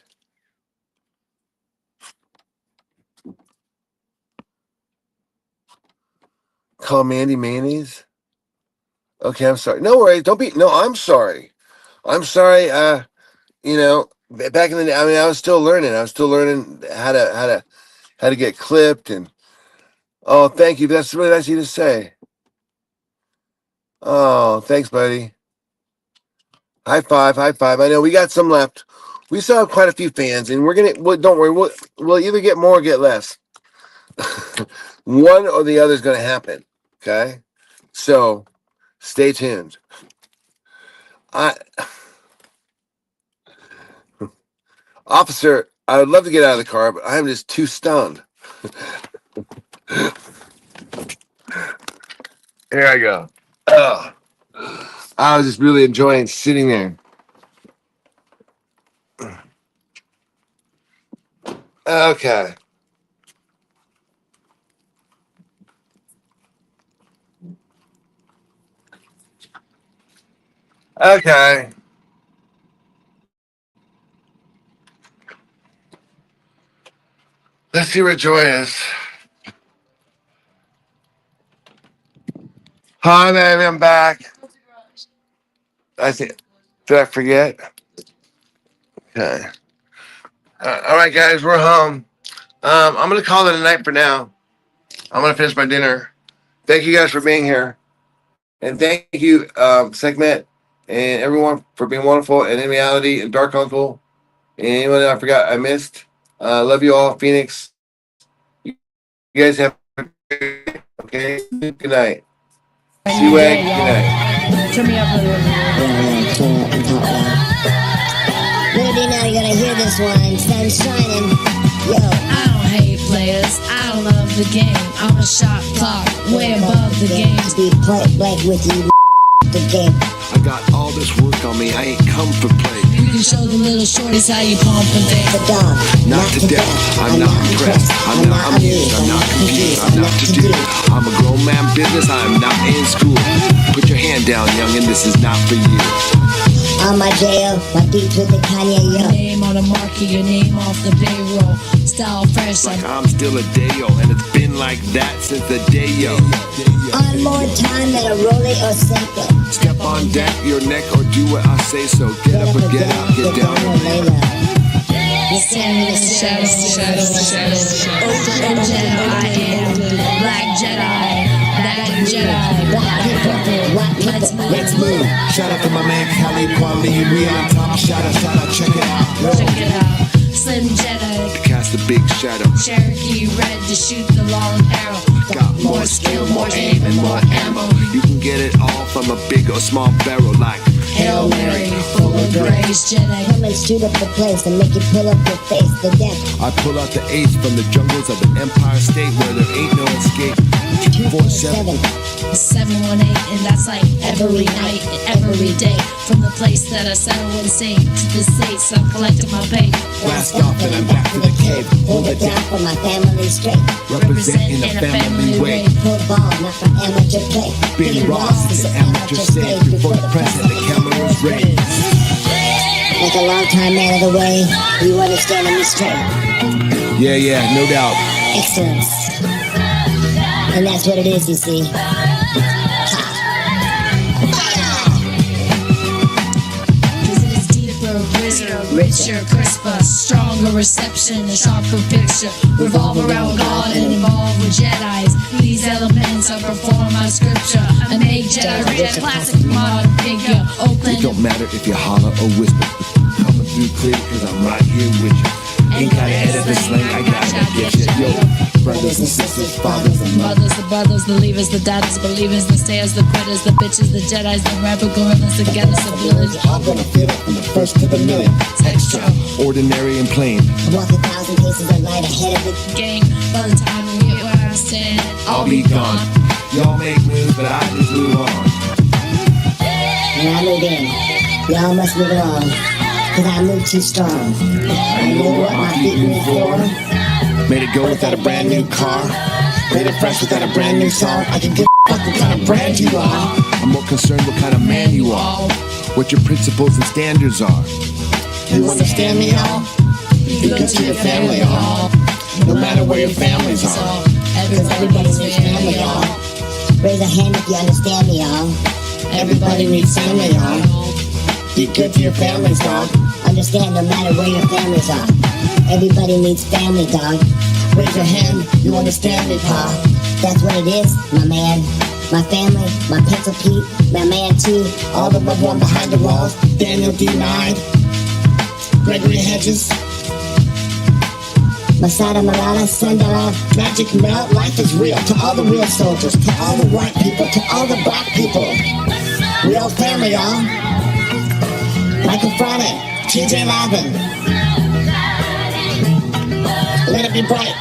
Call Mandy mayonnaise. Okay, I'm sorry. No worries. Don't be. No, I'm sorry. I'm sorry. You know, back in the day, I mean, I was still learning. I was still learning how to get clipped. And oh, thank you. That's really nice of you to say. Oh, thanks, buddy. High five, high five. I know we got some left. We still have quite a few fans, and we're gonna. Well, don't worry. We'll either get more or get less. One or the other is gonna happen. Okay, so stay tuned. Officer, I would love to get out of the car, but I'm just too stoned. Here I go. Ugh. I was just really enjoying sitting there. Okay. Okay. Let's see where Joy is. Hi, baby, I'm back. I think. Did I forget? Okay. All right, guys, we're home. I'm gonna call it a night for now. I'm gonna finish my dinner. Thank you guys for being here, and thank you, Segment, and everyone for being wonderful. And in reality, and Dark Uncle, and anyone that I forgot I missed. Love you all, Phoenix. You guys have a great day, okay. Good night. C-Wag, good night.
Turn me up a little bit. Now you're gonna hear this one. Sun shining. Yo. I don't hate players. I don't love the game. I'm a shot clock, way above the game. Be point blank with you. The game.
I got all this work on me. I ain't come for play.
You can show the little shorties how you pump and dance. The dog.
Not to death. I'm not impressed. I'm not amused. I'm not confused. I'm not to do. I'm a grown man business. I'm not in school. Put your hand down, youngin'. This is not for you.
On my jail, my beats with the Kanye, yo. Your name on the market, your name off the payroll. Style fresh
like I'm still a Dayo, and it's been like that since the Dayo.
On more time than a Rolly or Seiko.
Step on deck, your neck, or do what I say so. Get up or get out, get down or lay low.
You're standing in the shadows. Open Jedi, I am Black Jedi.
Let's move. Shout out to my man Khalid Kweli. We on top. Shout out. Check it out.
Slim Jedi.
To cast a big shadow.
Cherokee red to shoot the long arrow.
Got more skill, more aim, and more ammo. You can get it all from a big or small barrel like
Hail Mary, full of grace. Jedi come and shoot up the place and make you pull up your face. The death.
I pull out the ace from the jungles of the Empire State where there ain't no escape. 247
718, and that's like every night, every day. From the place that I settle insane to the states, I'm collecting my pay.
Blast off and I'm back to the cave.
Hold it down for my family straight.
Represent in a family way.
Football, not for amateur play.
Billy Ross is an amateur stage. Before the president, the camera's raised.
Like a long-time man of the way, you understand me straight.
Yeah, no doubt.
Excellence. And that's what it is, you see. Richer, crisper, stronger reception, a sharper picture. Revolve around God and evolve with Jedi's. These elements of perform my scripture. I make Jedi rich, classic modern figure. Oakland.
It don't matter if you holler or whisper. Coming through clear cause I'm right here with you. Ain't kinda head of the slang, I gotta get you. Yo, brothers and sisters, fathers and
mothers, the brothers, the leavers, the daughters, the believers, the stayers, the quitters, the bitches, the Jedis, the rapper gorillas, the gators, the village.
all gonna fit up from the first to the million. Extra, ordinary and plain.
I walk 1,000 paces a night ahead of the game. By the time you get where I stand,
I'll be gone. Y'all make moves, but I just move on.
When I move in, y'all must move along. Cause I move too strong. I know what my feet move for.
Made it go without a brand new car. Made it fresh without a brand new song. I can give a fuck what kind of brand you are. I'm more concerned what kind of man you are. What your principles and standards are. You understand me, y'all? Be good to your family, y'all. No matter where your families are.
Cause everybody needs family, y'all. Raise a hand if you understand me, y'all.
Everybody needs family, y'all. Be good to your families, dog.
Understand no matter where your families are. Everybody needs family, dog.
Raise your hand, you understand me, pa.
That's what it is, my man. My family, my pencil Pete, my man too.
All the loved one behind the walls. Daniel denied. Gregory Hedges.
Masada Malala, Sundara,
Magic Mel, life is real. To all the real soldiers, to all the white people, to all the black people. We all family, y'all. Michael Friday, TJ Lavin. Let it be bright.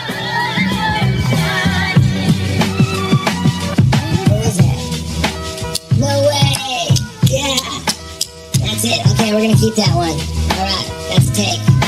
What was that? No way! Yeah! That's it. Okay, we're gonna keep that one. Alright, that's a take.